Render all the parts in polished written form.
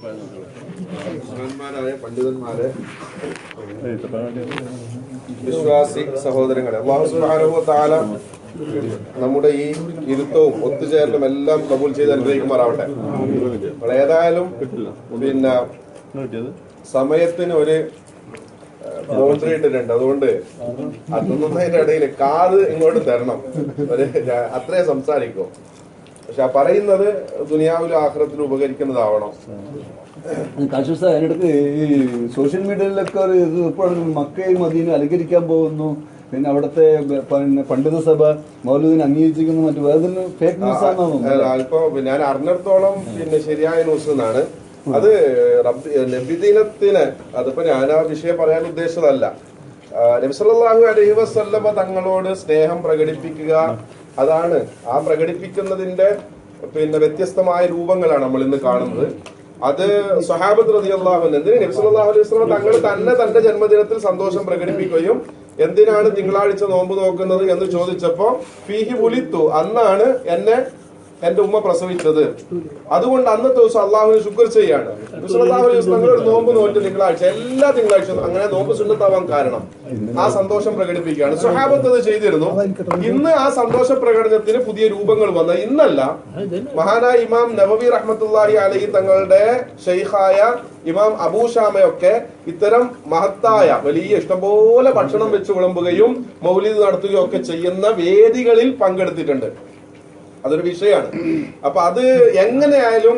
മഹാന്മാരായ പണ്ഡിതന്മാരെ, വിശ്വാസി സഹോദരങ്ങളെ, അല്ലാഹു സുബ്ഹാനഹു വ തആല നമ്മുടെ ഈ ഇരുത്തവും ഒത്തുചേരലും എല്ലാം കബൂൽ ചെയ്ത് അനുഗ്രഹിക്കുമാറാവട്ടെ. ഏതായാലും പിന്നെ സമയത്തിന് ഒരു ബൗണ്ടറി ഇട്ടിട്ടുണ്ട്. അതുകൊണ്ട് അതൊന്നതിന്റെ ഇടയിൽ കാത് ഇങ്ങോട്ട് തരണം. അത്രേ സംസാരിക്കും. പക്ഷെ ആ പറയുന്നത് ദുനിയാവിലും ആഖിറത്തിലും ഉപകരിക്കുന്നതാവണം. കാശുസ അതിനിടക്ക് ഈ സോഷ്യൽ മീഡിയയിലൊക്കെ ഇപ്പോഴും മക്കയും മദീനയും അലങ്കരിക്കാൻ പോകുന്നു, പിന്നെ അവിടുത്തെ പണ്ഡിത സഭ മൗലൂദിനെ അംഗീകരിച്ചിരിക്കുന്ന മറ്റു വേറെ ഫേക്ക് ന്യൂസ് ആണെന്ന് തോന്നുന്നു. ഇപ്പൊ ഞാൻ അറിഞ്ഞിടത്തോളം പിന്നെ ശരിയായ ന്യൂസ് എന്നാണ് അത്. നബിദിനത്തിന് അതിപ്പോ ഞാൻ ആ വിഷയം പറയാൻ ഉദ്ദേശിച്ചതല്ല. നബി സല്ലല്ലാഹു അലൈഹി വസല്ലമ തങ്ങളോട് സ്നേഹം പ്രകടിപ്പിക്കുക, അതാണ് ആ പ്രകടിപ്പിക്കുന്നതിന്റെ പിന്നെ വ്യത്യസ്തമായ രൂപങ്ങളാണ് നമ്മൾ ഇന്ന് കാണുന്നത്. അത് സ്വഹാബത്ത് റളിയല്ലാഹു അൻഹു എന്തിന് നബി സല്ലല്ലാഹു അലൈഹി വസല്ലം തങ്ങൾ തന്നെ തന്റെ ജന്മദിനത്തിൽ സന്തോഷം പ്രകടിപ്പിക്കുകയും എന്തിനാണ് തിങ്കളാഴ്ച നോമ്പ് നോക്കുന്നത് എന്ന് ചോദിച്ചപ്പോ ഫീഹി വുലിത്തു, അന്നാണ് എന്റെ ഉമ്മ പ്രസവിച്ചത്, അതുകൊണ്ട് അന്നത്തെ ദിവസം അള്ളാഹുവിന് ശുക്ർ ചെയ്യാണ്. നബി സല്ലല്ലാഹു അലൈഹി വസല്ലം ഒരു നോമ്പ് നോറ്റ് തിങ്കളാഴ്ച എല്ലാ തിങ്കളാഴ്ചയും അങ്ങനെ നോമ്പ് സുന്നത്താവാൻ കാരണം ആ സന്തോഷം പ്രകടിപ്പിക്കുകയാണ്. സ്വഹാബത്ത് അത് ചെയ്തിരുന്നു. ഇന്ന് ആ സന്തോഷ പ്രകടനത്തിന് പുതിയ രൂപങ്ങൾ വന്ന ഇന്നല്ല. മഹാനായ ഇമാം നവവി റഹ്മത്തുള്ളാഹി അലൈഹി തങ്ങളുടെ ഷെയ്ഖായ ഇമാം അബൂ ഷാമയൊക്കെ ഇത്തരം മഹത്തായ വലിയ ഇഷ്ടംപോലെ ഭക്ഷണം വെച്ച് വിളമ്പുകയും മൗലിദ് നടത്തുകയും ഒക്കെ ചെയ്യുന്ന വേദികളിൽ പങ്കെടുത്തിട്ടുണ്ട്. അതൊരു വിഷയമാണ്. അപ്പൊ അത് എങ്ങനെയായാലും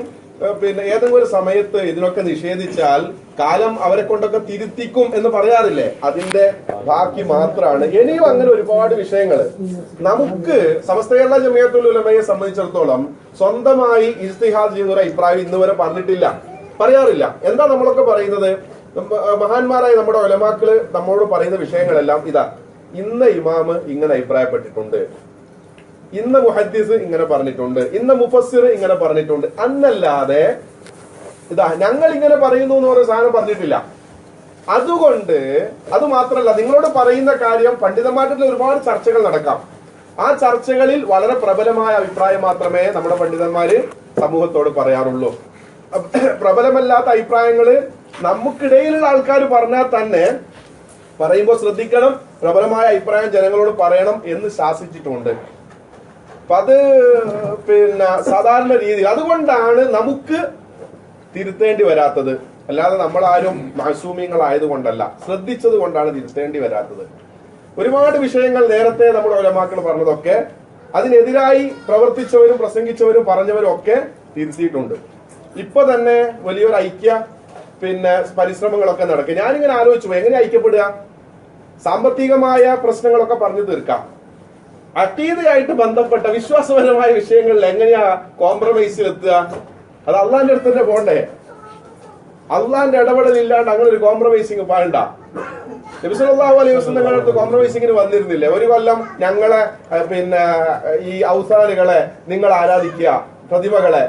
പിന്നെ ഏതെങ്കിലും ഒരു സമയത്ത് ഇതിനൊക്കെ നിഷേധിച്ചാൽ കാലം അവരെ കൊണ്ടൊക്കെ തിരുത്തിക്കും എന്ന് പറയാറില്ലേ, അതിന്റെ ബാക്കി മാത്രമാണ്. ഇനിയും അങ്ങനെ ഒരുപാട് വിഷയങ്ങൾ നമുക്ക് സമസ്ത കേരള ജമിയത്തുൽ ഉലമയെ സംബന്ധിച്ചിടത്തോളം സ്വന്തമായി ഇജ്തിഹാദ് ചെയ്തൊരു അഭിപ്രായം ഇന്ന് വരെ പറഞ്ഞിട്ടില്ല, പറയാറില്ല. എന്താ നമ്മളൊക്കെ പറയുന്നത്? മഹാന്മാരായ നമ്മുടെ ഉലമാക്കള് നമ്മോട് പറയുന്ന വിഷയങ്ങളെല്ലാം ഇതാ, ഇന്ന ഇമാമ് ഇങ്ങനെ അഭിപ്രായപ്പെട്ടിട്ടുണ്ട്, ഇന്ന മുഹദ്ദിസ് ഇങ്ങനെ പറഞ്ഞിട്ടുണ്ട്, ഇന്ന മുഫസ്സിർ ഇങ്ങനെ പറഞ്ഞിട്ടുണ്ട്, അന്നല്ലാതെ ഇതാ ഞങ്ങൾ ഇങ്ങനെ പറയുന്നു എന്ന് പറയുന്ന സാധനം പറഞ്ഞിട്ടില്ല. അതുകൊണ്ട് അത് മാത്രമല്ല, നിങ്ങളോട് പറയുന്ന കാര്യം പണ്ഡിതന്മാരുടെ ഒരുപാട് ചർച്ചകൾ നടക്കാം. ആ ചർച്ചകളിൽ വളരെ പ്രബലമായ അഭിപ്രായം മാത്രമേ നമ്മുടെ പണ്ഡിതന്മാര് സമൂഹത്തോട് പറയാറുള്ളൂ. പ്രബലമല്ലാത്ത അഭിപ്രായങ്ങള് നമുക്കിടയിലുള്ള ആൾക്കാർ പറഞ്ഞാൽ തന്നെ പറയുമ്പോൾ ശ്രദ്ധിക്കണം, പ്രബലമായ അഭിപ്രായം ജനങ്ങളോട് പറയണം എന്ന് ശാസിച്ചിട്ടുണ്ട്. അപ്പൊ അത് പിന്നെ സാധാരണ രീതിയിൽ അതുകൊണ്ടാണ് നമുക്ക് തിരുത്തേണ്ടി വരാത്തത്. അല്ലാതെ നമ്മളാരും മഅസൂമിങ്ങളായതുകൊണ്ടല്ല, ശ്രദ്ധിച്ചത് കൊണ്ടാണ് തിരുത്തേണ്ടി വരാത്തത്. ഒരുപാട് വിഷയങ്ങൾ നേരത്തെ നമ്മുടെ ഉലമാക്കൾ പറഞ്ഞതൊക്കെ അതിനെതിരായി പ്രവർത്തിച്ചവരും പ്രസംഗിച്ചവരും പറഞ്ഞവരും ഒക്കെ തിരുത്തിയിട്ടുണ്ട്. ഇപ്പൊ തന്നെ വലിയൊരു പിന്നെ പരിശ്രമങ്ങളൊക്കെ നടക്കുക. ഞാനിങ്ങനെ ആലോചിച്ചു, എങ്ങനെ ഐക്യപ്പെടുക? സാമ്പത്തികമായ പ്രശ്നങ്ങളൊക്കെ പറഞ്ഞു തീർക്കാം. അഖീദയായിട്ട് ബന്ധപ്പെട്ട വിശ്വാസപരമായ വിഷയങ്ങളിൽ എങ്ങനെയാ കോംപ്രമൈസിലെത്തുക? അത് അള്ളാന്റെ അടുത്ത് തന്നെ പോണ്ടേ? അള്ളാന്റെ ഇടപെടലില്ലാണ്ട് അങ്ങനെ ഒരു കോംപ്രമൈസിങ് പാടണ്ട. നബി സല്ലല്ലാഹു അലൈഹി വസല്ലം ഞങ്ങളുടെ അടുത്ത് കോംപ്രമൈസിങ്ങിന് വന്നിരുന്നില്ലേ? ഒരു കൊല്ലം ഞങ്ങളെ പിന്നെ ഈ ഔസാനുകളെ നിങ്ങൾ ആരാധിക്കുക, പ്രതിഭകളെ,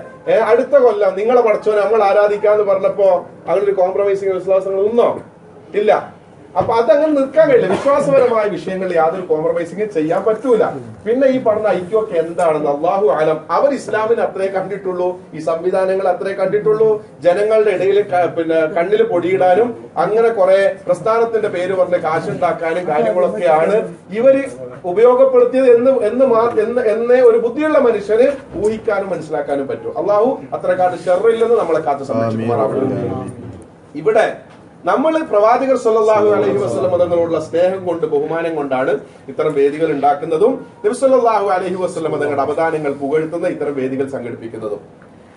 അടുത്ത കൊല്ലം നിങ്ങളെ പടച്ചോനെ നമ്മൾ ആരാധിക്കാന്ന് പറഞ്ഞപ്പോ അങ്ങനെ ഒരു കോംപ്രമൈസിങ് വിശ്വാസങ്ങൾ ഒന്നോ ഇല്ല. അപ്പൊ അതങ്ങനെ നിൽക്കാൻ കഴിയില്ല. വിശ്വാസപരമായ വിഷയങ്ങളിൽ യാതൊരു കോംപ്രമൈസിങ് ചെയ്യാൻ പറ്റൂല. പിന്നെ ഈ പറഞ്ഞ ഐക്യമൊക്കെ എന്താണെന്ന് അള്ളാഹു ആലം. അവർ ഇസ്ലാമിന് അത്രേ കണ്ടിട്ടുള്ളൂ, ഈ സംവിധാനങ്ങൾ അത്രേ കണ്ടിട്ടുള്ളൂ. ജനങ്ങളുടെ ഇടയിൽ പിന്നെ കണ്ണിൽ പൊടിയിടാനും അങ്ങനെ കുറെ പ്രസ്ഥാനത്തിന്റെ പേര് പറഞ്ഞ് കാശുണ്ടാക്കാനും കാര്യങ്ങളൊക്കെയാണ് ഇവര് ഉപയോഗപ്പെടുത്തിയത് എന്ന് ഒരു ബുദ്ധിയുള്ള മനുഷ്യന് ഊഹിക്കാനും മനസ്സിലാക്കാനും പറ്റും. അള്ളാഹു അത്രക്കാട്ട് ഷർറില്ലെന്ന് നമ്മളെ കാത്തു സംരക്ഷിക്കുമാറാവട്ടെ. ഇവിടെ നമ്മൾ പ്രവാചകർ സല്ലല്ലാഹു അലൈഹി വസല്ലം തങ്ങളോടുള്ള സ്നേഹം കൊണ്ട് ബഹുമാനം കൊണ്ടാണ് ഇത്തരം വേദികൾ ഉണ്ടാക്കുന്നതും നബി സല്ലല്ലാഹു അലൈഹി വസല്ലം തങ്ങളുടെ അവദാനങ്ങൾ പുകഴ്ത്തുന്ന ഇത്തരം വേദികൾ സംഘടിപ്പിക്കുന്നതും.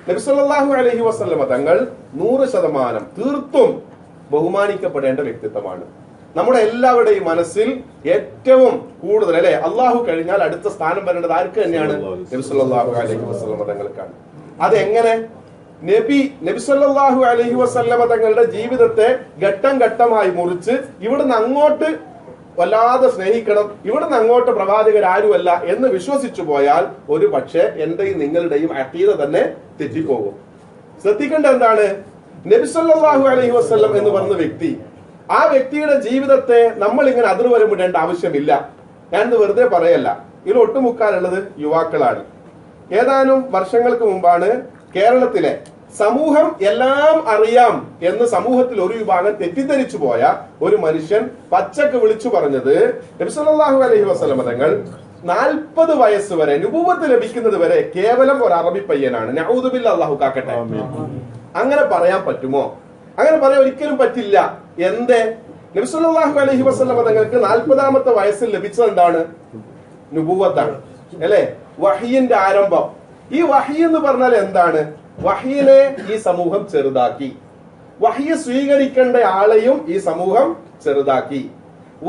നബി സല്ലല്ലാഹു അലൈഹി വസല്ലം തങ്ങൾ 100% തീർത്തും ബഹുമാനിക്കപ്പെടേണ്ട വ്യക്തിത്വമാണ്. നമ്മുടെ എല്ലാവരുടെയും മനസ്സിൽ ഏറ്റവും കൂടുതൽ അല്ലെ അള്ളാഹു കഴിഞ്ഞാൽ അടുത്ത സ്ഥാനം വരേണ്ടത് ആർക്ക് തന്നെയാണ്? നബി സല്ലല്ലാഹു അലൈഹി വസല്ലം തങ്ങൾക്കാണ്. അതെങ്ങനെ? നബി സല്ലല്ലാഹു അലൈഹി വസല്ലമ തങ്ങളുടെ ജീവിതത്തെ ഘട്ടം ഘട്ടമായി മുറിച്ച് ഇവിടുന്ന് അങ്ങോട്ട് വല്ലാതെ സ്നേഹിക്കണം, ഇവിടുന്ന് അങ്ങോട്ട് പ്രവാചകരാരുമല്ല എന്ന് വിശ്വസിച്ചു പോയാൽ ഒരു പക്ഷേ എന്റെയും നിങ്ങളുടെയും അഖീദ തന്നെ തെറ്റിപ്പോകും. ശ്രദ്ധിക്കേണ്ട എന്താണ്? നബി സല്ലല്ലാഹു അലൈഹി വസല്ലം എന്ന് പറഞ്ഞ വ്യക്തി, ആ വ്യക്തിയുടെ ജീവിതത്തെ നമ്മൾ ഇങ്ങനെ അതിർവരം വിടേണ്ട ആവശ്യമില്ല. ഞാനിത് വെറുതെ പറയല്ല. ഇതിൽ ഒട്ടുമുക്കാലുള്ളത് യുവാക്കളാണ്. ഏതാനും വർഷങ്ങൾക്ക് മുമ്പാണ് കേരളത്തിലെ സമൂഹം എല്ലാം അറിയാം എന്ന് സമൂഹത്തിൽ ഒരു വിഭാഗം തെറ്റിദ്ധരിച്ചു പോയ ഒരു മനുഷ്യൻ പച്ചക്ക് വിളിച്ചു പറഞ്ഞത് നബി സല്ലല്ലാഹു അലൈഹി വസല്ലം തങ്ങൾ 40 വയസ്സ് വരെ നുബുവത്ത് ലഭിക്കുന്നത് വരെ കേവലം ഒരു അറബി പയ്യനാണ്. നഊദു ബില്ലാഹ്, അല്ലാഹു കാക്കട്ടെ. അങ്ങനെ പറയാൻ പറ്റുമോ? അങ്ങനെ പറയാൻ ഒരിക്കലും പറ്റില്ല. എന്തേ? നബി സല്ലല്ലാഹു അലൈഹി വസല്ലം തങ്ങൾക്ക് 40ാമത്തെ വയസ്സിൽ ലഭിച്ചത് എന്താണ്? നുബുവത്താണ്, അല്ലെ? വഹയിന്റെ ആരംഭം. ഈ വഹി എന്ന് പറഞ്ഞാൽ എന്താണ്? വഹയിനെ ഈ സമൂഹം ചെറുതാക്കി. വഹി സ്വീകരിക്കേണ്ട ആളെയും ഈ സമൂഹം ചെറുതാക്കി.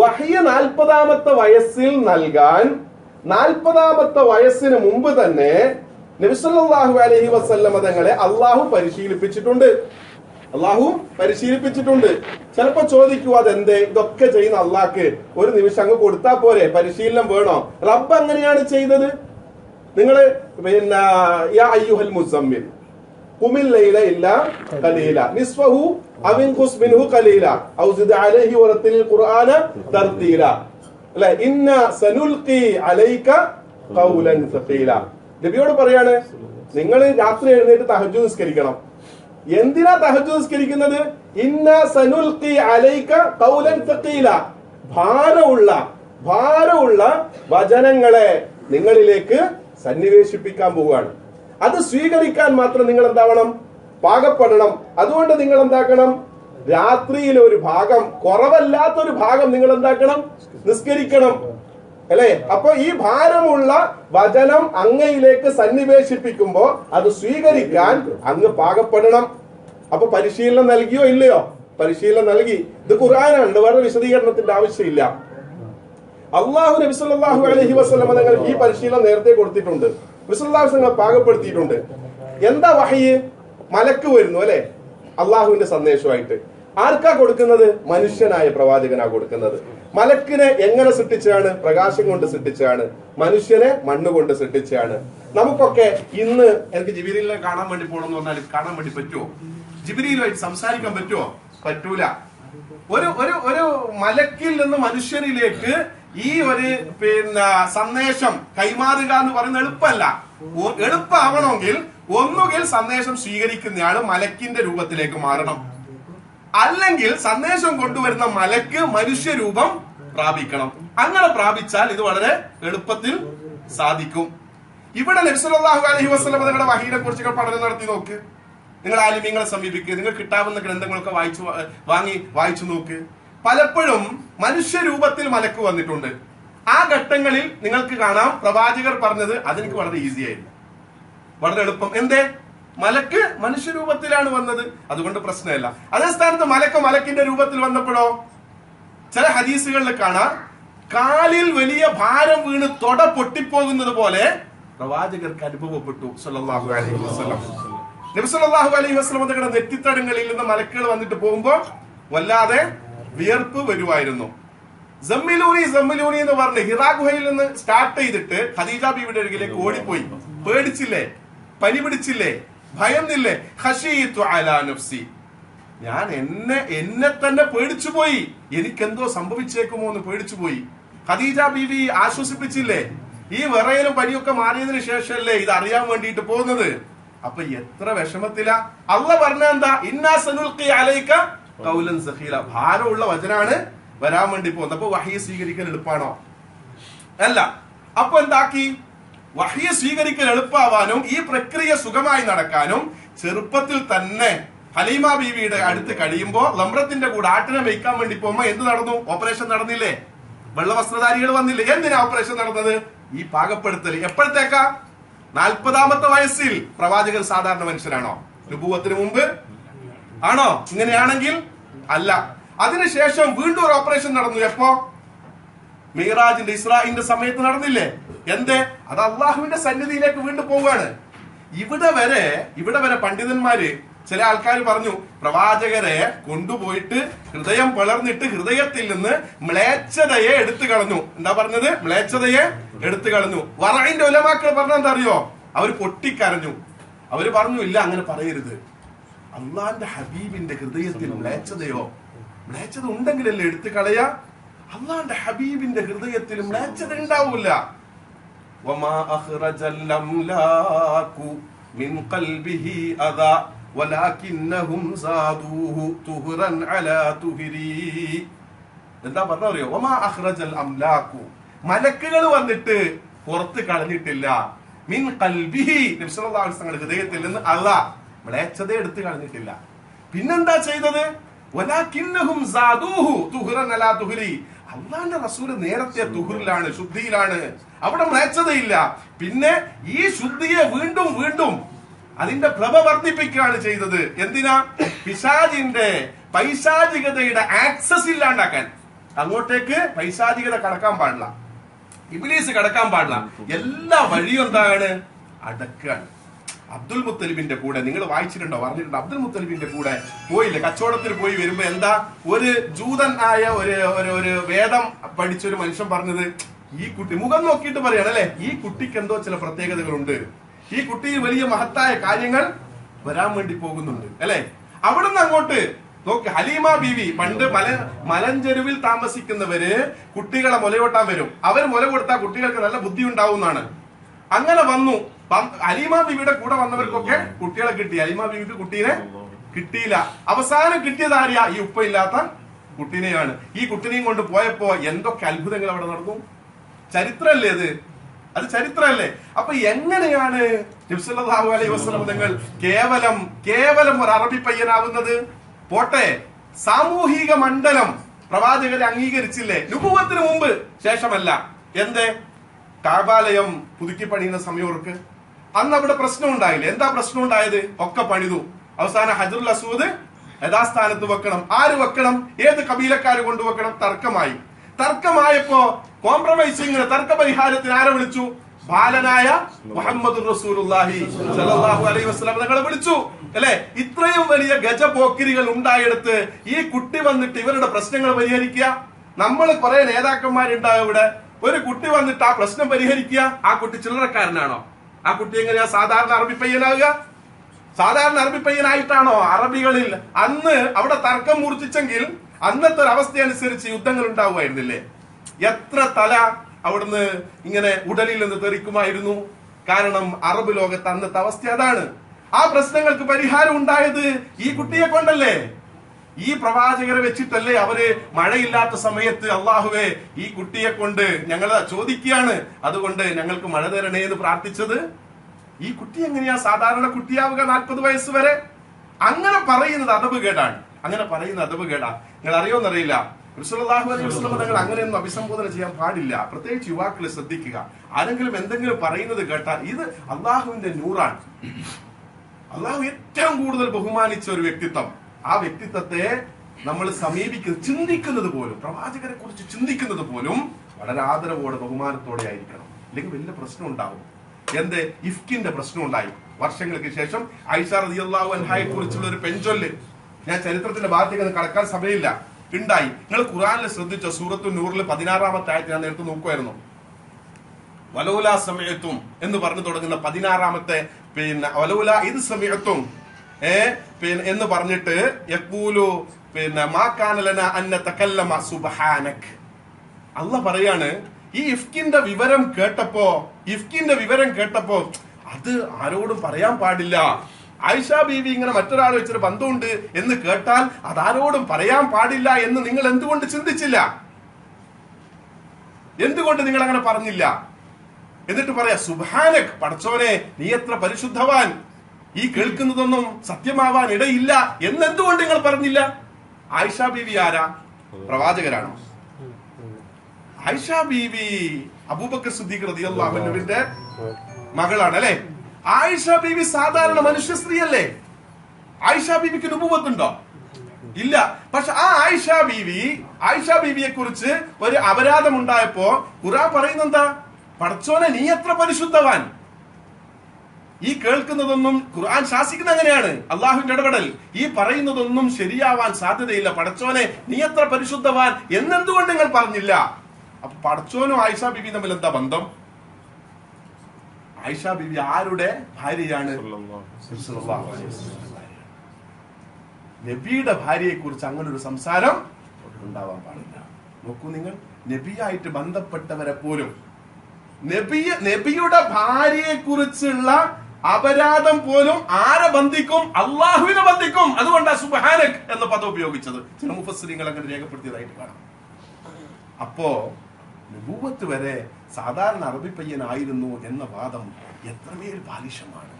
വഹി 40ാമത്തെ വയസ്സിൽ നൽകാൻ 40ാമത്തെ വയസ്സിന് മുമ്പ് തന്നെ നബി സല്ലല്ലാഹു അലൈഹി വസല്ലം തങ്ങളെ അള്ളാഹു പരിശീലിപ്പിച്ചിട്ടുണ്ട്. ചിലപ്പോ ചോദിക്കൂ, അതെന്തേ ഇതൊക്കെ ചെയ്യുന്ന അള്ളാഹ്ക്ക് ഒരു നിമിഷം അങ്ങ് കൊടുത്താ പോരെ? പരിശീലനം വേണോ? റബ്ബ് അങ്ങനെയാണ് ചെയ്തത്. നിങ്ങള് പിന്നെ യാ അയ്യുഹൽ മുസമ്മിൽ ഖുമിൽ ലൈല ഇല്ലാ ഖലീല നിസ്ഫഹു അവ ഇൻഖുസ് മിൻഹു ഖലീല ഔ സിദ് അലൈഹി വറത്തിലിൽ ഖുർആന തർതീല. അല്ലെ, ഇന്ന സനുൽഖി അലൈക ഖൗലൻ സഖീല. നബിയോട് പറയാണ്, നിങ്ങൾ രാത്രി എഴുന്നേറ്റ് തഹജ്ജുദ് നിസ്കരിക്കണം. എന്തിനാ തഹജ്ജുദ് നിസ്കരിക്കുന്നത്? ഇന്ന സനുൽഖി അലൈക ഖൗലൻ സഖീല. ഭാരമുള്ള വചനങ്ങളെ നിങ്ങളിലേക്ക് സന്നിവേശിപ്പിക്കാൻ പോവുകയാണ്. അത് സ്വീകരിക്കാൻ മാത്രം നിങ്ങൾ എന്താവണം? പാകപ്പെടണം. അതുകൊണ്ട് നിങ്ങൾ എന്താക്കണം? രാത്രിയിലെ ഒരു ഭാഗം, കുറവല്ലാത്തൊരു ഭാഗം നിങ്ങൾ എന്താക്കണം? നിസ്കരിക്കണം, അല്ലെ? അപ്പൊ ഈ ഭാരമുള്ള വചനം അങ്ങയിലേക്ക് സന്നിവേശിപ്പിക്കുമ്പോ അത് സ്വീകരിക്കാൻ അങ്ങ് പാകപ്പെടണം. അപ്പൊ പരിശീലനം നൽകിയോ ഇല്ലയോ? പരിശീലനം നൽകി. ഇത് ഖുർആനാണ്, വേറെ വിശദീകരണത്തിന്റെ ആവശ്യമില്ല. അള്ളാഹു നബി സല്ലല്ലാഹു അലൈഹി വസല്ലം തങ്ങൾ ഈ പരിശീലനം നേരത്തെ കൊടുത്തിട്ടുണ്ട്. നബി സല്ലല്ലാഹു അലൈഹി വസല്ലം പാകപ്പെടുത്തിയിട്ടുണ്ട്. എന്താ വഹയ്? മലക്ക് വരുന്നു, അല്ലെ? അള്ളാഹുവിന്റെ സന്ദേശമായിട്ട്. ആർക്കാ കൊടുക്കുന്നത്? മനുഷ്യനായ പ്രവാചകനാ കൊടുക്കുന്നത്. മലക്കിനെ എങ്ങനെ സൃഷ്ടിച്ചാണ്? പ്രകാശം കൊണ്ട് സൃഷ്ടിച്ചാണ്. മനുഷ്യനെ മണ്ണ് കൊണ്ട് സൃഷ്ടിച്ചാണ്. നമുക്കൊക്കെ ഇന്ന് എനിക്ക് ജിബ്രീലിനെ കാണാൻ വേണ്ടി പോകണമെന്ന് പറഞ്ഞാൽ കാണാൻ വേണ്ടി പറ്റുമോ? ജിബ്രീലുമായിട്ട് സംസാരിക്കാൻ പറ്റുമോ? പറ്റൂല. ഒരു മലക്കിൽ നിന്ന് മനുഷ്യനിലേക്ക് ഈ ഒരു സന്ദേശം കൈമാറുക എന്ന് പറയുന്നത് എളുപ്പമല്ല. എളുപ്പമാവണമെങ്കിൽ ഒന്നുകിൽ സന്ദേശം സ്വീകരിക്കുന്നയാള് മലക്കിന്റെ രൂപത്തിലേക്ക് മാറണം, അല്ലെങ്കിൽ സന്ദേശം കൊണ്ടുവരുന്ന മലക്ക് മനുഷ്യരൂപം പ്രാപിക്കണം. അങ്ങനെ പ്രാപിച്ചാൽ ഇത് വളരെ എളുപ്പത്തിൽ സാധിക്കും. ഇവിടെ നബി സല്ലല്ലാഹു അലൈഹി വസല്ലം നിങ്ങളുടെ വഹീനെ കുറിച്ച് പഠനം നടത്തി നോക്ക്. നിങ്ങൾ ആലിമീങ്ങളെ സമീപിക്കുക. നിങ്ങൾ കിട്ടാവുന്ന ഗ്രന്ഥങ്ങളൊക്കെ വായിച്ചു നോക്ക്. പലപ്പോഴും മനുഷ്യരൂപത്തിൽ മലക്ക് വന്നിട്ടുണ്ട്. ആ ഘട്ടങ്ങളിൽ നിങ്ങൾക്ക് കാണാം പ്രവാചകർ പറഞ്ഞത് അതെനിക്ക് വളരെ ഈസി ആയിരുന്നു, വളരെ എളുപ്പം. എന്തേ? മലക്ക് മനുഷ്യരൂപത്തിലാണ് വന്നത്, അതുകൊണ്ട് പ്രശ്നമില്ല. അതേ സ്ഥാനത്ത് മലക്കിന്റെ രൂപത്തിൽ വന്നപ്പോഴോ ചില ഹദീസുകളിൽ കാണാം, കാലിൽ വലിയ ഭാരം വീണ് തൊട പൊട്ടിപ്പോകുന്നത് പോലെ പ്രവാചകർക്ക് അനുഭവപ്പെട്ടു സല്ലല്ലാഹു അലൈഹി വസല്ലം. നബി സല്ലല്ലാഹു അലൈഹി വസല്ലം തങ്ങളുടെ നെറ്റിത്തടങ്ങളിൽ നിന്ന് മലക്കുകൾ വന്നിട്ട് പോകുമ്പോ വല്ലാതെ വിയർപ്പ് വരുമായിരുന്നു. സമ്മിലൂനി എന്ന് പറഞ്ഞ് ഹിറാ ഗുഹയിൽ നിന്ന് സ്റ്റാർട്ട് ചെയ്തിട്ട് ഖദീജ ബീവിയുടെ അരികിലേക്ക് ഓടിപ്പോയി. പേടിച്ചില്ലേ? പനി പിടിച്ചില്ലേ? ഭയന്നില്ലേ? ഖശീതു അലാ നഫ്സി, ഞാൻ എന്നെ തന്നെ പേടിച്ചുപോയി, എനിക്കെന്തോ സംഭവിച്ചേക്കുമോ എന്ന് പേടിച്ചുപോയി. ഖദീജ ബീവി ആശ്വസിപ്പിച്ചില്ലേ? ഈ വിറയലും പനിയൊക്കെ മാറിയതിനു ശേഷമല്ലേ ഇത് അറിയാൻ വേണ്ടിയിട്ട് പോകുന്നത്. അപ്പൊ എത്ര വിഷമത്തിലാ. അള്ളാഹ് പറഞ്ഞ എന്താ? ഇന്നാ സനുൽഖി അലൈക ഖൗലൻ സഖീല. ഭാരമുള്ള വചനാണ് വരാൻ വേണ്ടി പോകുന്നത്. അപ്പൊ വഹി സ്വീകരിക്കാൻ എളുപ്പമാണോ? അല്ല. അപ്പൊ എന്താക്കി? വഹി സ്വീകരിക്കൽ എളുപ്പമാവാനും ഈ പ്രക്രിയ സുഖമായി നടക്കാനും ചെറുപ്പത്തിൽ തന്നെ ഹലീമ ബീവിയുടെ അടുത്ത് കഴിയുമ്പോ ലംറത്തിന്റെ കൂടെ ആട്ടിനെ വയ്ക്കാൻ വേണ്ടി പോകുമ്പോ എന്ത് നടന്നു? ഓപ്പറേഷൻ നടന്നില്ലേ? വെള്ളവസ്ത്രധാരികൾ വന്നില്ലേ? എന്തിനാ ഓപ്പറേഷൻ നടന്നത്? ഈ പാകപ്പെടുത്തൽ. എപ്പോഴത്തേക്കാ? 40ാമത്തെ വയസ്സിൽ. പ്രവാചകൻ സാധാരണ മനുഷ്യനാണോ? നുബുവത്തിന് മുമ്പ് ആണോ? ഇങ്ങനെയാണെങ്കിൽ അല്ല. അതിനുശേഷം വീണ്ടും ഒരു ഓപ്പറേഷൻ നടന്നു. എപ്പോ? മിറാജിന്റെ ഇസ്രായിന്റെ സമയത്ത് നടന്നില്ലേ? എന്തേ? അത് അള്ളാഹുവിന്റെ സന്നിധിയിലേക്ക് വീണ്ടും പോവുകയാണ്. ഇവിടെ വരെ പണ്ഡിതന്മാര്, ചില ആൾക്കാർ പറഞ്ഞു, പ്രവാചകരെ കൊണ്ടുപോയിട്ട് ഹൃദയം പിളർന്നിട്ട് ഹൃദയത്തിൽ നിന്ന് മ്ലേച്ഛതയെ എടുത്തു കളഞ്ഞു. എന്താ പറഞ്ഞത്? മ്ലേച്ഛതയെ എടുത്തു കളഞ്ഞു. വറഇന്റെ ഉലമാക്കൾ പറഞ്ഞ എന്താ അറിയോ? അവർ പൊട്ടിക്കരഞ്ഞു. അവര് പറഞ്ഞു, ഇല്ല, അങ്ങനെ പറയരുത്. അള്ളാന്റെ ഹബീബിന്റെ ഹൃദയത്തിൽ മ്ലേച്ഛത ഉണ്ടെങ്കിലല്ലേ എടുത്തു കളയാ? അള്ളാന്റെ ഹബീബിന്റെ ഹൃദയത്തിൽ മ്ലേച്ഛത ഉണ്ടാവൂല. വമാ അഖ്റജൽ അംലാകു മിൻ ഖൽബിഹി അദാ വലാകിന്നഹും സാദൂഹു തുഹ്റൻ അലാ തുഹ്രി. എന്താ പറഞ്ഞറിയോ? വമാ അഖ്റജൽ അംലാഖു, മലക്കുകൾ വന്നിട്ട് പുറത്ത് കളഞ്ഞിട്ടില്ല, മിൻ ഖൽബിഹി, നബി സല്ലല്ലാഹു അലൈഹി വസല്ലം ഹൃദയത്തിൽ നിന്ന് അല്ലാഹ് മ്ലേച്ഛത എടുത്ത് കളഞ്ഞിട്ടില്ല. പിന്നെന്താ ചെയ്തത്? വലാകിന്നഹും സാദൂഹു തുഹ്റൻ അലാ തുഹ്രി. അല്ലാഹുവിന്റെ റസൂൽ നേരത്തെ തുഹ്റിലാണ്, ശുദ്ധിയിലാണ്, അവിടെ മ്ലേച്ഛതയില്ല. പിന്നെ ഈ ശുദ്ധിയെ വീണ്ടും വീണ്ടും അതിന്റെ പ്രഭ വർദ്ധിപ്പിക്കുകയാണ് ചെയ്തത്. എന്തിനാ? പിശാചിന്റെ പൈശാചികതയുടെ ആക്സസ് ഇല്ലാണ്ടാക്കാൻ. അങ്ങോട്ടേക്ക് പൈശാചികത കടക്കാൻ പാടില്ല, ഇബ്ലീസ് കടക്കാൻ പാടില്ല. എല്ലാ വഴിയും എന്താണ്? അടക്കാണ്. അബ്ദുൽ മുത്തലിബിന്റെ കൂടെ നിങ്ങൾ വായിച്ചിട്ടുണ്ടോ, പറഞ്ഞിട്ടുണ്ടോ? അബ്ദുൽ മുത്തലിബിന്റെ കൂടെ പോയില്ലേ, കച്ചവടത്തിൽ പോയി വരുമ്പോ എന്താ ഒരു ജൂതൻ ആയ ഒരു വേദം പഠിച്ചൊരു മനുഷ്യൻ പറഞ്ഞത്, ഈ കുട്ടി മുഖം നോക്കിയിട്ട് പറയാണ് അല്ലെ, ഈ കുട്ടിക്ക് എന്തോ ചില പ്രത്യേകതകളുണ്ട്, ഈ കുട്ടി വലിയ മഹത്തായ കാര്യങ്ങൾ വരാൻ വേണ്ടി പോകുന്നുണ്ട് അല്ലെ. അവിടുന്ന് അങ്ങോട്ട് നോക്ക്, ഹലീമ ബീവി പണ്ട് മലഞ്ചെരുവിൽ താമസിക്കുന്നവര് കുട്ടികളെ മുലയോട്ടാൻ വരും. അവർ മുല കൊടുത്താൽ കുട്ടികൾക്ക് നല്ല ബുദ്ധി ഉണ്ടാവുന്നതാണ്. അങ്ങനെ വന്നു. ഹലീമ ബീവിയുടെ കൂടെ വന്നവർക്കൊക്കെ കുട്ടികളെ കിട്ടി, ഹലീമ ബീവിക്ക് കുട്ടീനെ കിട്ടിയില്ല. അവസാനം കിട്ടിയത് ആര്യാ? ഈ ഉപ്പയില്ലാത്ത കുട്ടീനെയാണ്. ഈ കുട്ടീനെയും കൊണ്ട് പോയപ്പോ എന്തൊക്കെ അത്ഭുതങ്ങൾ അവിടെ നടന്നു. ചരിത്രമല്ലേ അത് ചരിത്രമല്ലേ? അപ്പൊ എങ്ങനെയാണ് നബി സല്ലല്ലാഹു അലൈഹി വസല്ലം തങ്ങൾ കേവലം ഒരു അറബി പയ്യനാവുന്നത്? പോട്ടെ, സാമൂഹിക മണ്ഡലം പ്രവാചകരെ അംഗീകരിച്ചില്ലേ നുബുവത്തിന് മുമ്പ്, ശേഷമല്ല. എന്തേ? കാബാലയം പുതുക്കി പണിയുന്ന സമയവർക്ക് അന്ന് അവിടെ പ്രശ്നം ഉണ്ടായില്ലേ? എന്താ പ്രശ്നം ഉണ്ടായത്? ഒക്കെ പണിതു. അവസാനം ഹജറുൽ അസ്വദ് യഥാസ്ഥാനത്ത് വെക്കണം. ആര് വെക്കണം? ഏത് കബീലക്കാര് കൊണ്ടുവെക്കണം? തർക്കമായപ്പോ കോംപ്രമൈസിംഗ്, തർക്ക പരിഹാരത്തിന് ആരെ വിളിച്ചു? ബാലനായ മുഹമ്മദ് റസൂലുള്ളാഹി സ്വല്ലല്ലാഹു അലൈഹി വസല്ലം തങ്ങളെ വിളിച്ചു അല്ലെ. ഇത്രയും വലിയ ഗജപോക്കിരികൾ ഉണ്ടായെടുത്ത് ഈ കുട്ടി വന്നിട്ട് ഇവരുടെ പ്രശ്നങ്ങൾ പരിഹരിക്കുക. നമ്മൾ കുറെ നേതാക്കന്മാരുണ്ടാവും ഇവിടെ. ഒരു കുട്ടി വന്നിട്ട് ആ പ്രശ്നം പരിഹരിക്കുക. ആ കുട്ടി ചില്ലറക്കാരനാണോ? ആ കുട്ടി എങ്ങനെയാ സാധാരണ അറബി പയ്യനാവുക? സാധാരണ അറബി പയ്യനായിട്ടാണോ? അറബികളിൽ അന്ന് അവിടെ തർക്കം മൂർച്ഛിച്ചെങ്കിൽ അന്നത്തെ ഒരു അവസ്ഥ അനുസരിച്ച് യുദ്ധങ്ങൾ ഉണ്ടാവുമായിരുന്നില്ലേ? എത്ര തല അവിടുന്ന് ഇങ്ങനെ ഉടലിൽ നിന്ന് തെറിക്കുമായിരുന്നു. കാരണം അറബ് ലോകത്ത് അന്നത്തെ അവസ്ഥ അതാണ്. ആ പ്രശ്നങ്ങൾക്ക് പരിഹാരം ഉണ്ടായത് ഈ കുട്ടിയെ കൊണ്ടല്ലേ, ഈ പ്രവാചകരെ വെച്ചിട്ടല്ലേ. അവര് മഴയില്ലാത്ത സമയത്ത് അള്ളാഹുവേ ഈ കുട്ടിയെ കൊണ്ട് ഞങ്ങൾ ചോദിക്കുകയാണ്, അതുകൊണ്ട് ഞങ്ങൾക്ക് മഴ തരണേ എന്ന് പ്രാർത്ഥിച്ചത്. ഈ കുട്ടി എങ്ങനെയാ സാധാരണ കുട്ടിയാവുക 40 വയസ്സ് വരെ? അങ്ങനെ പറയുന്നത് അദബ് കേടാണ്. നിങ്ങൾ അറിയോന്നറിയില്ല, റസൂലുള്ളാഹി അലൈഹി വസല്ലം തങ്ങൾ അങ്ങനെയൊന്നും അഭിസംബോധന ചെയ്യാൻ പാടില്ല. പ്രത്യേകിച്ച് യുവാക്കളെ ശ്രദ്ധിക്കുക. ആരെങ്കിലും എന്തെങ്കിലും പറയുന്നത് കേട്ടാൽ ഇത് അള്ളാഹുവിന്റെ നൂറാണ്. അള്ളാഹു ഏറ്റവും കൂടുതൽ ബഹുമാനിച്ച ഒരു വ്യക്തിത്വം. ആ വ്യക്തിത്വത്തെ നമ്മൾ ചിന്തിക്കുന്നത് പോലും, പ്രവാചകരെ കുറിച്ച് ചിന്തിക്കുന്നത് പോലും വളരെ ആദരവോടെ ബഹുമാനത്തോടെ ആയിരിക്കണം. അല്ലെങ്കിൽ വലിയ പ്രശ്നം ഉണ്ടാവും. എന്ത്? ഇഫ്കിന്റെ പ്രശ്നം ഉണ്ടായി വർഷങ്ങൾക്ക് ശേഷം. ആയിഷ റളിയല്ലാഹു അൻഹയെ കുറിച്ചുള്ള ഒരു പെഞ്ചൊല്ല്, ഞാൻ ചരിത്രത്തിന്റെ ഭാഗത്തേക്ക് കടക്കാൻ സമയമില്ല, ഉണ്ടായി. നിങ്ങൾ ഖുർആനിൽ ശ്രദ്ധിച്ച സൂറത്തു നൂറിൽ 16-ാമത്തെ ആയത്ത് ഞാൻ നേരത്തെ നോക്കുമായിരുന്നു. വലൗലാ സമയത്തും എന്ന് പറഞ്ഞു തുടങ്ങുന്ന 16-ാമത്തെ വലൗലാ ഇത് സമയത്തും എന്ന് പറഞ്ഞിട്ട് യഖൂലു മാ കാന ലനാ അൻ നതകല്ലമ സുബ്ഹാനക. അല്ലാഹ് പറയാണ്, ഈ ഇഫ്കിന്റെ വിവരം കേട്ടപ്പോ അത് ആരോടും പറയാൻ പാടില്ല. ആയിഷ ബീവി ഇങ്ങനെ മറ്റൊരാൾ വെച്ചൊരു ബന്ധമുണ്ട് എന്ന് കേട്ടാൽ അതാരോടും പറയാൻ പാടില്ല എന്ന് നിങ്ങൾ എന്തുകൊണ്ട് ചിന്തിച്ചില്ല? എന്തുകൊണ്ട് നിങ്ങൾ അങ്ങനെ പറഞ്ഞില്ല? എന്നിട്ട് പറയാ സുബ്ഹാനക്, പടച്ചോനെ നീ എത്ര പരിശുദ്ധവാൻ, ഈ കേൾക്കുന്നതൊന്നും സത്യമാവാൻ ഇടയില്ല എന്നെന്തുകൊണ്ട് നിങ്ങൾ പറഞ്ഞില്ല? ആയിഷ ബീവി ആരാ? പ്രവാചകരാണോ? ആയിഷ ബീവി അബൂബക്കർ സിദ്ദീഖ് റളിയല്ലാഹു അൻഹുവിന്റെ മകളാണ് അല്ലെ. ആയിഷ ബീവി സാധാരണ മനുഷ്യ സ്ത്രീയല്ലേ? ആയിഷ ബീവിക്ക് നുബുവത്തുണ്ടോ? ഇല്ല. പക്ഷെ ആ ആയിഷ ബീവിയെ കുറിച്ച് ഒരു അപരാധം ഉണ്ടായപ്പോ ഖുർആൻ പറയുന്നെന്താ? പടച്ചോനെ നീ എത്ര പരിശുദ്ധവാൻ. ഈ കേൾക്കുന്നതൊന്നും ഖുർആൻ ശാസിക്കുന്ന അങ്ങനെയാണ്, അള്ളാഹുവിന്റെ ഇടപെടൽ. ഈ പറയുന്നതൊന്നും ശരിയാവാൻ സാധ്യതയില്ല. പടച്ചോനെ നീ എത്ര പരിശുദ്ധവാൻ എന്നെന്തുകൊണ്ട് നിങ്ങൾ പറഞ്ഞില്ല? അപ്പൊ പടച്ചോനും ആയിഷ ബീവി തമ്മിൽ എന്താ ബന്ധം? ആയിഷ ബീവി ആരുടെ ഭാര്യയാണ്? നബിയുടെ ഭാര്യയെ കുറിച്ച് അങ്ങനെ ഒരു സംസാരം ഉണ്ടാവാൻ പാടില്ല. നോക്കൂ നിങ്ങൾ, നബിയായിട്ട് ബന്ധപ്പെട്ടവരെ പോലും നബിയുടെ ഭാര്യയെ കുറിച്ചുള്ള അപരാധം പോലും ആരെ ബന്ധിക്കും? അള്ളാഹുവിനെ ബന്ധിക്കും. അതുകൊണ്ടാണ് സുബ്ഹാനക് എന്ന പദം ഉപയോഗിച്ചത്. ചില മുഫസ്സിരീങ്ങൾ അങ്ങനെ രേഖപ്പെടുത്തിയതായിട്ട് കാണാം. അപ്പോ നുബുവത്ത് വരെ സാധാരണ അറബി പയ്യനായിരുന്നു എന്ന വാദം എത്രമേൽ ബാലിശമാണ്.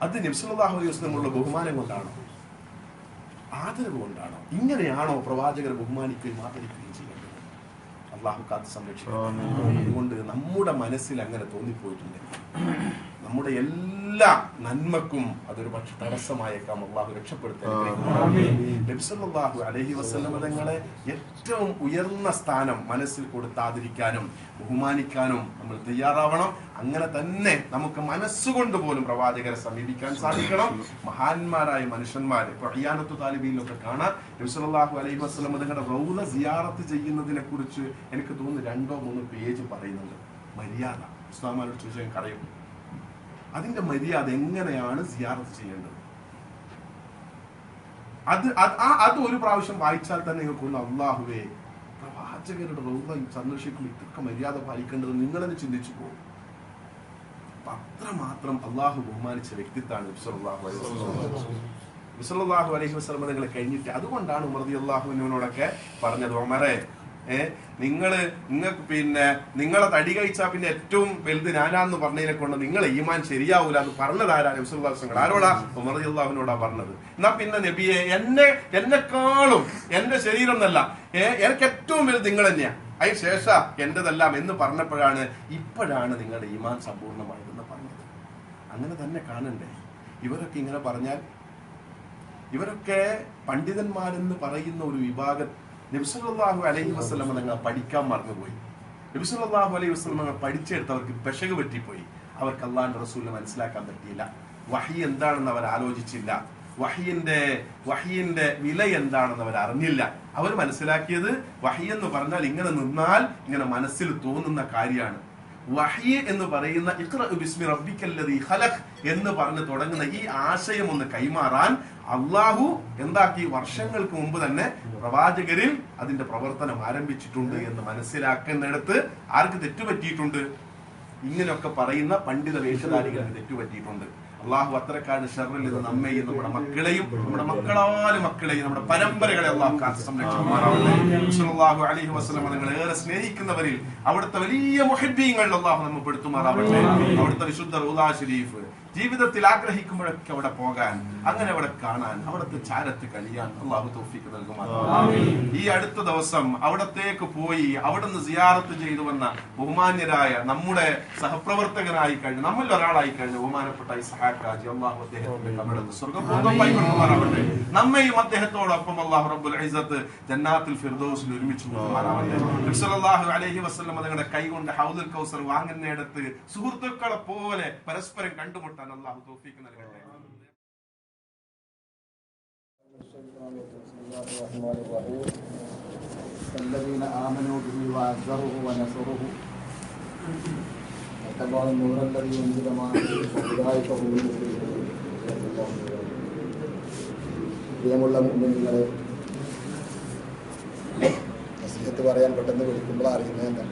അത് നബി സല്ലല്ലാഹു അലൈഹി വസല്ലമയുടെ ബഹുമാനം കൊണ്ടാണോ, ആദരവ് കൊണ്ടാണോ? ഇങ്ങനെയാണോ പ്രവാചകരെ ബഹുമാനിക്കുകയും ആദരിക്കുകയും ചെയ്യുന്നത്? അള്ളാഹു കാത്ത് സംരക്ഷിക്കും. അതുകൊണ്ട് നമ്മുടെ മനസ്സിൽ അങ്ങനെ തോന്നിപ്പോയിട്ടുണ്ടെങ്കിൽ നമ്മുടെ എല്ലാ നന്മക്കും അതൊരു പക്ഷെ തടസ്സമായേക്കാം. അള്ളാഹു രക്ഷപ്പെടുത്താൻ നബി സല്ലല്ലാഹു അലൈഹി വസല്ലം തങ്ങളെ ഏറ്റവും ഉയർന്ന സ്ഥാനം മനസ്സിൽ കൊടുത്താതിരിക്കാനും ബഹുമാനിക്കാനും നമ്മൾ തയ്യാറാവണം. അങ്ങനെ തന്നെ നമുക്ക് മനസ്സുകൊണ്ട് പോലും പ്രവാചകരെ സമീപിക്കാൻ സാധിക്കണം. മഹാന്മാരായ മനുഷ്യന്മാർ ഇപ്പൊ ഇയാനത്തു താലിബിയിലൊക്കെ കാണാൻ നബി സല്ലല്ലാഹു അലൈഹി വസല്ലം തങ്ങളുടെ റൗള സിയാറത്ത് ചെയ്യുന്നതിനെ കുറിച്ച് എനിക്ക് തോന്നുന്നു 2-3 പേജ് പറയുന്നുണ്ട്. മര്യാദ ഉസ്താമാനോട് ചോദിച്ചാൽ കറയും. അതിന്റെ മര്യാദ എങ്ങനെയാണ് സിയാറത്ത് ചെയ്യേണ്ടത്, അത് ഒരു പ്രാവശ്യം വായിച്ചാൽ തന്നെ നിങ്ങൾക്കൊന്ന് അള്ളാഹുവേ പ്രവാചകരുടെ റൗള സന്ദർശിക്കുമ്പോൾ ഇതൊക്കെ മര്യാദ പാലിക്കേണ്ടത് നിങ്ങളെന്ന് ചിന്തിച്ചു പോകും. അത്രമാത്രം അള്ളാഹു ബഹുമാനിച്ച വ്യക്തിത്വമാണ് നബി സല്ലല്ലാഹു അലൈഹി വസല്ലം. നബി സല്ലല്ലാഹു അലൈഹി വസല്ലം നിങ്ങളെ കഴിഞ്ഞിട്ട് അതുകൊണ്ടാണ് ഉമർ റളിയല്ലാഹു അൻഹുവിനോടൊക്കെ പറഞ്ഞത്, ഉമറേ നിങ്ങൾക്ക് നിങ്ങളെ തടി കഴിച്ചാൽ പിന്നെ ഏറ്റവും വലുത് ഞാനാന്ന് പറഞ്ഞതിനെ കൊണ്ട് നിങ്ങളെ ഈമാൻ ശരിയാവൂല എന്ന് പറഞ്ഞത് ആരാ? നബി സല്ലല്ലാഹു അലൈഹി വസല്ലം. ആരോടാ? ഉമർ റളിയല്ലാഹുവിനോടാ പറഞ്ഞത്. എന്നാ പിന്നെ നബിയെ എന്നെക്കാളും എന്റെ ശരീരം എന്നല്ല, എനിക്ക് ഏറ്റവും വലുത് നിങ്ങൾ തന്നെയാ, അതിന് ശേഷം എന്റെതെല്ലാം എന്ന് പറഞ്ഞപ്പോഴാണ് ഇപ്പോഴാണ് നിങ്ങളുടെ ഈമാൻ സമ്പൂർണ്ണമായതെന്ന് പറഞ്ഞത്. അങ്ങനെ തന്നെ കാണണ്ടേ? ഇവരൊക്കെ ഇങ്ങനെ പറഞ്ഞാൽ ഇവരൊക്കെ പണ്ഡിതന്മാരെന്ന് പറയുന്ന ഒരു വിഭാഗം നബി സല്ലല്ലാഹു അലൈഹി വസല്ലം തങ്ങൾ പഠിക്കാൻ മറന്നുപോയി. നബി സല്ലല്ലാഹു അലൈഹി വസല്ലം തങ്ങൾ പഠിച്ചെടുത്തവർക്ക് പെശക് പറ്റിപ്പോയി. അവർക്ക് അള്ളാഹുവിന്റെ റസൂലിനെ മനസ്സിലാക്കാൻ പറ്റിയില്ല. വഹി എന്താണെന്ന് അവർ ആലോചിച്ചില്ല. വഹിയിന്റെ വില എന്താണെന്ന് അവർ അറിഞ്ഞില്ല. അവർ മനസ്സിലാക്കിയത് വഹി എന്ന് പറഞ്ഞാൽ ഇങ്ങനെ നിന്നാൽ ഇങ്ങനെ മനസ്സിൽ തോന്നുന്ന കാര്യമാണ്. വഹി എന്ന് പറയുന്ന ഇഖ്റ ബിസ്മി റബ്ബിക്കല്ലദീ ഖലഖ് എന്ന് പറഞ്ഞ് തുടങ്ങുന്ന ഈ ആശയം ഒന്ന് കൈമാറാൻ അള്ളാഹു എന്താക്കി? വർഷങ്ങൾക്ക് മുമ്പ് തന്നെ പ്രവാചകരിൽ അതിന്റെ പ്രവർത്തനം ആരംഭിച്ചിട്ടുണ്ട് എന്ന് മനസ്സിലാക്കുന്നിടത്ത് ആർക്ക് തെറ്റുപറ്റിയിട്ടുണ്ട്? ഇങ്ങനെയൊക്കെ പറയുന്ന പണ്ഡിത വേഷധാരികൾക്ക് തെറ്റുപറ്റിയിട്ടുണ്ട്. അള്ളാഹു അത്തരക്കാരുടെ ഷർറിൽ നിന്ന് നമ്മെയും നമ്മുടെ മക്കളെയും നമ്മുടെ മക്കളെയും നമ്മുടെ പരമ്പരകളെ അള്ളാഹു കാത്ത് സംരക്ഷിക്കുമാറാവട്ടെ. സല്ലല്ലാഹു അലൈഹി വസല്ലം നിങ്ങൾ ഏറെ സ്നേഹിക്കുന്നവരിൽ അവിടുത്തെ വലിയ മുഹിബ്ബീങ്ങളിൽ അള്ളാഹു നമ്മെ പെടുത്തുമാറാവട്ടെ. അവിടുത്തെ വിശുദ്ധ റൗള ശരീഫ് ജീവിതത്തിൽ ആഗ്രഹിക്കുമ്പോഴൊക്കെ അവിടെ പോകാൻ, അങ്ങനെ അവിടെ കാണാൻ, അവിടുത്തെ ചാരത്ത് കഴിയാൻ അള്ളാഹു തൗഫീഖ് നൽകുമാറാവട്ടെ. ഈ അടുത്ത ദിവസം അവിടത്തേക്ക് പോയി അവിടുന്ന് സിയാറത്ത് ചെയ്തു വന്ന ബഹുമാന്യരായ നമ്മുടെ സഹപ്രവർത്തകനായി കഴിഞ്ഞു, നമ്മളിൽ ഒരാളായി കഴിഞ്ഞു ബഹുമാനപ്പെട്ട ഇസ്ഹാഖ് ഹാജി, അള്ളാഹു അദ്ദേഹത്തിന്റെ കബറിടത്ത് സ്വർഗ്ഗപൂർവ്വമായി കൊടുക്കുമാറാവട്ടെ. നമ്മയും അദ്ദേഹത്തോടൊപ്പം അള്ളാഹു റബ്ബുൽ ഇസ്സത്ത് ജന്നാത്തുൽ ഫിർദൗസിൽ ഒരുമിച്ച് കൊടുക്കുമാറാവട്ടെ. നബി സല്ലല്ലാഹു അലൈഹി വസല്ലം തങ്ങളുടെ കൈകൊണ്ട് ഹൗദുൽ കൗസർ വാങ്ങുന്നിടത്ത് സുഹൃത്തുക്കളെ പോലെ പരസ്പരം കണ്ടുമുട്ടാൻ അല്ലാഹു തൗഫീഖ് നൽകട്ടെ. الذين آمنوا به وعزروه ونصروه واتبعوا النور الذي أنزل معه أولئك هم المفلحون. പ്രിയമുള്ള മുഅ്മിനീങ്ങളെ, നസീഹത്ത് പറയാൻ പെട്ടെന്ന് വിളിക്കുമ്പോൾ അറിയുന്നത് എന്താ?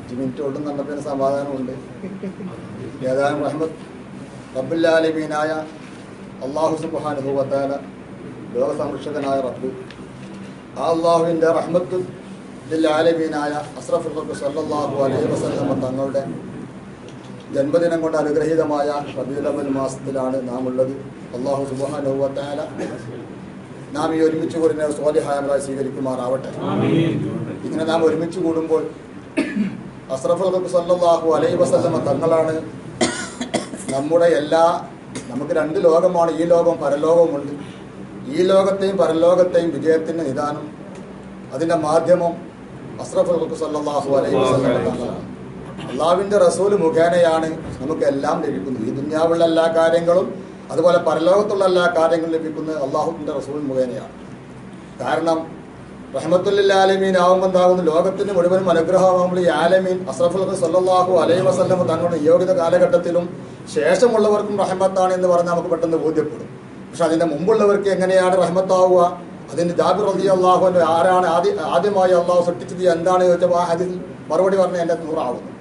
5 മിനിറ്റ് കൊണ്ടും കണ്ടപ്പോൾ സമാധാനമുണ്ട്. ഏതാനും റഹ്മത്ത് റബ്ബുൽ ആലമീനായ അല്ലാഹു സുബ്ഹാനഹു വ തആല, ലോക സംരക്ഷകനായ റബ്ബ്, ആ അല്ലാഹുവിൻ്റെ റഹ്മത്ത് ലിൽ ആലമീനായ അസ്റഫുൽ ഖൽഖ് സല്ലല്ലാഹു അലൈഹി വസല്ലം തങ്ങളുടെ ജന്മദിനം കൊണ്ട് അനുഗ്രഹീതമായ റബീഉൽ അവ്വൽ മാസത്തിലാണ് നാം ഉള്ളത്. അല്ലാഹു സുബ്ഹാനഹു വ തആല നാം ഈ ഒരുമിച്ച് കൂടുന്ന സ്വാലിഹായ അമലായി സ്വീകരിക്കുമാറാവട്ടെ. ഇങ്ങനെ നാം ഒരുമിച്ച് കൂടുമ്പോൾ അസ്റഫുൽ ഖൽഖ് സല്ലല്ലാഹു അലൈഹി വസല്ലം തങ്ങളാണ് നമ്മുടെ നമുക്ക് 2 ലോകമാണ്, ഈ ലോകവും പരലോകവുമുണ്ട്. ഈ ലോകത്തെയും പരലോകത്തെയും വിജയത്തിൻ്റെ നിദാനം, അതിൻ്റെ മാധ്യമം അസ്റഫുൽ ഖൽഖ് സല്ലല്ലാഹു അലൈഹി വസല്ലം തങ്ങളാണ്. അള്ളാഹുവിൻ്റെ റസൂൽ മുഖേനയാണ് നമുക്കെല്ലാം ലഭിക്കുന്നത്. ഈ ദുനിയാവുള്ള എല്ലാ കാര്യങ്ങളും അതുപോലെ പരലോകത്തുള്ള എല്ലാ കാര്യങ്ങളും ലഭിക്കുന്നത് അള്ളാഹുവിൻ്റെ റസൂൽ മുഖേനയാണ്. കാരണം റഹ്മത്തുൽ ആലമീൻ ആവുമെന്നാകുന്ന ലോകത്തിന് മുഴുവനും അനുഗ്രഹമാകുമ്പോൾ ഈ ആലമീൻ അസ്റഫുൽ ഖൽഖ് സല്ലല്ലാഹു അലൈഹി വസല്ലം തങ്ങളുടെ നിയോഗിത കാലഘട്ടത്തിലും ശേഷമുള്ളവർക്കും റഹ്മത്താണ് എന്ന് പറഞ്ഞാൽ നമുക്ക് പെട്ടെന്ന് ബോധ്യപ്പെടും. പക്ഷെ അതിൻ്റെ മുമ്പുള്ളവർക്ക് എങ്ങനെയാണ് റഹ്മത്താവുക? അതിന് ജാബിർ റളിയല്ലാഹു അൻഹു ആരാണ് ആദ്യമായി അള്ളാഹു സൃഷ്ടിച്ചത് എന്താണ് ചോദിച്ചപ്പോൾ ആ ഹദീസിൽ മറുപടി പറഞ്ഞ എൻ്റെ നൂറാവുന്നു.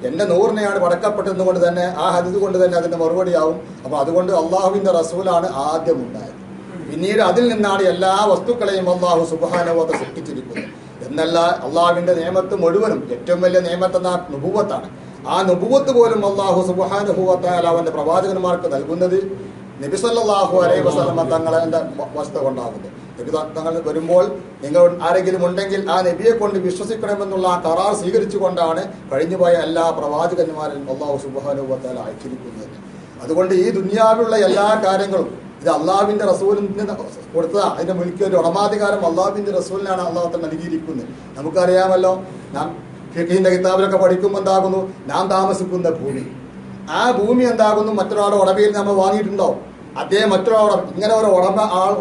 എന്റെ നൂറിനെയാണ് പടക്കപ്പെട്ടത് കൊണ്ട് തന്നെ ആ ഹദീസ് കൊണ്ട് തന്നെ അതിന്റെ മറുപടിയാവും. അപ്പൊ അതുകൊണ്ട് അള്ളാഹുവിന്റെ റസൂലാണ് ആദ്യം ഉണ്ടായത്. പിന്നീട് അതിൽ നിന്നാണ് എല്ലാ വസ്തുക്കളെയും അള്ളാഹു സുബ്ഹാനഹു വ തആല സൃഷ്ടിച്ചിരിക്കുന്നത്. എന്നല്ല, അള്ളാഹുവിന്റെ നിയമത്ത് മുഴുവനും ഏറ്റവും വലിയ നിയമത്തെന്ന നുബുവത്താണ്. ആ നുബുവത്ത് പോലും അള്ളാഹു സുബ്ഹാനഹു വ തആല അവന്റെ പ്രവാചകന്മാർക്ക് നൽകുന്നത് നബി സല്ലല്ലാഹു അലൈഹി വസല്ലം തങ്ങളുടെ വസ്തു കൊണ്ടാകുന്നു. നബി തങ്ങൾ വരുമ്പോൾ നിങ്ങൾ ആരെങ്കിലും ഉണ്ടെങ്കിൽ ആ നബിയെ കൊണ്ട് വിശ്വസിക്കണമെന്നുള്ള ആ കരാർ സ്വീകരിച്ചുകൊണ്ടാണ് കഴിഞ്ഞുപോയ എല്ലാ പ്രവാചകന്മാരും അള്ളാഹു സുബ്ഹാനഹു വ തആല അയച്ചിരിക്കുന്നത്. അതുകൊണ്ട് ഈ ദുനിയാവിലുള്ള എല്ലാ കാര്യങ്ങളും ഇത് അള്ളാഹുവിന്റെ റസൂലിന് കൊടുത്തതാ. അതിന്റെ മുൽക്ക് ഒരു ഉടമാധികാരം അള്ളാഹുവിന്റെ റസൂലിനാണ് അള്ളാഹു തന്നെ നൽകിയിരിക്കുന്നത്. നമുക്കറിയാമല്ലോ, നാം ഫിഖിന്റെ കിതാബിലൊക്കെ പഠിക്കുമ്പോൾ എന്താകുന്നു, നാം താമസിക്കുന്ന ഭൂമി, ആ ഭൂമി എന്താകുന്നു മറ്റൊരാളുടെ ഉടമയിൽ നമ്മൾ വാങ്ങിയിട്ടുണ്ടോ? അദ്ദേഹം മറ്റൊരാളുടെ ഇങ്ങനെ ഒരു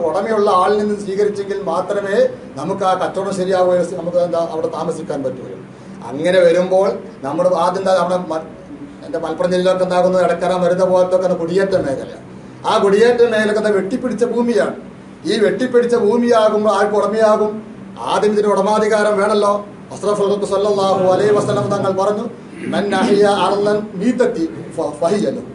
ഉടമയുള്ള ആളിൽ നിന്ന് സ്വീകരിച്ചെങ്കിൽ മാത്രമേ നമുക്ക് ആ കച്ചവടം ശരിയാവുകയോ നമുക്ക് എന്താ അവിടെ താമസിക്കാൻ പറ്റുകയുള്ളൂ. അങ്ങനെ വരുമ്പോൾ നമ്മുടെ ആദ്യം നമ്മുടെ എന്റെ മലപ്പുറം ജില്ലയിലൊക്കെ എന്താകുന്നു ഇടക്കര മരുത പോലത്തെ കുടിയേറ്റ മേഖല. ആ കുടിയേറ്റ മേഖല വെട്ടിപ്പിടിച്ച ഭൂമിയാണ്. ഈ വെട്ടിപ്പിടിച്ച ഭൂമിയാകുമ്പോൾ ആർക്ക് ഉടമയാകും? ആദ്യം ഇതിന് ഉടമാധികാരം വേണമല്ലോ. അഷ്റഫുൽ ഖൽഖ് സല്ലല്ലാഹു അലൈഹി വസല്ലം തങ്ങൾ പറഞ്ഞു, മൻ അഹ്യ അർളൻ മീതത്തി ഫഹിയ ലഹു.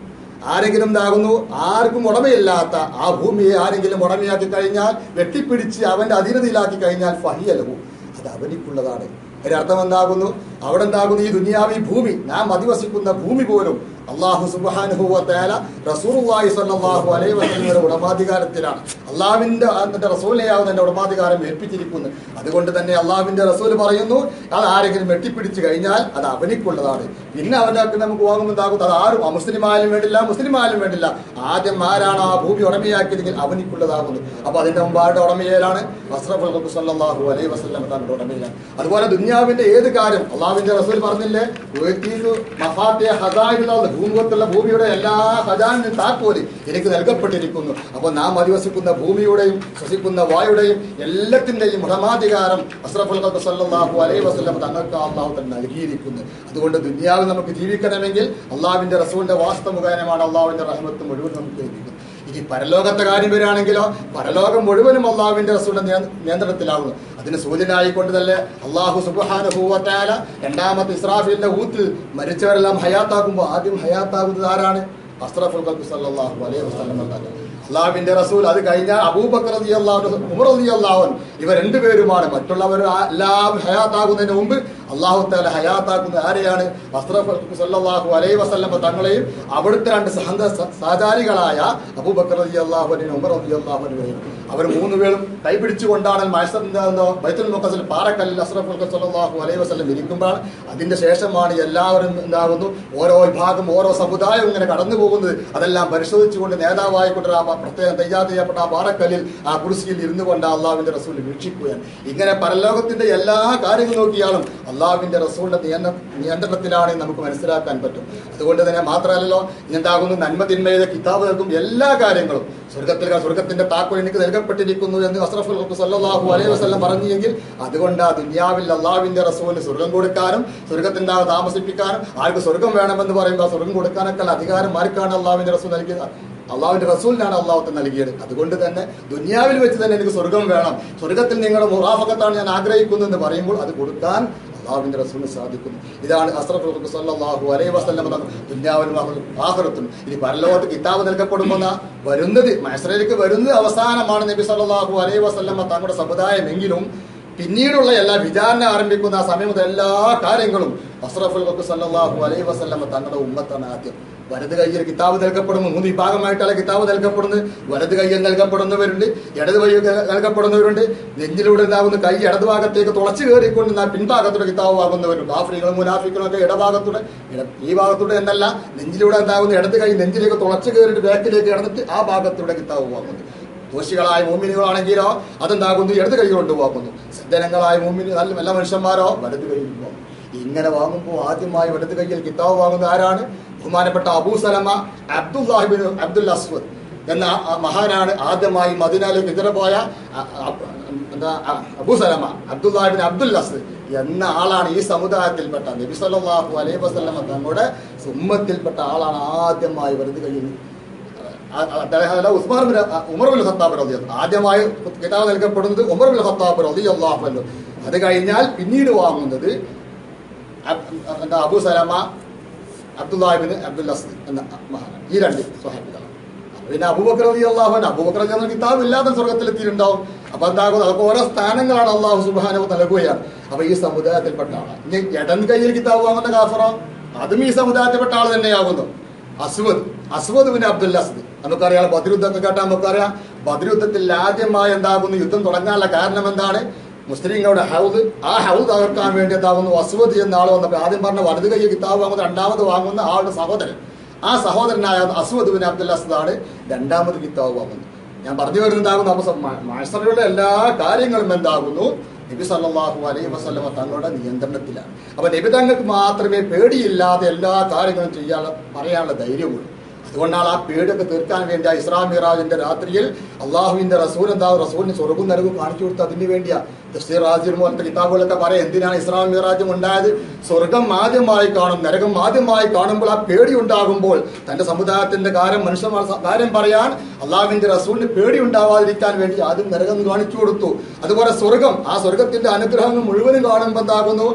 ആരെങ്കിലും എന്താകുന്നു ആർക്കും ഉടമയില്ലാത്ത ആ ഭൂമിയെ ആരെങ്കിലും ഉടമയാക്കി കഴിഞ്ഞാൽ, വെട്ടിപ്പിടിച്ച് അവന്റെ അധീനതയിലാക്കി കഴിഞ്ഞാൽ ഫഹിയ ലഹു, അത് അവനിക്കുള്ളതാണ്. അതിന്റെ അർത്ഥം എന്താകുന്നു? അവിടെ എന്താകുന്നു ഈ ദുനിയാവി ഭൂമി, നാം അധിവസിക്കുന്ന ഭൂമി പോലും അള്ളാഹു സുബ്ഹാനഹു വ തആല റസൂലുള്ളാഹി സ്വല്ലല്ലാഹു അലൈഹി വസല്ലമയുടെ ഉടമാധികാരത്തിലാണ്. അള്ളാഹുവിന്റെ റസൂലിനെയാവുന്ന ഉടമാധികാരം ഏൽപ്പിച്ചിരിക്കുന്നത്. അതുകൊണ്ട് തന്നെ അള്ളാഹുവിന്റെ റസൂൽ പറയുന്നു, അത് ആരെങ്കിലും വെട്ടിപ്പിടിച്ചു കഴിഞ്ഞാൽ അത് അവനിക്കുള്ളതാണ്. പിന്നെ അവനൊക്കെ നമുക്ക് വാങ്ങുന്നുണ്ടാകും, അത് ആരും മുസ്ലിമായാലും വേണ്ടില്ല മുസ്ലിമായാലും വേണ്ടില്ല, ആദ്യം ആരാണ് ആ ഭൂമി ഉടമയാക്കിയതെങ്കിൽ അവനിക്കുള്ളതാകുന്നു. അപ്പൊ അതിന്റെ മുമ്പ് ആരുടെ ഉടമയിലാണ്? അഷ്റഫുൽ ഖൽഖ് സല്ലല്ലാഹു അലൈഹി വസല്ലം തങ്ങളുടെ ഉടമയിലാണ്. അതുപോലെ ദുനിയാവിന്റെ ഏത് കാര്യം അള്ളാഹുവിന്റെ റസൂൽ പറഞ്ഞില്ലേ, ഭൂമുഖത്തുള്ള ഭൂമിയുടെ എല്ലാ ഖജാനിനും താക്കോല് എനിക്ക് നൽകപ്പെട്ടിരിക്കുന്നു. അപ്പൊ നാം അധിവസിക്കുന്ന ഭൂമിയുടെയും ശ്വസിക്കുന്ന വായുടെയും എല്ലാത്തിന്റെയും ഉടമാധികാരം അഷ്റഫുൽ ഖൽഖ് സല്ലല്ലാഹു അലൈഹി വസല്ലം തങ്ങൾക്ക് അള്ളാഹു തന്നെ നൽകിയിരിക്കുന്നു. അതുകൊണ്ട് ദുനിയാവിൽ നമുക്ക് ജീവിക്കണമെങ്കിൽ അള്ളാഹുവിന്റെ റസൂലിന്റെ വാസ്തവ മുഖേനമാണ് അള്ളാഹുവിന്റെ റഹ്മത്ത് മുഴുവൻ നമുക്ക് ലഭിക്കുന്നത്. ഇനി പരലോകത്തെ കാര്യം വരികയാണെങ്കിലോ, പരലോകം മുഴുവനും അള്ളാഹുവിന്റെ റസൂലിന്റെ നിയന്ത്രണത്തിലാവുന്നു. അതിന് സൂചനയായിക്കൊണ്ട് തന്നെ അള്ളാഹു സുബ്ഹാനഹു വ തആല രണ്ടാമത്തെ ഇസ്രാഫീലിന്റെ ഊത്തിൽ മരിച്ചവരെല്ലാം ഹയാത്താകുമ്പോൾ ആദ്യം ഹയാത്താകുന്നത് ആരാണ്? അഷ്റഫുൽ ഖൽഖ് സല്ലല്ലാഹു അലൈഹി വസല്ലം അള്ളാഹുവിന്റെ റസൂൽ. അത് കഴിഞ്ഞാൽ അബൂബക്കർ റളിയല്ലാഹു അൻഹു, ഉമർ റളിയല്ലാഹു അൻഹു, ഇവർ രണ്ടുപേരുമാണ്. മറ്റുള്ളവർ എല്ലാം ഹയാത്താകുന്നതിന് മുമ്പ് അള്ളാഹു തആല ഹയാത്താക്കുന്നത് ആരെയാണ്? അഷ്റഫുൽ ഖൽഖ് സല്ലല്ലാഹു അലൈഹി വസല്ലം തങ്ങളെയും അവിടുത്തെ രണ്ട് സഹചാരികളായ അബൂബക്കർ റളിയല്ലാഹു അൻഹു, ഉമർ റളിയല്ലാഹു അൻഹു, അവർ മൂന്നുപേരും കൈപിടിച്ചുകൊണ്ടാണ് ബൈത്തുൽ മുഖദ്ദസിൽ പാറക്കല്ലിൽ അഷ്റഫുൽ ഖൽഖ് സല്ലല്ലാഹു അലൈഹി വസല്ലം ഇരിക്കുമ്പോൾ അതിന്റെ ശേഷമാണ് എല്ലാവരും എന്താകുന്നു ഓരോ വിഭാഗം ഓരോ സമുദായം ഇങ്ങനെ കടന്നു പോകുന്നത്. അതെല്ലാം പരിശോധിച്ചുകൊണ്ട് നേതാവായിക്കൊണ്ട് ആ പ്രത്യേകം തയ്യാർ ചെയ്യപ്പെട്ട ആ പാറക്കല്ലിൽ ആ കുർസിയിൽ ഇരുന്നു കൊണ്ട് അള്ളാഹുവിന്റെ റസൂൽ വീക്ഷിക്കുകയാണ്. ഇങ്ങനെ പരലോകത്തിന്റെ എല്ലാ കാര്യങ്ങളും നോക്കിയാലും അള്ളാഹുവിന്റെ റസൂലിന്റെ നിയന്ത്രണത്തിലാണ് നമുക്ക് മനസ്സിലാക്കാൻ പറ്റും. അതുകൊണ്ട് തന്നെ മാത്രമല്ലല്ലോ എന്താകുന്നു നന്മ തിന്മയുടെ കിതാബുകൾക്കും എല്ലാ കാര്യങ്ങളും സ്വർഗത്തിന്റെ താക്കോൽ എനിക്ക് നൽകപ്പെട്ടിരിക്കുന്നു എന്ന് അഷ്റഫുൽ ഖൽഖ് സല്ലല്ലാഹു അലൈഹി വസല്ലം പറഞ്ഞെങ്കിൽ അതുകൊണ്ട് ആ ദുനിയാവിൽ അള്ളാഹുവിന്റെ റസൂലിന് സ്വർഗം കൊടുക്കാനും സ്വർഗത്തിന്റെ താമസിപ്പിക്കാനും ആർക്ക് സ്വർഗം വേണമെന്ന് പറയുമ്പോൾ ആ സ്വർഗം കൊടുക്കാനൊക്കെ അധികാരം ആർക്കാണ് അള്ളാഹുവിന്റെ റസൂൽ നൽകിയത്? അള്ളാഹുവിന്റെ റസൂലിനാണ് അള്ളാഹു നൽകിയത്. അതുകൊണ്ട് തന്നെ ദുനിയാവിൽ വെച്ച് തന്നെ എനിക്ക് സ്വർഗം വേണം, സ്വർഗത്തിൽ നിങ്ങളുടെ മുറാഫഖത്താണ് ഞാൻ ആഗ്രഹിക്കുന്നത് എന്ന് പറയുമ്പോൾ അത് കൊടുക്കാൻ അള്ളാഹുവിന്റെ റസൂലിന് സാധിക്കുന്നു. ഇതാണ് അഷ്റഫുൽ ഖൽഖ് സല്ലല്ലാഹു അലൈഹി വസല്ലം ദുനിയാവിലും ആഖിറത്തിലും. ഇനി പരലോകത്ത് കിതാബ് നൽകപ്പെടുമെന്ന വരുന്നത് മഹ്ശറിലേക്ക് വരുന്നത് അവസാനമാണ് നബി സല്ലല്ലാഹു അലൈഹി വസല്ലം തങ്ങളുടെ സമുദായമെങ്കിലും പിന്നീടുള്ള എല്ലാ വിചാരണ ആരംഭിക്കുന്ന ആ സമയം മുതൽ എല്ലാ കാര്യങ്ങളും അഷ്റഫുൽ ഖൽഖ് സല്ലല്ലാഹു അലൈഹി വസല്ലം തങ്ങളുടെ ഉമ്മത്താണ് ആദ്യം. വലത് കയ്യിൽ കിതാബ് നൽകപ്പെടുന്നു. 3 വിഭാഗമായിട്ടാണ് കിതാബ് നൽകപ്പെടുന്നത്. വലത് കയ്യിൽ നൽകപ്പെടുന്നവരുണ്ട്, ഇടത് കൈ നൽകപ്പെടുന്നവരുണ്ട്. നെഞ്ചിലൂടെ ഉണ്ടാകുന്ന കൈ ഇടത് ഭാഗത്തേക്ക് തുളച്ചു കയറിക്കൊണ്ട് പിൻഭാഗത്തൂടെ കിതാബ് വാങ്ങുന്നവരുണ്ട്. കാഫിറുകളും മുനാഫിക്കുകളും ഒക്കെ ഇടഭാഗത്തൂടെ ഈ ഭാഗത്തൂടെ എന്നല്ല, നെഞ്ചിലൂടെ ഉണ്ടാകുന്ന ഇടത് കൈ നെഞ്ചിലേക്ക് തുളച്ചു കയറിയിട്ട് ബാക്കിലേക്ക് കിടന്നിട്ട് ആ ഭാഗത്തൂടെ കിതാബ് വാങ്ങുന്നു. ദോഷികളായ മോമിനുകളാണെങ്കിലോ അതെന്താകുന്നു ഇടത് കൈ കൊണ്ട് വാങ്ങുന്നു. സജ്ജനങ്ങളായ മോമിന് നല്ല മനുഷ്യന്മാരോ വലത് കൈയിൽ വാങ്ങും. ഇങ്ങനെ വാങ്ങുമ്പോൾ ആദ്യമായി വലത് കൈയിൽ കിതാബ് വാങ്ങുന്ന ആരാണ്? ബഹുമാനപ്പെട്ട അബൂ സലമ അബ്ദുല്ലാഹിബിൻ അബ്ദുൽ അസ്വദ് എന്ന മഹാനാണ്. ആദ്യമായി മദീനയിലേക്ക് ഹിജ്റ പോയ അബൂ സലമ അബ്ദുല്ലാഹിബിൻ അബ്ദുൽ അസ്വദ് എന്ന ആളാണ് ഈ സമുദായത്തിൽപ്പെട്ട നബി സല്ലല്ലാഹു അലൈഹി വസല്ലം തങ്ങളുടെ ഉമ്മത്തിൽപ്പെട്ട ആളാണ് ആദ്യമായി വലത് കൈയിൽ ഉമർ ബിൻ ഖത്താബ് റളിയല്ലാഹു ആദ്യമായി കിതാബ് നൽകപ്പെടുന്നത് ഉമർ ബിൻ ഖത്താബ് റളിയല്ലാഹു അൻഹു. അത് കഴിഞ്ഞാൽ പിന്നീട് വാങ്ങുന്നത് അബൂ സലമ അബ്ദുല്ലാഹിബിൻ അബ്ദുൽ അസ്ദ് എന്ന മഹാനാണ്. ഈ രണ്ട് സ്വഹാബികളാണ്. പിന്നെ അബൂബക്കർ റളിയല്ലാഹു അൻഹു, അബൂബക്കർ എന്ന കിതാബ് ഇല്ലാതെ സ്വർഗത്തിലെത്തിയിട്ടുണ്ടാവും. അപ്പൊ എന്താകുന്നത്? അതൊക്കെ ഓരോ സ്ഥാനങ്ങളാണ് അള്ളാഹു സുബ്ഹാനഹു നൽകുകയാണ്. അപ്പൊ ഈ സമുദായത്തിൽപ്പെട്ട ആളാണ്. ഇനി ഇടം കയ്യിൽ കിതാബ് വാങ്ങുന്ന കാഫറോ, അതും ഈ സമുദായത്തിൽപ്പെട്ട ആൾ തന്നെയാകുന്നു. അസ്വദ് ബിൻ അബ്ദുൽ അസ്ദ് നമുക്കറിയാം. ബദ്രുദ്ധമൊക്കെ കേട്ടാൽ നമുക്കറിയാം. ബദ്രുദ്ധത്തിൽ ആദ്യമായി എന്താകുന്നു യുദ്ധം തുടങ്ങാനുള്ള കാരണം എന്താണ്? മുസ്ലിങ്ങളുടെ ഹൗദ്, ആ ഹൗദ് തകർക്കാൻ വേണ്ടി എന്താകുന്നു അസ്വദ് എന്ന ആൾ വന്നപ്പോൾ ആദ്യം പറഞ്ഞ വലത് കൈ കിതാബ് വാങ്ങുന്ന രണ്ടാമത് വാങ്ങുന്ന ആളുടെ സഹോദരൻ, ആ സഹോദരനായ അസ്വദ് ബിൻ അബ്ദുൽ അസ്ദാണ് രണ്ടാമത് കിതാബ് വാങ്ങുന്നത്. ഞാൻ പറഞ്ഞു വരുന്നതാകുന്നു അപ്പൊ മഅ്ശറയുടെ എല്ലാ കാര്യങ്ങളും എന്താകുന്നു നബി സല്ലല്ലാഹു അലൈഹി വസല്ലമ തങ്ങളുടെ നിയന്ത്രണത്തിലാണ്. അപ്പൊ നബി തങ്ങൾക്ക് മാത്രമേ പേടിയില്ലാതെ എല്ലാ കാര്യങ്ങളും പറയാനുള്ള ധൈര്യമുള്ളൂ. അതുകൊണ്ടാണ് ആ പേടിയൊക്കെ തീർക്കാൻ വേണ്ടി ആ ഇസ്രാ മിറാജിന്റെ രാത്രിയിൽ അള്ളാഹുവിന്റെ റസൂലിന് സ്വർഗ്ഗം നരകവും കാണിച്ചു കൊടുത്ത് അതിന് വേണ്ടിയാ. തഫ്സീർ റാസിർ പോലത്തെ കിതാബുകളൊക്കെ പറയാം എന്തിനാണ് ഇസ്രാ മിറാജും ഉണ്ടായത്. സ്വർഗം ആദ്യമായി കാണും, നരകം ആദ്യമായി കാണുമ്പോൾ ആ പേടി ഉണ്ടാകുമ്പോൾ തന്റെ സമുദായത്തിന്റെ കാര്യം പറയാൻ അള്ളാഹുവിന്റെ റസൂലിന് പേടി ഉണ്ടാവാതിരിക്കാൻ വേണ്ടി ആദ്യം നരകം കാണിച്ചു കൊടുത്തു. അതുപോലെ സ്വർഗം, ആ സ്വർഗത്തിന്റെ അനുഗ്രഹങ്ങൾ മുഴുവനും കാണുമ്പോൾ എന്താകുന്നു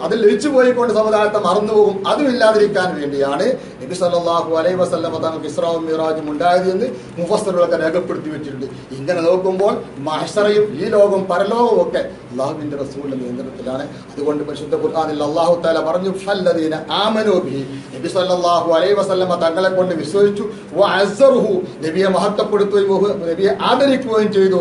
അതിൽ ലയിച്ചു പോയിക്കൊണ്ട് സമുദായത്തെ മറന്നുപോകും. അതും ഇല്ലാതിരിക്കാൻ വേണ്ടിയാണ് നബി സല്ലല്ലാഹു അലൈഹി വസല്ലം തങ്ങൾക്ക് ഇസ്രാവും മിറാജും ഉണ്ടായത് എന്ന് മുഫസ്സിറുകളൊക്കെ രേഖപ്പെടുത്തി വെച്ചിട്ടുണ്ട്. ഇങ്ങനെ നോക്കുമ്പോൾ മഹ്ശറയും ഈ ലോകവും പരലോകവും ഒക്കെ അള്ളാഹുവിന്റെ റസൂലിന്റെ നിയന്ത്രണത്തിലാണ്. അതുകൊണ്ട് പരിശുദ്ധ ഖുർആനിൽ അല്ലാഹു തആല പറഞ്ഞു ഫല്ലദീന ആമനൂ ബിഹി, നബി സല്ലല്ലാഹു അലൈഹി വസല്ലം തങ്ങളെ കൊണ്ട് വിശ്വസിച്ചു, വഅസ്സറുഹു, നബിയെ മഹത്വപ്പെടുത്തുകയും നബിയെ ആദരിക്കുകയും ചെയ്തു,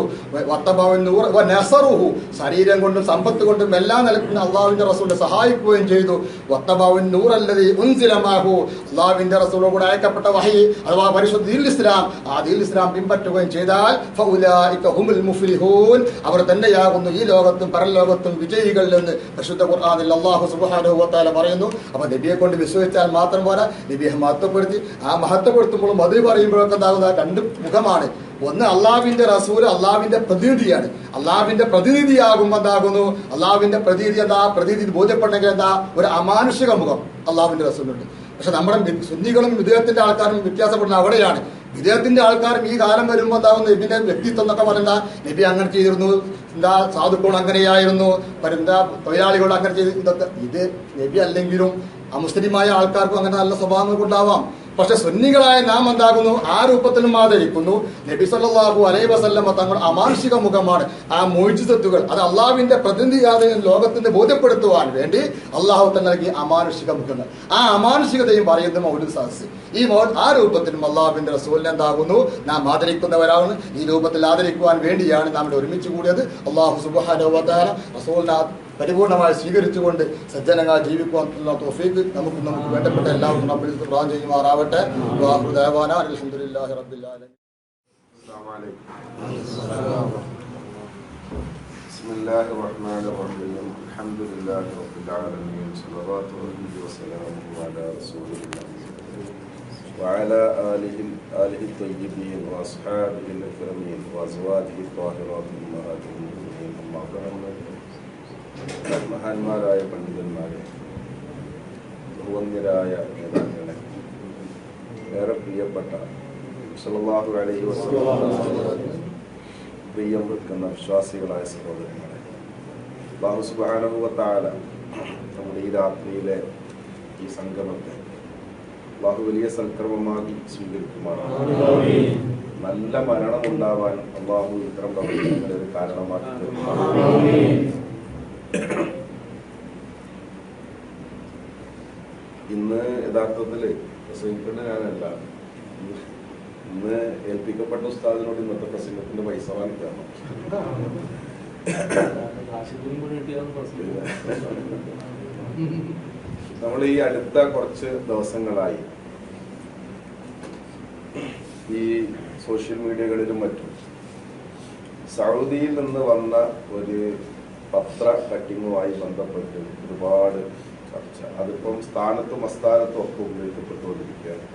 വത്തബഅന്നൂർ വനസറുഹു, ശരീരം കൊണ്ടും സമ്പത്ത് കൊണ്ടും എല്ലാം നിലക്കുന്ന അള്ളാഹുവിന്റെ റസൂലിനെ സഹായിക്കുകയും ചെയ്തു, വത്തബഅന്നൂർ അല്ലദീ ഉൻസില മഅഹു, അള്ളാഹുവിന്റെ റസൂലോട് കൂടെ അയക്കപ്പെട്ട വഹി അഥവാ പരിശുദ്ധ ദീനുൽ ഇസ്ലാം, ആ ദീനുൽ ഇസ്ലാം പിൻപറ്റുകയും ചെയ്താൽ ഫഉലൈക ഹുമുൽ മുഫ്ലിഹൂൻ, അവർ തന്നെയാകുന്നു ഈ ലോകത്തും പരലോകത്തും വിജയികൾ എന്ന് പരിശുദ്ധ ഖുർആനിൽ അല്ലാഹു സുബ്ഹാനഹു വ തആല പറയുന്നു. അപ്പൊ നബിയെ കൊണ്ട് വിശ്വസിച്ചാൽ മാത്രം പോരാ, നബിയെ മഹത്വപ്പെടുത്തി ആ മഹത്വപ്പെടുത്തുമ്പോഴും മധു പറയുമ്പോഴൊക്കെ എന്താകുന്ന രണ്ട് മുഖമാണ്. ഒന്ന് അള്ളാഹുവിന്റെ റസൂൽ അള്ളാഹുവിന്റെ പ്രതിനിധിയാണ്. അള്ളാഹുവിന്റെ പ്രതിനിധിയാകുമ്പോൾ എന്താകുന്നു അള്ളാഹുവിന്റെ പ്രതിനിധി ബോധ്യപ്പെടണമെങ്കിൽ എന്താ ഒരു അമാനുഷിക മുഖം അള്ളാഹുവിന്റെ റസൂലുണ്ട്. പക്ഷെ നമ്മുടെ സുന്നികളും വിദേഹത്തിന്റെ ആൾക്കാരും വ്യത്യാസപ്പെടുന്ന അവിടെയാണ്. വിദേഹത്തിന്റെ ആൾക്കാരും ഈ കാലം വരുമ്പോൾ എന്താകുന്നു നബിന്റെ വ്യക്തിത്വം എന്നൊക്കെ പറയുന്ന നബി അങ്ങനെ ചെയ്തിരുന്നു, എന്താ സാധുക്കൾ അങ്ങനെയായിരുന്നു, എന്താ തൊഴിലാളികൾ അങ്ങനെ ചെയ്ത് ഇതൊക്കെ ഇത് നബി അല്ലെങ്കിലും അമുസ്ലിമായ ആൾക്കാർക്കും അങ്ങനെ നല്ല സ്വഭാവങ്ങൾ ഉണ്ടാവാം. പക്ഷെ സുന്നികളായ നാം എന്താകുന്നു ആ രൂപത്തിലും ആദരിക്കുന്നു. നബി സല്ലല്ലാഹു അലൈഹി വസല്ലമ തങ്ങൾ അമാനുഷിക മുഖമാണ്. ആ മുഅ്ജിസത്തുകൾ അത് അള്ളാഹുവിന്റെ പ്രതിനിധിയാതെ ലോകത്തിന് ബോധ്യപ്പെടുത്തുവാൻ വേണ്ടി അള്ളാഹു തന്നെ നൽകിയ അമാനുഷിക മുഖങ്ങൾ. ആ അമാനുഷികതയും പറയുന്ന മൗലിദ് സദസ്സ് ഈ ആ രൂപത്തിലും അള്ളാഹുവിന്റെ റസൂലിനെ എന്താകുന്നു നാം ആദരിക്കുന്നവരാണ്. ഈ രൂപത്തിൽ ആദരിക്കുവാൻ വേണ്ടിയാണ് നാം ഇവിടെ ഒരുമിച്ച് കൂടിയത്. അള്ളാഹു സുബ്ഹാനഹു വ തആല റസൂലിനെ പരിപൂർണമായി സ്വീകരിച്ചുകൊണ്ട് സജ്ജനങ്ങൾ ജീവിക്കുവാനുള്ള തൗഫീഖ് നമുക്ക് വേണ്ടപ്പെട്ട എല്ലാവർക്കും നമ്മൾ പ്രദാനം ചെയ്യുമാറാവട്ടെ. അൽഹംദുലില്ലാഹി റബ്ബിൽ ആലമീൻ. ബിസ്മില്ലാഹിർ റഹ്മാനിർ റഹീം. അൽഹംദുലില്ലാഹി റബ്ബിൽ ആലമീൻ. സ്വല്ലല്ലാഹു അലൈഹി വസല്ലം അലാ റസൂലില്ലാഹി وعلى آله الطيبين وأصحابه الكريمين وأزواجه الطاهرات أمهات المؤمنين. أما بعد മഹാന്മാരായ പണ്ഡിതന്മാരെ, ബഹുവന്യരായ നേതാക്കളെ, ഏറെ പ്രിയപ്പെട്ട സല്ലല്ലാഹു അലൈഹി വസല്ലം പ്രിയം വെക്കുന്ന വിശ്വാസികളായ സഹോദരങ്ങളെ, അല്ലാഹു സുബ്ഹാനഹു വ തആല നമ്മുടെ ഈ രാത്രിയിലെ ഈ സംഗമത്തെ അല്ലാഹു വലിയ സൽക്കർമ്മമാക്കി സ്വീകരിക്കുമാറാണ്. നല്ല മരണം ഉണ്ടാവാൻ അല്ലാഹു ഇത്തരം പ്രവർത്തനങ്ങളെ ഒരു കാരണമാക്കി തീർക്കും. ഇന്ന് യഥാർത്ഥത്തില് പ്രസംഗിക്കേണ്ട ഞാനല്ല, ഇന്ന് ഏൽപ്പിക്കപ്പെട്ട ഉസ്താദിനോട് ഇന്നത്തെ പ്രസംഗത്തിന്റെ പൈസ വാങ്ങിക്കണം. നമ്മൾ ഈ അടുത്ത കുറച്ച് ദിവസങ്ങളായി ഈ സോഷ്യൽ മീഡിയകളിലും മറ്റും സൗദിയിൽ നിന്ന് വന്ന ഒരു പത്ര കട്ടിങ്ങുമായി ബന്ധപ്പെട്ട് ഒരുപാട് ചർച്ച, അതിപ്പം സ്ഥാനത്തും അസ്ഥാനത്തും ഒക്കെ ഉപയോഗിക്കപ്പെട്ടുകൊണ്ടിരിക്കുകയാണ്.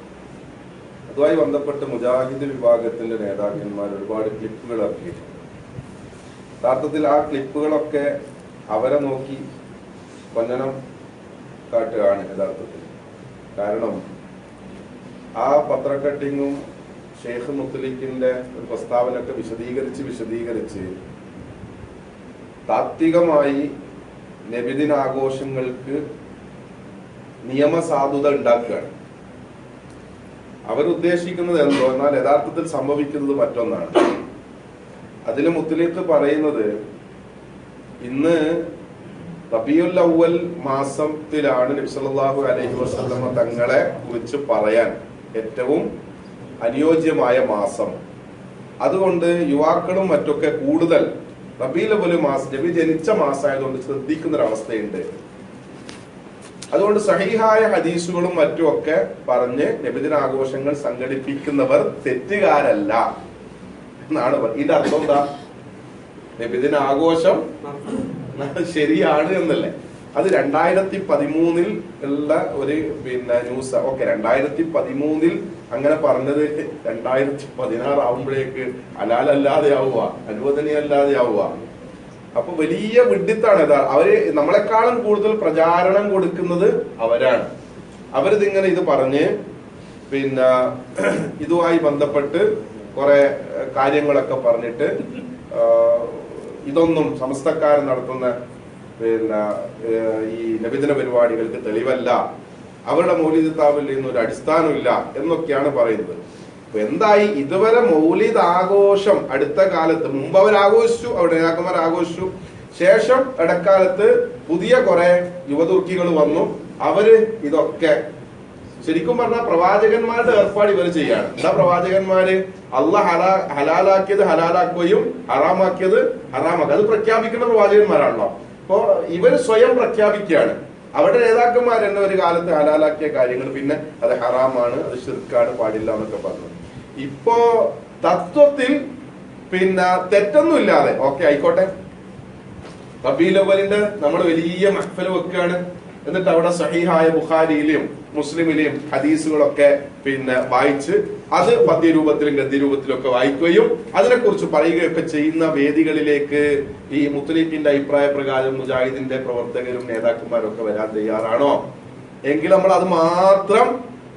അതുമായി ബന്ധപ്പെട്ട് മുജാഹിദ് വിഭാഗത്തിന്റെ നേതാക്കന്മാർ ഒരുപാട് ക്ലിപ്പുകൾ ഇറക്കിയിട്ടുണ്ട്. യഥാർത്ഥത്തിൽ ആ ക്ലിപ്പുകളൊക്കെ അവരെ നോക്കി കൊഞ്ഞനം കാട്ടുകയാണ് യഥാർത്ഥത്തിൽ. കാരണം ആ പത്ര കട്ടിങ്ങും ഷെയ്ഖ് മുത്തലിഖിന്റെ ഒരു പ്രസ്താവനയൊക്കെ വിശദീകരിച്ച് താത്വികമായി നബിദിനാഘോഷങ്ങൾക്ക് നിയമസാധുത ഉണ്ടാക്കുകയാണ്. അവരുദ്ദേശിക്കുന്നത് എന്തോ, എന്നാൽ യഥാർത്ഥത്തിൽ സംഭവിക്കുന്നത് മറ്റൊന്നാണ്. അതിന് മുത്തലിഖ് പറയുന്നത്, ഇന്ന് റബീഉൽ അവ്വൽ മാസത്തിലാണ് നബി സല്ലല്ലാഹു അലൈഹി വസല്ലമ തങ്ങളെ കുറിച്ച് പറയാൻ ഏറ്റവും അനുയോജ്യമായ മാസം. അതുകൊണ്ട് യുവാക്കളും മറ്റൊക്കെ കൂടുതൽ റബീഉൽ അവ്വൽ മാസം, നബി ജനിച്ച മാസമായതുകൊണ്ട് ശ്രദ്ധിക്കുന്ന ഒരവസ്ഥയുണ്ട്. അതുകൊണ്ട് സഹീഹായ ഹദീസുകളും മറ്റുമൊക്കെ പറഞ്ഞ് നബിദിനാഘോഷങ്ങൾ സംഘടിപ്പിക്കുന്നവർ തെറ്റുകാരല്ല എന്നാണ്. ഇതിന്റെ അർത്ഥം എന്താ? നബിദിനാഘോഷം ശരിയാണ് എന്നല്ലേ? അത് 2013 ഉള്ള ഒരു ന്യൂസ്. ഓക്കെ, 2013 അങ്ങനെ പറഞ്ഞത് 2016 ആവുമ്പോഴേക്ക് ഹലാലല്ലാതെ ആവുക, അനുവദനീയല്ലാതെ ആവുക. അപ്പൊ വലിയ വിഡ്ഢിത്താണ്. അവര് നമ്മളെക്കാളും കൂടുതൽ പ്രചാരണം കൊടുക്കുന്നത് അവരാണ്. അവരിതിങ്ങനെ ഇത് പറഞ്ഞ് ഇതുമായി ബന്ധപ്പെട്ട് കുറെ കാര്യങ്ങളൊക്കെ പറഞ്ഞിട്ട് ഇതൊന്നും സമസ്തക്കാരൻ നടത്തുന്ന ഈ നബിദിന പരിപാടികൾക്ക് തെളിവല്ല, അവരുടെ മൗലിദ് കിതാബിൽ നിന്ന് ഒരു അടിസ്ഥാനമില്ല എന്നൊക്കെയാണ് പറയുന്നത്. അപ്പൊ എന്തായി, ഇതുവരെ മൗലിദ് ആഘോഷം അടുത്ത കാലത്ത്, മുമ്പ് അവർ ആഘോഷിച്ചു, അവിടെ നേതാക്കന്മാർ ആഘോഷിച്ചു. ശേഷം ഇടക്കാലത്ത് പുതിയ കുറെ യുവതുർക്കികൾ വന്നു. അവര് ഇതൊക്കെ ശരിക്കും പറഞ്ഞാൽ പ്രവാചകന്മാരുടെ ഏർപ്പാട് ഇവർ ചെയ്യാണ്. എന്താ പ്രവാചകന്മാര്? അള്ളാഹ് ഹലാലാക്കിയത് ഹലാലാക്കുകയും ഹറാമാക്കിയത് ഹറാമാക്കുക, അത് പ്രഖ്യാപിക്കുന്ന പ്രവാചകന്മാരാണല്ലോ. അപ്പോ ഇവര് സ്വയം പ്രഖ്യാപിക്കുകയാണ്. അവരുടെ നേതാക്കന്മാർ തന്നെ ഒരു കാലത്ത് ഹലാലാക്കിയ കാര്യങ്ങൾ പിന്നെ അത് ഹറാമാണ്, അത് ശിർക്കാണ്, പാടില്ല എന്നൊക്കെ പറഞ്ഞു. ഇപ്പോ തത്വത്തിൽ തെറ്റൊന്നും ഇല്ലാതെ ഓക്കെ ആയിക്കോട്ടെ, റബീഉൽ അവ്വലിന്റെ നമ്മൾ വലിയ മഹ്ഫിൽ വെക്കുകയാണ്. എന്നിട്ട് അവിടെ സഹീഹായ ബുഖാരിയിലെയും മുസ്ലിമിലെയും ഹദീസുകളൊക്കെ വായിച്ച് അത് പദ്യരൂപത്തിലും ഗദ്യരൂപത്തിലും ഒക്കെ വായിക്കുകയും അതിനെക്കുറിച്ച് പറയുകയൊക്കെ ചെയ്യുന്ന വേദികളിലേക്ക് ഈ മുത്തലിഖിന്റെ അഭിപ്രായ പ്രകാരം മുജാഹിദിന്റെ പ്രവർത്തകരും നേതാക്കന്മാരും ഒക്കെ വരാൻ തയ്യാറാണോ? എങ്കിൽ നമ്മൾ അത് മാത്രം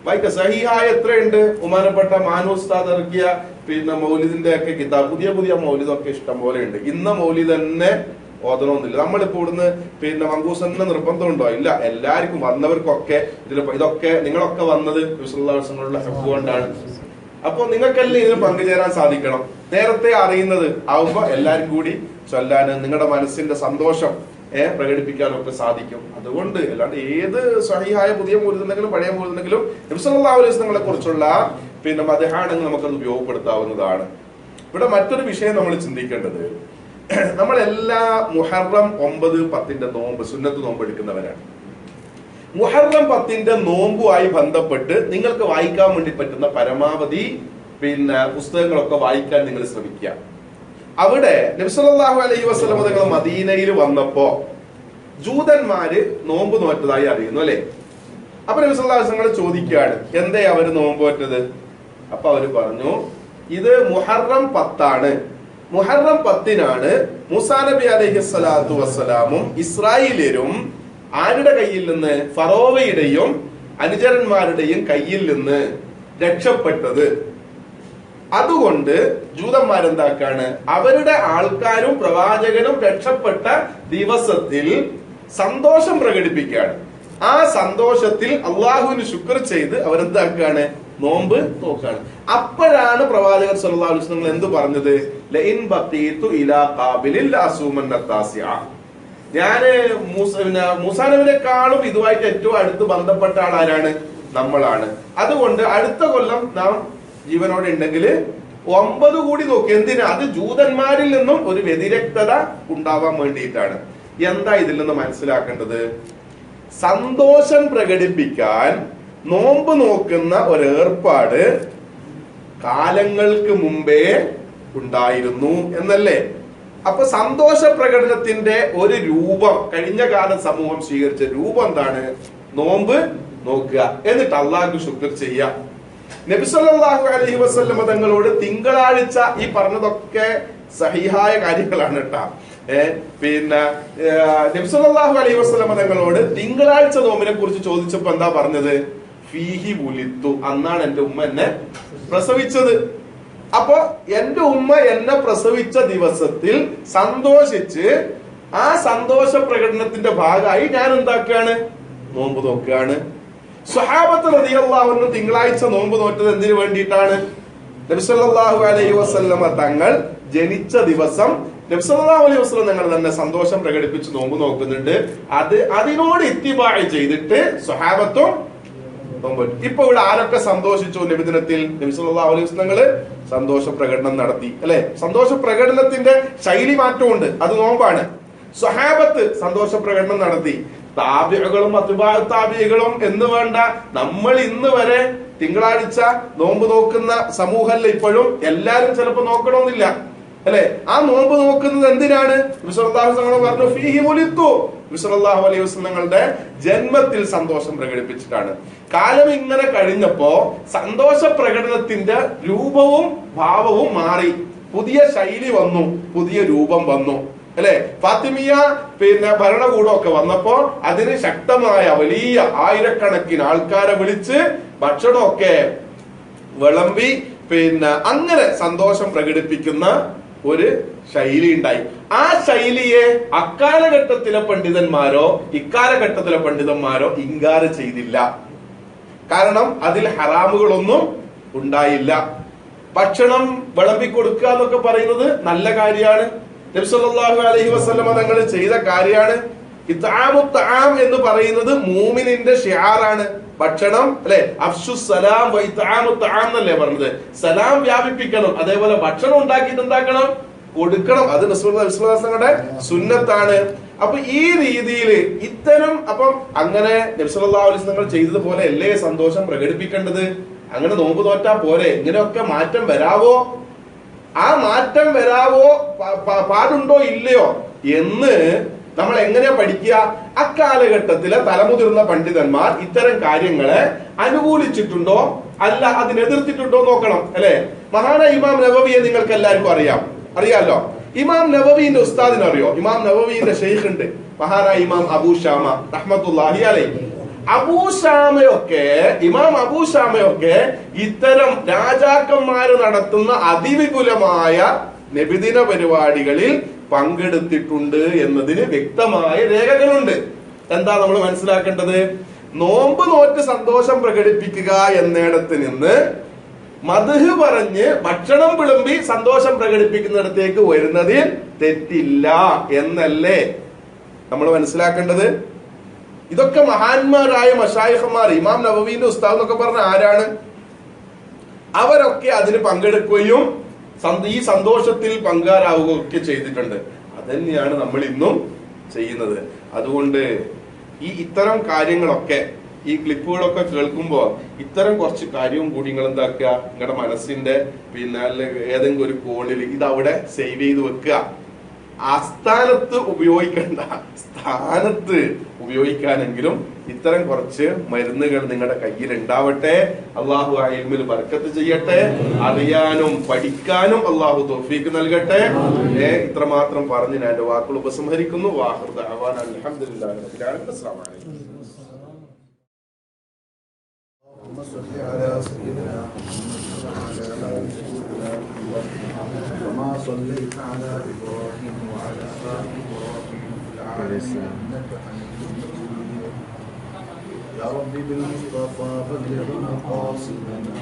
വായിക്കുക. സഹീഹായ എത്രയുണ്ട്? ബഹുമാനപ്പെട്ട മാനൂസ്താദ് ഇറക്കിയ മൗലിദിന്റെ ഒക്കെ കിതാബ്, പുതിയ പുതിയ മൗലിദൊക്കെ ഇഷ്ടം പോലെ ഉണ്ട്. ഇന്ന മൗലിദ് തന്നെ ഓതണമെന്നില്ല. നമ്മളിപ്പോ ഇവിടുന്ന് മങ്കൂസ് തന്നെ നിർബന്ധമുണ്ടോ? ഇല്ല. എല്ലാവർക്കും വന്നവർക്കൊക്കെ ഇതൊക്കെ നിങ്ങളൊക്കെ വന്നത് വിശ്വങ്ങളുടെ ഹബ്ബ് കൊണ്ടാണ്. അപ്പൊ നിങ്ങൾക്കെല്ലാം ഇതിന് പങ്കുചേരാൻ സാധിക്കണം. നേരത്തെ അറിയുന്നത് ആവുമ്പോ എല്ലാരും കൂടി ചൊല്ലാന് നിങ്ങളുടെ മനസ്സിന്റെ സന്തോഷം പ്രകടിപ്പിക്കാനൊക്കെ സാധിക്കും. അതുകൊണ്ട് അല്ലാണ്ട് ഏത് സ്വഹീഹായ പുതിയ മൗലിദുണ്ടെങ്കിലും പഴയ മൗലിദുണ്ടെങ്കിലും നബി സല്ലല്ലാഹു അലൈഹി വസല്ലമയെ കുറിച്ചുള്ള മദ്ഹാണെങ്കിൽ നമുക്കത് ഉപയോഗപ്പെടുത്താവുന്നതാണ്. ഇവിടെ മറ്റൊരു വിഷയം നമ്മൾ ചിന്തിക്കേണ്ടത്, നമ്മളെല്ലാ മുഹറം 9, 10 നോമ്പ്, സുന്നത്ത് നോമ്പ് എടുക്കുന്നവരാണ്. മുഹറം 10 നോമ്പുമായി ബന്ധപ്പെട്ട് നിങ്ങൾക്ക് വായിക്കാൻ വേണ്ടി പറ്റുന്ന പരമാവധി പുസ്തകങ്ങളൊക്കെ വായിക്കാൻ നിങ്ങൾ ശ്രമിക്കുക. അവിടെ നബി സല്ലല്ലാഹു അലൈഹി വസല്ലം തങ്ങൾ മദീനയിൽ വന്നപ്പോ ജൂതന്മാര് നോമ്പ് നോറ്റതായി അറിയുന്നു, അല്ലെ? അപ്പൊ നബി സല്ലല്ലാഹു അലൈഹി വസല്ലം ചോദിക്കുകയാണ്, എന്തേ അവര് നോമ്പ് നോറ്റത്? അപ്പൊ അവര് പറഞ്ഞു, ഇത് മുഹറം 10 മുഹറം 10 മൂസാ നബി അലൈഹി സ്വലാത്തു വസ്സലാമും ഇസ്രായേലിയരും ആരുടെ കയ്യിൽ നിന്ന്? ഫറോവയുടെയും അനുചരന്മാരുടെയും കയ്യിൽ നിന്ന് രക്ഷപ്പെട്ടത്. അതുകൊണ്ട് ജൂതന്മാരെന്താക്കാണ്? അവരുടെ ആൾക്കാരും പ്രവാചകനും രക്ഷപ്പെട്ട ദിവസത്തിൽ സന്തോഷം പ്രകടിപ്പിക്കുകയാണ്. ആ സന്തോഷത്തിൽ അള്ളാഹുവിന് ശുക്ർ ചെയ്ത് അവരെന്താക്കാണ്? നോമ്പ് നോക്കാണ്. അപ്പോഴാണ് പ്രവാചകർ സല്ലല്ലാഹു അലൈഹി വസല്ലം എന്ത് പറഞ്ഞത്? ലഇൻ ബഖീതു ഇലാ ഖാബിലിൽ അസൂമന്ന താസിഅ. ഞാന് മൂസാ നബിയെക്കാളും ഇതുമായിട്ട് ഏറ്റവും അടുത്ത് ബന്ധപ്പെട്ട ആളാരാണ്? നമ്മളാണ്. അതുകൊണ്ട് അടുത്ത കൊല്ലം നാം ജീവനോടെ ഉണ്ടെങ്കിൽ 9 കൂടി നോക്കി. എന്തിനാ? അത് ജൂതന്മാരിൽ നിന്നും ഒരു വ്യതിരക്തത ഉണ്ടാവാൻ വേണ്ടിയിട്ടാണ്. എന്താ ഇതിൽ നിന്ന് മനസ്സിലാക്കേണ്ടത്? സന്തോഷം പ്രകടിപ്പിക്കാൻ നോമ്പ് നോക്കുന്ന ഒരു ഏർപ്പാട് കാലങ്ങൾക്ക് മുമ്പേ ഉണ്ടായിരുന്നു എന്നല്ലേ? അപ്പൊ സന്തോഷ പ്രകടനത്തിന്റെ ഒരു രൂപം കഴിഞ്ഞ കാല സമൂഹം സ്വീകരിച്ച രൂപം എന്താണ്? നോമ്പ് നോക്കുക, എന്നിട്ട് അള്ളാഹു ശുക്ർ ചെയ്യുക. നബി സല്ലല്ലാഹു അലൈഹി വസല്ലം തങ്ങളോട് തിങ്കളാഴ്ച, ഈ പറഞ്ഞതൊക്കെ സഹിഹായ കാര്യങ്ങളാണ് കേട്ടാ. നബി സല്ലല്ലാഹു അലൈഹി വസല്ലം തങ്ങളോട് തിങ്കളാഴ്ച നോമ്പിനെ കുറിച്ച് ചോദിച്ചപ്പോ എന്താ പറഞ്ഞത്? ഫീഹി വുലിത്തു, അന്നാണ് എന്റെ ഉമ്മ എന്നെ പ്രസവിച്ചത്. അപ്പൊ എന്റെ ഉമ്മ എന്നെ പ്രസവിച്ച ദിവസത്തിൽ സന്തോഷിച്ച് ആ സന്തോഷ പ്രകടനത്തിന്റെ ഭാഗമായി ഞാൻ എന്താക്കുകയാണ്? നോമ്പ് നോക്കുകയാണ് സ്വഹാബത്ത് റളിയല്ലാഹു അൻഹു തിങ്കളാഴ്ച നോമ്പ് നോറ്റത് എന്തിനു വേണ്ടിയിട്ടാണ്? നബി സല്ലല്ലാഹു അലൈഹി വസല്ലമ തങ്ങൾ ജനിച്ച ദിവസം നബി സല്ലല്ലാഹു അലൈഹി വസല്ലം തങ്ങൾ തന്നെ സന്തോഷം പ്രകടിപ്പിച്ച് നോമ്പ് നോക്കുന്നുണ്ട്. അതിനോട് ഇത്തിബാഅ് ചെയ്തിട്ട് സ്വഹാബത്തും നോമ്പ്. ഇപ്പൊ ഇവിടെ ആരൊക്കെ സന്തോഷിച്ചു നബിദിനത്തിൽ? നബി സല്ലല്ലാഹു അലൈഹി വസല്ലം തങ്ങള് സന്തോഷ പ്രകടനം നടത്തി, അല്ലെ? സന്തോഷ പ്രകടനത്തിന്റെ ശൈലി മാറ്റമുണ്ട്, അത് നോമ്പാണ്. സ്വഹാബത്ത് സന്തോഷ പ്രകടനം നടത്തി. താബിഈകളും അത്ബാഉ താബിഈകളും എന്ന് വേണ്ട, നമ്മൾ ഇന്ന് വരെ തിങ്കളാഴ്ച നോമ്പ് നോക്കുന്ന സമൂഹമല്ല ഇപ്പോഴും. എല്ലാരും ചിലപ്പോ നോക്കണമെന്നില്ല, അല്ലെ? ആ നോമ്പ് നോക്കുന്നത് എന്തിനാണ്? നബി സല്ലല്ലാഹു അലൈഹി വസല്ലം പറഞ്ഞു ഫീഹി മുലിത്തു. നബി സല്ലല്ലാഹു അലൈഹി വസല്ലം തങ്ങളുടെ ജന്മത്തിൽ സന്തോഷം പ്രകടിപ്പിച്ചിട്ടാണ്. കാലം ഇങ്ങനെ കഴിഞ്ഞപ്പോ സന്തോഷ പ്രകടനത്തിന്റെ രൂപവും ഭാവവും മാറി, പുതിയ ശൈലി വന്നു, പുതിയ രൂപം വന്നു, അല്ലെ? ഫാത്തിമിയ ഭരണകൂടമൊക്കെ വന്നപ്പോ അതിന് ശക്തമായ വലിയ ആയിരക്കണക്കിന് ആൾക്കാരെ വിളിച്ച് ഭക്ഷണമൊക്കെ വിളമ്പി അങ്ങനെ സന്തോഷം പ്രകടിപ്പിക്കുന്ന ഒരു ശൈലി ഉണ്ടായി. ആ ശൈലിയെ അക്കാലഘട്ടത്തിലെ പണ്ഡിതന്മാരോ ഇക്കാലഘട്ടത്തിലെ പണ്ഡിതന്മാരോ ഇൻകാർ ചെയ്തില്ല. കാരണം അതിൽ ഹറാമുകളൊന്നും ഉണ്ടായില്ല. ഭക്ഷണം വിളമ്പി കൊടുക്കുക എന്നൊക്കെ പറയുന്നത് നല്ല കാര്യമാണ്. നബി സല്ലല്ലാഹു അലൈഹി വസല്ലം തങ്ങൾ ചെയ്ത കാര്യമാണ്. ഇത്ആമു തആം എന്ന് പറയുന്നത് മൂമിനിന്റെ ഷിആറാണ്. ഭക്ഷണം, അല്ലെ? അഫ്ശുസ് സലാം വ ഇത്ആമു തആം എന്നല്ലേ പറഞ്ഞത്? സലാം വ്യാപിപ്പിക്കണം, അതേപോലെ ഭക്ഷണം ഉണ്ടാക്കിയിട്ട് എന്താക്കണം? കൊടുക്കണം. അത് റസൂലുള്ളാഹിയുടെ സുന്നത്താണ്. അപ്പൊ ഈ രീതിയിൽ ഇത്തരം അങ്ങനെ നബി സല്ലല്ലാഹു അലൈഹി വസല്ലം ചെയ്തതുപോലെ അല്ലേ സന്തോഷം പ്രകടിപ്പിക്കേണ്ടത്? അങ്ങനെ നോമ്പ് നോറ്റാ പോരെ? ഇങ്ങനെയൊക്കെ മാറ്റം വരാവോ? ആ മാറ്റം വരാവോ, പാടുണ്ടോ ഇല്ലയോ എന്ന് നമ്മൾ എങ്ങനെയാ പഠിക്കുക? അക്കാലഘട്ടത്തിലെ തലമുതിർന്ന പണ്ഡിതന്മാർ ഇത്തരം കാര്യങ്ങളെ അനുകൂലിച്ചിട്ടുണ്ടോ അല്ല അതിനെതിർത്തിട്ടുണ്ടോ നോക്കണം, അല്ലെ? മഹാനായ ഇമാം നവവിയെ നിങ്ങൾക്ക് എല്ലാവർക്കും അറിയാലോ. ഇമാം നവവിന്റെ ഉസ്താദിനെ അറിയോ? ഇമാം നവവിന്റെ ഷെയ്ഖ് ഉണ്ട്, മഹാനായ ഇമാം അബൂ ഷാമ റഹ്മത്തുള്ളാഹി അലൈഹി. ഇമാം അബൂ ഷാമയൊക്കെ ഇത്തരം രാജാക്കന്മാര് നടത്തുന്ന അതിവിപുലമായ നബിദിന പരിപാടികളിൽ പങ്കെടുത്തിട്ടുണ്ട് എന്നതിന് വ്യക്തമായ രേഖകളുണ്ട്. എന്താ നമ്മൾ മനസ്സിലാക്കേണ്ടത്? നോമ്പ് നോറ്റ് സന്തോഷം പ്രകടിപ്പിക്കുക എന്നിടത്ത് നിന്ന് മദ്ഹ് പറഞ്ഞ് ഭക്ഷണം വിളമ്പി സന്തോഷം പ്രകടിപ്പിക്കുന്നിടത്തേക്ക് വരുന്നതിൽ തെറ്റില്ല എന്നല്ലേ നമ്മൾ മനസ്സിലാക്കേണ്ടത്? ഇതൊക്കെ മഹാന്മാരായ മശായിഖന്മാർ, ഇമാം നവവിന്റെ ഉസ്താദ് എന്നൊക്കെ പറഞ്ഞ ആരാണ്? അവരൊക്കെ അതിന് പങ്കെടുക്കുകയും ഈ സന്തോഷത്തിൽ പങ്കാരാവുകയൊക്കെ ചെയ്തിട്ടുണ്ട്. അതന്നെയാണ് നമ്മൾ ഇന്നും ചെയ്യുന്നത്. അതുകൊണ്ട് ഇത്തരം കാര്യങ്ങളൊക്കെ, ഈ ക്ലിപ്പുകളൊക്കെ കേൾക്കുമ്പോ ഇത്തരം കുറച്ച് കാര്യവും കൂടി നിങ്ങൾ എന്താക്കുക, നിങ്ങളുടെ മനസ്സിന്റെ ഏതെങ്കിലും ഒരു കോണിൽ ഇതവിടെ സേവ് ചെയ്ത് വെക്കുക. ആസ്ഥാനത്ത് ഉപയോഗിക്കേണ്ട, സ്ഥാനത്ത് ഉപയോഗിക്കാനെങ്കിലും ഇത്തരം കുറച്ച് മരുന്നുകൾ നിങ്ങളുടെ കയ്യിൽ ഉണ്ടാവട്ടെ. അള്ളാഹു ആ ഇൽമിൽ ബർക്കത്ത് ചെയ്യട്ടെ. അറിയാനും പഠിക്കാനും അള്ളാഹു തൗഫീഖ് നൽകട്ടെ. ഇത്രമാത്രം പറഞ്ഞ് ഞാൻ എന്റെ വാക്കുകൾ ഉപസംഹരിക്കുന്നു. വാഹിർ ദഅവാന അൽഹംദുലില്ലാഹി റബ്ബിൽ ആലമീൻ. അസ്സലാമു അലൈക്കും. كما صليت على إبراهيم وعلى آل إبراهيم في العالمين إنك حميد مجيد. يا ربي بالمصطفى بلغ مقاصدنا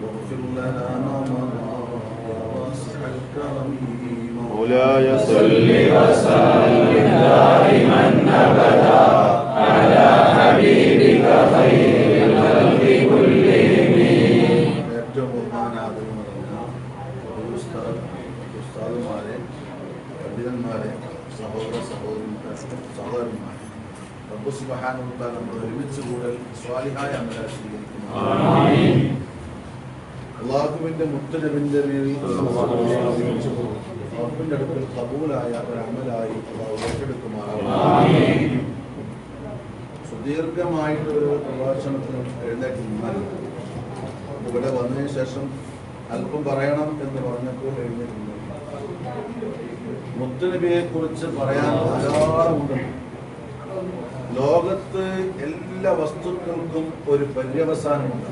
واغفر لنا ما مضى يا واسع الكرم. مولاي صل وسلم دائما أبدا على حبيبك خير الخلق كلهم. ഉസ്താദുമാരെ, പണ്ഡിതന്മാരെ, സഹോദരന്മാരെ, റബ്ബ് സുബ്ഹാനഹു വ തആല നമ്മൾ ഒരുമിച്ച് കൂടൽ സ്വാലിഹായ അമലായി സ്വീകരിക്കുന്നു. അല്ലാഹുവിന്റെ മുത്തനബിന്റെ മേൽ റബ്ബിന്റെ അടുക്കൽ ഖബൂലായ ഒരു അമലായി അല്ലാഹു ഏറ്റെടുക്കുമാറാകട്ടെ. സുദീർഘമായിട്ടൊരു പ്രഭാഷണത്തിന് എഴുന്നേറ്റ് നിന്നാൽ ഇവിടെ വന്നതിന് ശേഷം അല്പം പറയണം എന്ന് പറഞ്ഞപ്പോൾ എഴുന്നേറ്റ് മുത്തുനബിയെ കുറിച്ച് പറയാൻ ധാരാളമുണ്ട്. ലോകത്ത് എല്ലാ വസ്തുക്കൾക്കും ഒരു പര്യവസാനമുണ്ട്.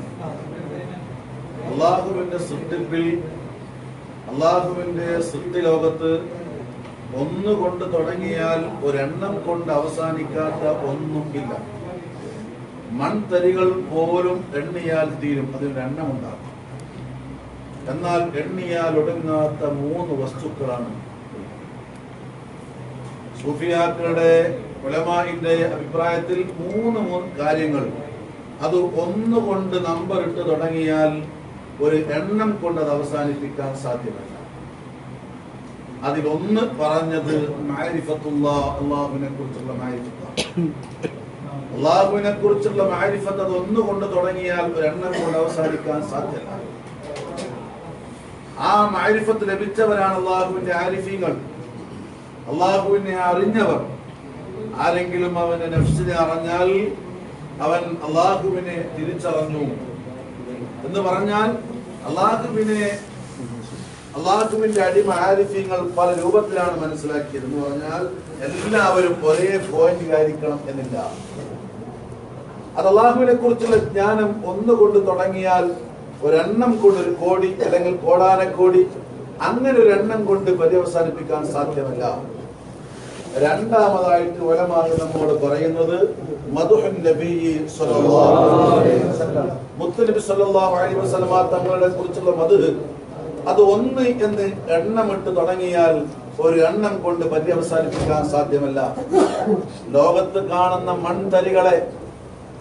അള്ളാഹുവിന്റെ സൃഷ്ടിപ്പിൽ, അള്ളാഹുവിന്റെ സൃഷ്ടി ലോകത്ത് ഒന്നുകൊണ്ട് തുടങ്ങിയാൽ ഒരെണ്ണം കൊണ്ട് അവസാനിക്കാത്ത ഒന്നും ഇല്ല. മൺതരികൾ പോലും എണ്ണിയാൽ തീരും, അതിനൊരു എണ്ണമുണ്ടാകും. എന്നാൽ എണ്ണിയാൽ ഒടുങ്ങാത്ത 3 വസ്തുക്കളാണ്. സൂഫിയാക്കളുടെ ഉലമാഇന്റെ അഭിപ്രായത്തിൽ 3 കാര്യങ്ങൾ, അത് ഒന്നുകൊണ്ട് നമ്പർ ഇട്ട് തുടങ്ങിയാൽ ഒരു എണ്ണം കൊണ്ട് അത് അവസാനിപ്പിക്കാൻ സാധ്യമല്ല. അതിലൊന്ന് പറഞ്ഞത് മഅരിഫത്തുല്ലാഹ്, അല്ലാഹുവിനെ കുറിച്ചുള്ള മഅരിഫത്ത്. അല്ലാഹുവിനെ കുറിച്ചുള്ള മഅരിഫത്ത് അത് ഒന്നുകൊണ്ട് തുടങ്ങിയാൽ ഒരു എണ്ണം കൊണ്ട് അവസാനിക്കാൻ സാധ്യമല്ല. ആ മഅരിഫത്ത് ലഭിച്ചവരാണ് അല്ലാഹുവിന്റെ ആരിഫീങ്ങൾ, അല്ലാഹുവിനെ അറിഞ്ഞവർ. ആരെങ്കിലും അവന്റെ നഫ്സിനെ അറിഞ്ഞാൽ അവൻ അല്ലാഹുവിനെ തിരിച്ചറിഞ്ഞു എന്ന് പറഞ്ഞാൽ, അല്ലാഹുവിന്റെ അടിമ ആരിഫീങ്ങൾ പല രൂപത്തിലാണ് മനസ്സിലാക്കിയത് എന്ന് പറഞ്ഞാൽ എല്ലാവരും ഒരേ പോയിന്റിലായിരിക്കണം എന്നില്ല. അത് അല്ലാഹുവിനെ കുറിച്ചുള്ള ജ്ഞാനം ഒന്നുകൊണ്ട് തുടങ്ങിയാൽ ഒരെണ്ണം കൊണ്ട് 1 കോടി അല്ലെങ്കിൽ കോടാനക്കോടി അങ്ങനെ ഒരു എണ്ണം കൊണ്ട് പര്യവസാനിപ്പിക്കാൻ സാധ്യമല്ല. രണ്ടാമതായിട്ട് ഉലമാകൾ നമ്മോട് പറയുന്നത് മദ്ഹുൻ നബി സ്വല്ലല്ലാഹു അലൈഹി വസല്ലം, മുത്തുനബി സ്വല്ലല്ലാഹു അലൈഹി വസല്ലം തങ്ങളെ കുറിച്ചുള്ള മദ്ഹ്. അത് 1 എന്ന് എണ്ണമിട്ട് തുടങ്ങിയാൽ ഒരു എണ്ണം കൊണ്ട് പര്യവസാനിപ്പിക്കാൻ സാധ്യമല്ല. ലോകത്ത് കാണുന്ന മൺതരികളെ,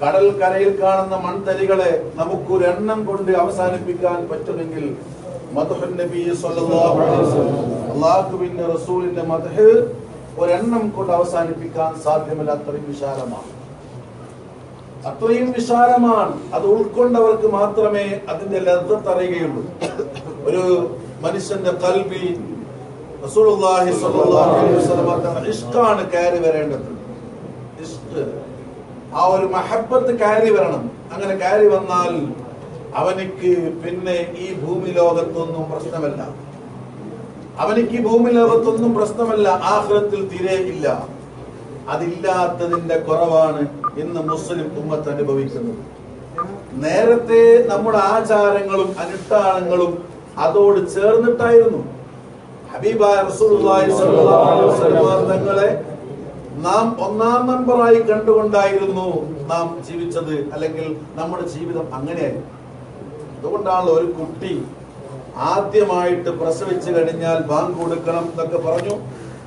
കടൽക്കരയിൽ കാണുന്ന മൺതരികളെ നമുക്കൊരു എണ്ണം കൊണ്ട് അവസാനിപ്പിക്കാൻ പറ്റുമെങ്കിൽ മദ്ഹുൻ നബി സ്വല്ലല്ലാഹു അലൈഹി വസല്ലം, അല്ലാഹുവിന്റെ റസൂലിന്റെ മദ്ഹ് ഒരെണ്ണം കൊണ്ട് അവസാനിപ്പിക്കാൻ സാധ്യമല്ല. അത്രയും വിശാലമാണ്. അത് ഉൾക്കൊണ്ടവർക്ക് മാത്രമേ അതിന്റെ ലദ്ദത്ത് അറിയുകയുള്ളൂ. ഒരു മനുഷ്യന്റെ ഖൽബിൽ റസൂലുള്ളാഹി സ്വല്ലല്ലാഹു അലൈഹി വസല്ലം തങ്ങളുടെ ഇഷ്കാണ് കയറി വരേണ്ടത്. ഇഷ്ക്, ആ ഒരു മഹബ്ബത്ത് കയറി വരണം. അങ്ങനെ കയറി വന്നാൽ അവനിക്ക് പിന്നെ ഈ ഭൂമി ലോകത്തൊന്നും പ്രശ്നമല്ല. ആഖിറത്തിൽ തീരെ ഇല്ല. അതില്ലാത്തതിന്റെ കുറവാണ് ഇന്ന് മുസ്ലിം ഉമ്മത്ത് അനുഭവിക്കുന്നത്. നേരത്തെ നമ്മുടെ ആചാരങ്ങളും അനുഷ്ഠാനങ്ങളും അതോട് ചേർന്നിട്ടായിരുന്നു. ഹബീബായ റസൂലുള്ളാഹി സ്വല്ലല്ലാഹു അലൈഹി വസല്ലം തങ്ങളെ നാം 1-ാം നമ്പറായി കണ്ടുകൊണ്ടായിരുന്നു നാം ജീവിച്ചത്, അല്ലെങ്കിൽ നമ്മുടെ ജീവിതം അങ്ങനെയായിരുന്നു. അതുകൊണ്ടാണ് ഒരു കുട്ടി ആദ്യമായിട്ട് പ്രസവിച്ചു കഴിഞ്ഞാൽ ബാങ്ക് കൊടുക്കണം എന്നൊക്കെ പറഞ്ഞു.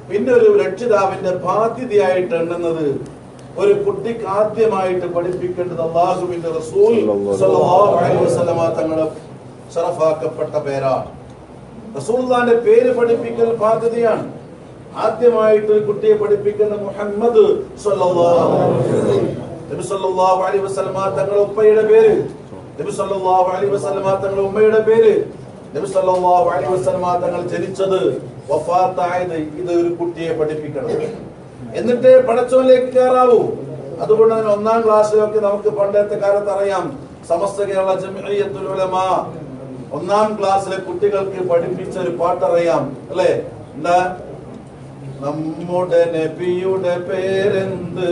പിന്നെ ഒരു രക്ഷിതാവിന്റെ ബാധ്യതയായിട്ട് എണ്ണുന്നത് ഒരു കുട്ടിക്ക് ആദ്യമായിട്ട് പഠിപ്പിക്കേണ്ടത് അല്ലാഹുവിന്റെ റസൂൽ സ്വല്ലല്ലാഹു അലൈഹി വസല്ലം തങ്ങളെ ശറഫാക്കപ്പെട്ട പേരാണ്. റസൂലുള്ളാഹിന്റെ പേര് പഠിപ്പിക്കൽ ബാധ്യതയാണ്. ആദ്യമായിട്ട് ഒരു കുട്ടിയെ പഠിപ്പിക്കുന്ന മുഹമ്മദ് സ്വല്ലല്ലാഹു അലൈഹി വസല്ലം, നബി സ്വല്ലല്ലാഹു അലൈഹി വസല്ലം തങ്ങളുടെ ഉപ്പയുടെ പേര്, നബി സ്വല്ലല്ലാഹു അലൈഹി വസല്ലം തങ്ങളുടെ ഉമ്മയുടെ പേര്, നബി സല്ലല്ലാഹു അലൈഹി വസല്ലം തങ്ങൾ ജനിച്ചത്, വഫാത്തായത്, ഇത് ഒരു കുട്ടിയെ പഠിപ്പിക്കണം. എന്നിട്ട് പടച്ചോനിലേക്ക് കയറാവൂ. അതുകൊണ്ട് തന്നെ 1-ാം ക്ലാസ്സിലൊക്കെ നമുക്ക് പണ്ടത്തെ കാലത്ത് അറിയാം, സമസ്ത കേരള ജംഇയ്യത്തുൽ ഉലമാ 1-ാം ക്ലാസ്സിലെ കുട്ടികൾക്ക് പഠിപ്പിച്ച ഒരു പാട്ടറിയാം അല്ലേ? എന്താ? നമ്മുടെ നബിയുടെ പേരെന്ത്,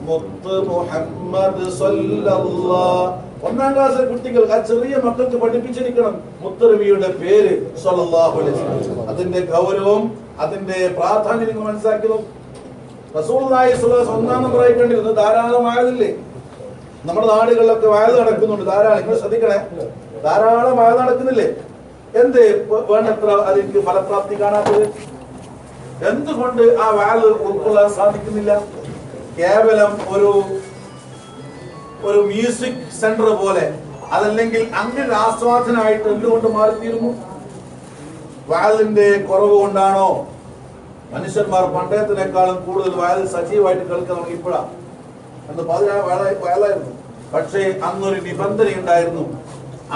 മുത്ത് മുഹമ്മദ് സ്വല്ലല്ലാഹ്. 1-ാം ക്ലാസ്സിലെ കുട്ടികൾ, ആ ചെറിയ മക്കൾക്ക് പഠിപ്പിച്ചിരിക്കണം മുത്തനബിയുടെ പേര് സ്വല്ലല്ലാഹു അലൈഹി വസല്ലം. അതിന്റെ ഗൗരവം, അതിന്റെ പ്രാധാന്യം നിങ്ങൾ മനസ്സിലാക്കിയതും. റസൂലുള്ളാഹി സ്വല്ലല്ലാഹു അലൈഹി വസല്ലം 1-ാം നമ്പറായി കണ്ടിരുന്നത് ധാരാളം ആയതില്ലേ? നമ്മുടെ നാടുകളിലൊക്കെ വയൽ നടക്കുന്നുണ്ട് ധാരാളം. നിങ്ങൾ ശ്രദ്ധിക്കണേ, ധാരാളം വയൽ നടക്കുന്നില്ലേ? എന്ത് വേണ്ടത്ര അതിന് ഫലപ്രാപ്തി കാണാത്തത്? എന്തുകൊണ്ട് ആ വയൽ ഉൾക്കൊള്ളാൻ സാധിക്കുന്നില്ല? കേവലം ഒരു മ്യൂസിക് സെന്റർ പോലെ, അതല്ലെങ്കിൽ അങ്ങനെ ആസ്വാദനമായിട്ട് എന്തുകൊണ്ട് മാറിത്തീരുന്നു? വയലിന്റെ കുറവ് കൊണ്ടാണോ? മനുഷ്യന്മാർ പണ്ടേത്തിനേക്കാളും കൂടുതൽ വയലിൽ സജീവമായിട്ട് കേൾക്കാൻ ഇപ്പോഴാണ്. അന്ന് 16 വയലായിരുന്നു. പക്ഷേ അന്നൊരു നിബന്ധന ഉണ്ടായിരുന്നു,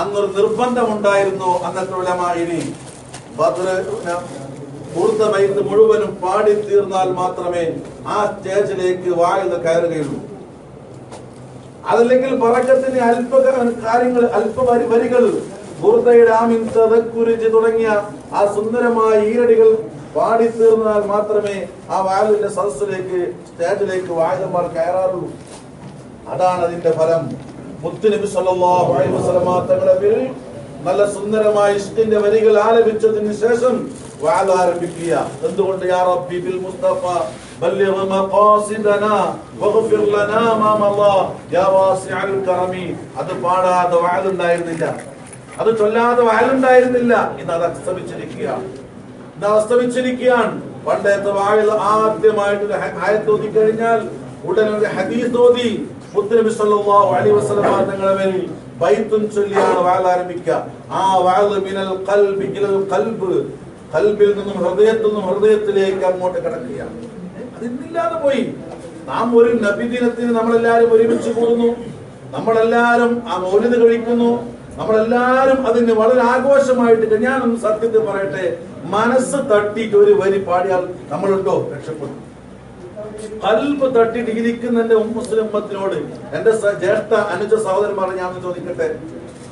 അന്നൊരു നിർബന്ധമുണ്ടായിരുന്നു. അന്നത്തെ ഉലമാഇനി ബദ്ർ മുഴുവനും പാടി തീർന്നാൽ മാത്രമേ ആ സ്റ്റേജിലേക്ക് വായന കയറുകയുള്ളൂ. അതല്ലെങ്കിൽ ബറക്കത്തിന് വരികൾ, ബുർദയുടെ ആമിൻ തദക്കുരിജ് തുടങ്ങിയ ആ സുന്ദരമായ ഈരടികൾ പാടി തീർന്നാൽ മാത്രമേ ആ വായലിന്റെ സദസ്സിലേക്ക്, സ്റ്റേജിലേക്ക് വായനന്മാർ കയറാറുള്ളൂ. അതാണ് അതിന്റെ ഫലം. മുത്തുനബി സല്ലല്ലാഹു അലൈഹി വസല്ലം തങ്ങളുടെ പേരിൽ നല്ല സുന്ദരമായ ഇഷ്കിന്റെ വരികൾ ആലപിച്ചതിന് ശേഷം വഅദ് ആരംഭിക്കുക. എന്തുകൊണ്ട്? യാ റബ്ബി ബിൽ മുസ്തഫ ബല്ലിഗ് മഖാസിദനാ വഗ്ഫിർ ലനാ മാ മളാ യാ വാസിഅൽ കറമി. അത് പാടാതെ വഅദ് ഉണ്ടായിരുന്നില്ല, അത് ചൊല്ലാതെ വഅദ് ഉണ്ടായിരുന്നില്ല. ഇന്ന് അത് അസ്തമിച്ചിരിക്കുകയാണ്. പണ്ടത്തെ വഅദ് ആദ്യമായിട്ട് ആയത്ത് ഓതി കഴിഞ്ഞാൽ ഉടനെ ഒരു ഹദീസ് ഓതി മുത്തനബി സല്ലല്ലാഹു അലൈഹി വസല്ലം തങ്ങളുടെ മേൽ ബൈത്തുൻ ചൊല്ലിയാണ് വഅദ് ആരംഭിക്കുക. ആ വഅദ് മിനൽ ഖൽബി ഇലൽ ഖൽബ്, ഖൽബിൽ നിന്നും ഹൃദയത്തിൽ നിന്നും ഹൃദയത്തിലേക്ക് അങ്ങോട്ട് കടക്കുകയാണ്. അതില്ലാതെ പോയി. നാം ഒരു നബിദിനത്തിന് നമ്മളെല്ലാരും ഒരുമിച്ച് കൂടുന്നു, നമ്മളെല്ലാരും ആ മൗലിദ് കഴിക്കുന്നു, നമ്മളെല്ലാരും അതിന് വളരെ ആഘോഷമായിട്ട്. ഞാനൊന്ന് സത്യത്തിൽ പറയട്ടെ, മനസ്സ് തട്ടിയിട്ട് ഒരു വരി പാടിയാൽ നമ്മളുണ്ടോ? രക്ഷപ്പെടും. കൽബ് തട്ടിയിട്ട് ഇരിക്കുന്ന എന്റെ മുസ്ലിം ഉമ്മത്തിനോട്, എന്റെ ജ്യേഷ്ഠ അനുജ സഹോദരന്മാരെ ഞാൻ ചോദിക്കട്ടെ,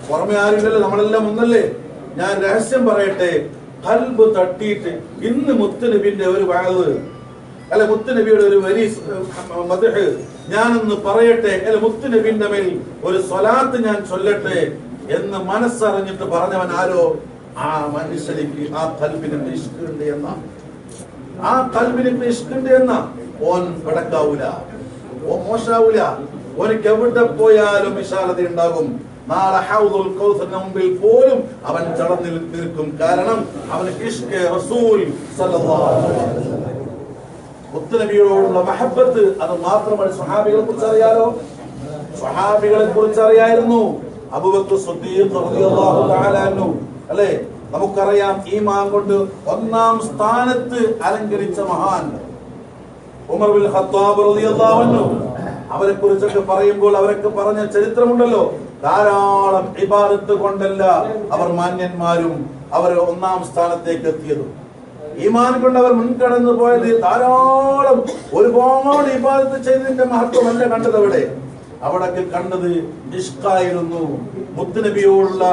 പുറമെ ആരുമില്ലല്ലോ, നമ്മളെല്ലാം ഒന്നല്ലേ? ഞാൻ രഹസ്യം പറയട്ടെ, കൽബ് തട്ടിയിട്ട് ഇന്ന് മുത്തുനബിന്റെ ഒരു വഅദ് അല്ലെ മുത്തുനബിയുടെ ഒരു വരി മദ്ഹ് ഞാനൊന്ന് പറയട്ടെ, അല്ലെ മുത്തുനബിന്റെ മേൽ ഒരു സ്വലാത്ത് ഞാൻ ചൊല്ലട്ടെ എന്ന് മനസ്സറിഞ്ഞിട്ട് പറഞ്ഞവൻ ആരോ? ആ മനുഷ്യനിക്ക് ആ കൽബിന് ഇഷ്കുണ്ട് എന്ന, ആ കൽബിന് ഇഷ്കുണ്ട് എന്ന ഓൻ പിടക്കാവൂല, ഓൻ മോശാവൂല, ഓനക്ക് എവിടെ പോയാലും വിശാലത ഉണ്ടാകും. നാളെ ഹൗദുൽ കൗസറിന്റെ മുമ്പിൽ പോലും അവൻ ചടഞ്ഞു നിൽക്കും. കാരണം അവന് ഇഷ്ക് റസൂൽ സല്ലല്ലാഹു അലൈഹി വസല്ലം, മുത്തുനബിയോടുള്ള മഹബത്ത്. അത് മാത്രമല്ല, സ്വഹാബികളെ കുറിച്ച് അറിയാലോ, സ്വഹാബികളെ കുറിച്ച് അറിയായിരുന്നു. അബൂബക്കർ സിദ്ദീഖ് റളിയല്ലാഹു തആല അൻഹു അല്ലേ, നമുക്കറിയാം ഈമാൻ കൊണ്ട് ഒന്നാം സ്ഥാനത്ത് അലങ്കരിച്ച മഹാൻ ഉമർ ബിൻ ഖത്താബ് റളിയല്ലാഹു അൻഹു. അവരെ കുറിച്ചൊക്കെ പറയുമ്പോൾ അവരൊക്കെ പറഞ്ഞ ചരിത്രമുണ്ടല്ലോ. ധാരാളം ഇബാദത്ത് കൊണ്ടല്ല അവർ മാന്യന്മാരും അവർ ഒന്നാം സ്ഥാനത്തേക്ക് എത്തിയതും. ഈമാൻ കൊണ്ട് അവർ മുൻകടന്നു പോയത് ധാരാളം ഒരുപാട് ഇബാദത്ത് ചെയ്തതിന്റെ മഹത്വമല്ല കണ്ടത്. അവിടൊക്കെ കണ്ടത് ഇഷ്കായിരുന്നു, മുത്തുനബിയോടുള്ള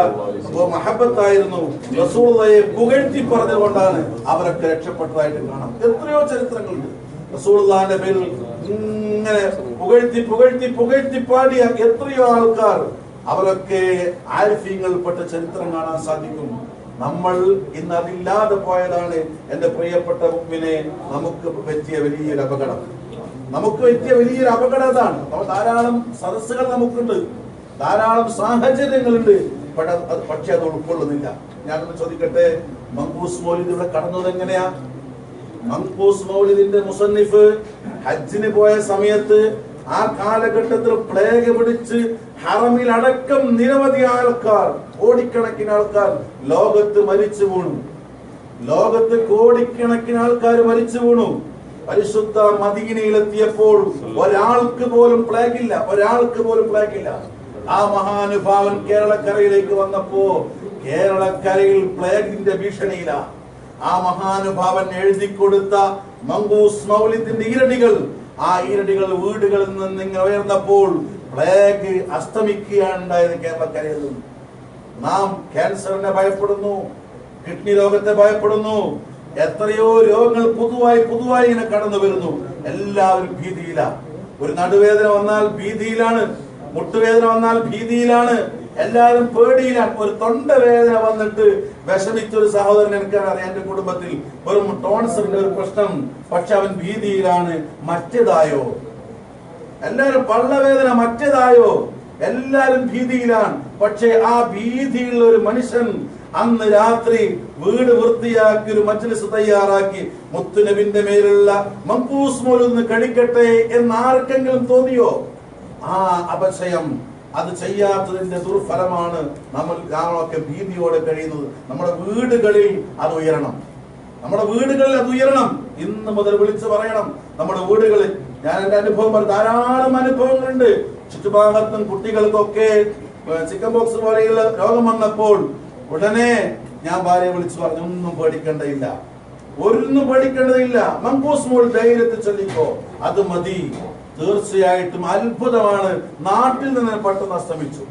മഹബത്തായിരുന്നു. റസൂലുള്ളാഹിയെ പുകഴ്ത്തി പറഞ്ഞുകൊണ്ടാണ് അവരൊക്കെ രക്ഷപ്പെട്ടതായിട്ട് കാണാം. എത്രയോ ചരിത്രങ്ങളുണ്ട്. റസൂലുള്ളാഹിന്റെ പേരിൽ ഇങ്ങനെ പുകഴ്ത്തി പുകഴ്ത്തി പുകഴ്ത്തി പാടിയ എത്രയോ ആൾക്കാർ, അവരൊക്കെ ആരിഫീങ്ങളിൽപ്പെട്ട ചരിത്രം കാണാൻ സാധിക്കും. നമ്മൾ ഇന്ന് അതില്ലാതെ പോയതാണ് എന്റെ പ്രിയപ്പെട്ട മുഅ്മിനെ നമുക്ക് പറ്റിയ വലിയൊരു അപകടം. നമുക്ക് പറ്റിയ വലിയൊരു അപകടം അതാണ്. ധാരാളം സദസ്സുകൾ നമുക്കുണ്ട്, ധാരാളം സാഹചര്യങ്ങളുണ്ട്, പക്ഷെ അത് ഉൾക്കൊള്ളുന്നില്ല. ഞാനൊന്ന് ചോദിക്കട്ടെ, മങ്കൂസ് മൗലിദ് ഇവിടെ കടന്നത് എങ്ങനെയാ? മങ്കൂസ് മൗലിദിന്റെ മുസന്നിഫ് ഹജ്ജിന് പോയ സമയത്ത് ആ കാലഘട്ടത്തിൽ പ്ലേഗ് പിടിച്ച് ഹറമിൽ അടക്കം നിരവധി ആൾക്കാർ, കോടിക്കണക്കിന് ആൾക്കാർ ലോകത്ത് മരിച്ചു വീണു. ലോകത്ത് കോടിക്കണക്കിന് ആൾക്കാർ മരിച്ചു വീണു. പരിശുദ്ധ മദീനയിലെത്തിയപ്പോൾ ഒരാൾക്ക് പോലും പ്ലേഗ് ഇല്ല, ഒരാൾക്ക് പോലും പ്ലേഗ് ഇല്ല. ആ മഹാനുഭാവൻ കേരളക്കരയിലേക്ക് വന്നപ്പോ കേരളക്കരയിൽ പ്ലേഗിന്റെ ഭീഷണിയില്ല. ആ മഹാനുഭാവൻ എഴുതി കൊടുത്ത മങ്കൂസ് മൗലിദിന്റെ ഈരടികൾ, ആ ഈരടികൾ വീടുകളിൽ നിന്ന് ഇങ്ങനെ ഉയർന്നപ്പോൾ പ്ലേഗ് അസ്തമിക്കുകയാണ് ഉണ്ടായത് കേരളക്കരയിൽ നിന്ന്. നാം ക്യാൻസറിനെ ഭയപ്പെടുന്നു, കിഡ്നി രോഗത്തെ ഭയപ്പെടുന്നു, എത്രയോ രോഗങ്ങൾ പുതുവായി പുതുവായി ഇങ്ങനെ കടന്നു വരുന്നു. എല്ലാവരും ഭീതിയില. ഒരു നടുവേദന വന്നാൽ ഭീതിയിലാണ്, മുട്ടുവേദന വന്നാൽ ഭീതിയിലാണ്, എല്ലാവരും പേടിയിലാണ്. ഒരു തൊണ്ടവേദന വന്നിട്ട് വിഷമിച്ചൊരു സഹോദരൻ എനിക്കറിയാം, എന്റെ കുടുംബത്തിൽ ഒരു ടോൺസിന്റെ ഒരു പ്രശ്നം, പക്ഷെ അവൻ ഭീതിയിലാണ്. മറ്റേതായോ? എല്ലാരും പള്ളവേദന മറ്റേതായോ? എല്ലാരും ഭീതിയിലാണ്. പക്ഷെ ആ ഭീതിയുള്ള ഒരു മനുഷ്യൻ അന്ന് രാത്രി വീട് വൃത്തിയാക്കി ഒരു മജ്ലിസ് തയ്യാറാക്കി മുത്തുനബിന്റെ മേലുള്ള മങ്കൂസ് മൗലിദ് കഴിക്കട്ടെ എന്ന് ആർക്കെങ്കിലും തോന്നിയോ? ആ അപചയം, അത് ചെയ്യാത്തതിന്റെ ദുർഫലമാണ് നമ്മളൊക്കെ ഭീതിയോടെ കഴിയുന്നത്. നമ്മുടെ വീടുകളിൽ അത് ഉയരണം, നമ്മുടെ വീടുകളിൽ അത് ഉയരണം. ഇന്ന് മുതൽ വിളിച്ചു പറയണം നമ്മുടെ വീടുകളിൽ. ഞാൻ എന്റെ അനുഭവം, ധാരാളം അനുഭവങ്ങളുണ്ട്. ചുറ്റുഭാഗത്തും കുട്ടികൾക്കൊക്കെ ചിക്കൻ ബോക്സ് പോലെയുള്ള രോഗം വന്നപ്പോൾ ഉടനെ ഞാൻ ഭാര്യയെ വിളിച്ചു പറഞ്ഞു, ഒന്നും പേടിക്കേണ്ടതില്ല, ഒന്നും പേടിക്കേണ്ടതില്ല, മങ്കൂസ് മൗലിദ് ധൈര്യത്തിൽ ചൊല്ലിക്കോ, അത് മതി. തീർച്ചയായിട്ടും അത്ഭുതമാണ്, നാട്ടിൽ നിന്ന് പെട്ടെന്ന് അസ്തമിച്ചു.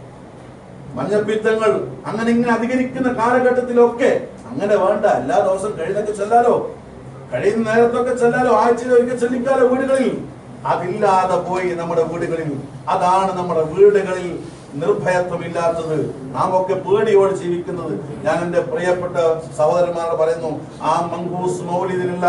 മഞ്ഞപ്പിത്തങ്ങൾ അങ്ങനെ ഇങ്ങനെ അധികരിക്കുന്ന കാലഘട്ടത്തിലൊക്കെ അങ്ങനെ വേണ്ട, എല്ലാ ദിവസവും കഴിയുന്നൊക്കെ ചെല്ലാലോ, കഴിയുന്ന നേരത്തൊക്കെ ചെല്ലാലോ, ആഴ്ചയിൽ ഒരിക്കൽ ചെല്ലിക്കാലോ വീടുകളിൽ. അതില്ലാതെ പോയി നമ്മുടെ വീടുകളിൽ. അതാണ് നമ്മുടെ വീടുകളിൽ നിർഭയത്വമില്ലാത്തത്, നാം ഒക്കെ പേടിയോട് ജീവിക്കുന്നത്. ഞാൻ എന്റെ പ്രിയപ്പെട്ട സഹോദരന്മാരോട് പറയുന്നു, ആ മങ്കൂസ് മൗലിദിനുള്ള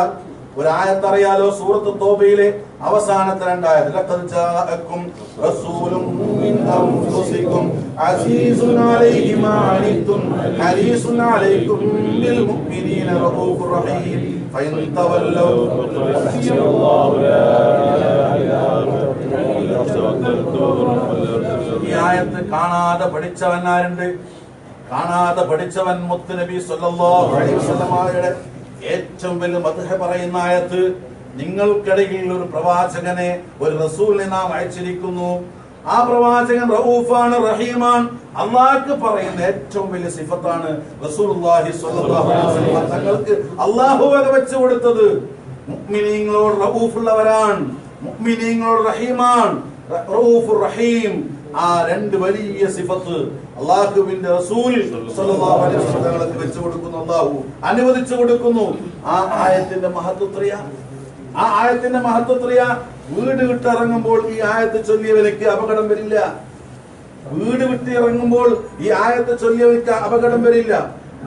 ഒരായത്തറിയാലോ? സൂറത്ത് തോബയിലെ അവസാനത്തെ 2 ആയത്ത്, ലഖദ് ജാഅക്കും റസൂലും മിൻ അൻഫുസികും അസീസുൻ അലൈഹി മാ അനിതും ഹരീസുൻ അലൈക്കും ബിൽ മുഅ്മിനീന റഊഫുർ റഹീം ഫഇൻ തവല്ലൗ ഫഅല്ലാഹു ലാ ഇലാഹ ഈ ആയത്ത് കാണാതെ പഠിച്ചവൻ ആരുണ്ട്? കാണാതെ പഠിച്ചവൻ മുത്ത് നബി സല്ലല്ലാഹു അലൈഹി വസല്ലമയുടെ ഏറ്റവും വലിയ മദ്ഹ് പറയുന്ന ആയത്ത്. നിങ്ങൾക്കിടയിൽ ഒരു പ്രവാചകനെ, ഒരു റസൂലിനെ നാം അയച്ചിരിക്കുന്നു. ആ പ്രവാചകൻ റഊഫാണ്, റഹീമാണ്. അള്ളാഹ്ക്ക് പറയുന്ന ഏറ്റവും വലിയ സിഫത്താണ് റസൂലുള്ളാഹി സ്വല്ലല്ലാഹു അലൈഹി വസല്ലം തങ്ങൾക്ക് അള്ളാഹു വക വെച്ച് കൊടുത്തത്. മുഅ്മിനീങ്ങളോട് റഊഫുള്ളവരാണ്, മുഅ്മിനീങ്ങളോട് റഹീമാണ്, റഊഫുർ റഹീം. ആ 2 വലിയ സിഫത്ത് അള്ളാഹുവിന്റെ റസൂൽ സ്വല്ലല്ലാഹു അലൈഹി വസല്ലം തങ്ങൾക്ക് വെച്ച് കൊടുക്കുന്നു, അള്ളാഹു അനുവദിച്ചു കൊടുക്കുന്നു. ആ ആയത്തിന്റെ മഹത്വത്രയ, ആ ആയത്തിന്റെ മഹത്വത്രയ. വീട് വിട്ടിറങ്ങുമ്പോൾ ഈ ആയത്ത് ചൊല്ലിയവർക്ക് അപകടം വരില്ല. വീട് വിട്ടിറങ്ങുമ്പോൾ ഈ ആയത്ത് ചൊല്ലിയവർക്ക് അപകടം വരില്ല.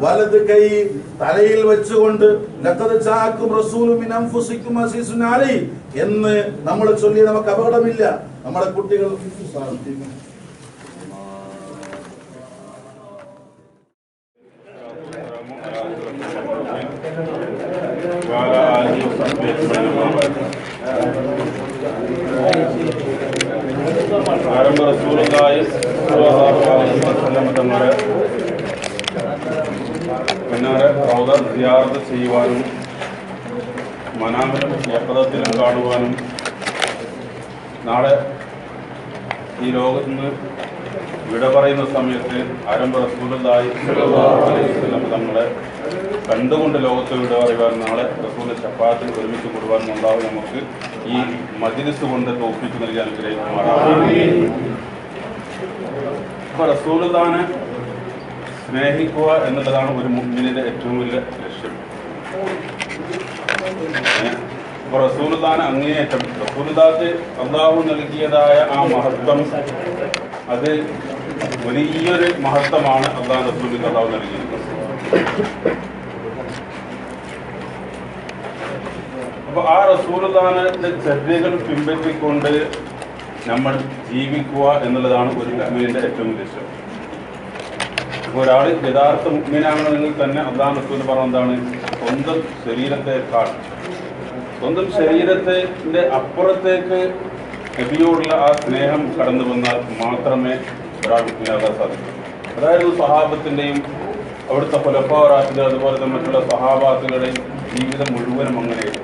വലത് കൈ തലയിൽ വെച്ചുകൊണ്ട് ലഖദ് ജാഅക്കും റസൂലും മിൻ അൻഫുസികും അസീസുൻ അലൈഹി എന്ന് നമ്മൾ ചൊല്ലി നമുക്ക് അപകടമില്ല. നമ്മുടെ കുട്ടികൾ ആരംഭ റസൂലുള്ളാഹി സ്വല്ലല്ലാഹു അലൈഹി വസല്ലം തങ്ങളുടെ പിന്നാലെ റൗദ സിയാറത്ത് ചെയ്യുവാനും മനാമിലും യഖദത്തിലും കാണുവാനും നാളെ ഈ ലോകത്ത് നിന്ന് വിട പറയുന്ന സമയത്ത് ആരംഭ റസൂലുള്ളാഹി സ്വല്ലല്ലാഹു അലൈഹി വസല്ലം തങ്ങളെ കണ്ടുകൊണ്ട് ലോകത്ത് വിട പറയുവാൻ നാളെ റസൂലിന്റെ ശഫാഅത്തിന് ഒരുമിച്ച് കൂടുവാൻ ഉണ്ടാവും. നമുക്ക് ഈ മജ്ലിസ് കൊണ്ട് തൗഫീഖ് നൽകാൻ അനുഗ്രഹിക്കുമാറാവട്ടെ. അപ്പോൾ റസൂലുള്ളാഹിനെ സ്നേഹിക്കുക എന്നുള്ളതാണ് ഒരു മുഅ്മിനിന്റെ ഏറ്റവും വലിയ ലക്ഷ്യം. അപ്പോൾ റസൂലുള്ളാഹിനെ അങ്ങേയറ്റം റസൂലുള്ളാഹിക്ക് അല്ലാഹു നൽകിയതായ ആ മഹത്വം, അത് വലിയൊരു മഹത്വമാണ് അല്ലാഹു റസൂലിന് അല്ലാഹു നൽകിയിരിക്കുന്നത്. അപ്പൊ ആ റസൂലുള്ളാഹിന്റെ ചര്യകൾ പിൻപറ്റിക്കൊണ്ട് നമ്മൾ ജീവിക്കുക എന്നുള്ളതാണ് ഒരു മുഅ്മിനിന്റെ ഏറ്റവും ലക്ഷ്യം. അപ്പോൾ ഒരാൾ യഥാർത്ഥ മുഅ്മിനാണെങ്കിൽ തന്നെ അല്ലാഹു റസൂൽ പറഞ്ഞതാണ്, സ്വന്തം ശരീരത്തെക്കാൾ, സ്വന്തം ശരീരത്തിന്റെ അപ്പുറത്തേക്ക് നബിയോടുള്ള ആ സ്നേഹം കടന്നു വന്നാൽ മാത്രമേ ഒരാൾ മുഅ്മിനാകാൻ സാധിക്കൂ. അതായത് സ്വഹാബത്തിന്റെയും അവിടുത്തെ ഖുലഫാ റാഷിദീൻ അതുപോലെ തന്നെ മറ്റുള്ള സ്വഹാബാത്തുകളുടെയും ജീവിതം മുഴുവനും അങ്ങനെയാണ്.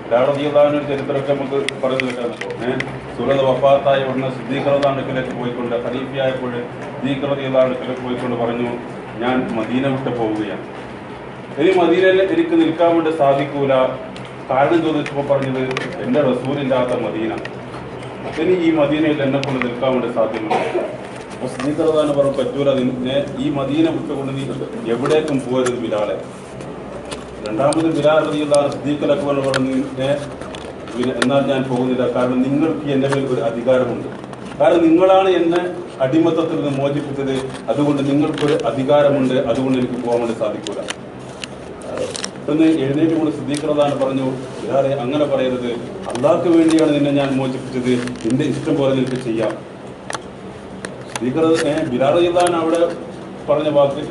ഒരു ചരിത്രമൊക്കെ നമുക്ക് പറഞ്ഞു കേൾക്കാൻ സൂറത്ത് വഫാത്തായ ഉടനെ സിദ്ദീഖ് റളിയല്ലാഹു അൻഹുവിലേക്ക് പോയിക്കൊണ്ട്, ഖലീഫയായപ്പോൾ സിദ്ദീഖ് റളിയല്ലാഹു അൻഹുവിലേക്ക് പോയിക്കൊണ്ട് പറഞ്ഞു, ഞാൻ മദീന വിട്ട് പോവുകയാണ്, ഇനി മദീനയിൽ എനിക്ക് നിൽക്കാൻ വേണ്ടി സാധിക്കൂല. കാരണം ചോദിച്ചപ്പോൾ പറഞ്ഞത്, എൻ്റെ റസൂലില്ലാത്ത മദീന, ഇനി ഈ മദീനയിൽ എന്നെ കൊണ്ട് നിൽക്കാൻ വേണ്ടി സാധ്യമല്ല. അപ്പോൾ സിദ്ദീഖ് റളിയല്ലാഹു അൻഹു പറഞ്ഞു, പറ്റൂല, ഈ മദീന വിട്ടുകൊണ്ട് നീ എവിടേക്കും പോകരുത് ബിലാലെ. രണ്ടാമത് ബിലാൽ റളിയല്ലാഹു അൻഹു സിദ്ദീഖ് അക്ബർ പറഞ്ഞു, എന്നാൽ ഞാൻ പോകുന്നില്ല, കാരണം നിങ്ങൾക്ക് എൻ്റെ മേൽ ഒരു അധികാരമുണ്ട്, കാരണം നിങ്ങളാണ് എന്നെ അടിമത്തത്തിൽ നിന്ന് മോചിപ്പിച്ചത്, അതുകൊണ്ട് നിങ്ങൾക്കൊരു അധികാരമുണ്ട്, അതുകൊണ്ട് എനിക്ക് പോകാൻ വേണ്ടി സാധിക്കൂല എന്ന് എഴുന്നേറ്റ് കൊണ്ട് സിദ്ദീഖ് റളിയല്ലാഹു അൻഹു പറഞ്ഞു, ബിലാലെ അങ്ങനെ പറയരുത്, അള്ളാഹ്ക്ക് വേണ്ടിയാണ് നിന്നെ ഞാൻ മോചിപ്പിച്ചത്, നിന്റെ ഇഷ്ടം പോലെ നിനക്ക് ചെയ്യാം. ബിലാൽ റളിയല്ലാഹു അൻഹു അവിടെ പറഞ്ഞ വാക്ക്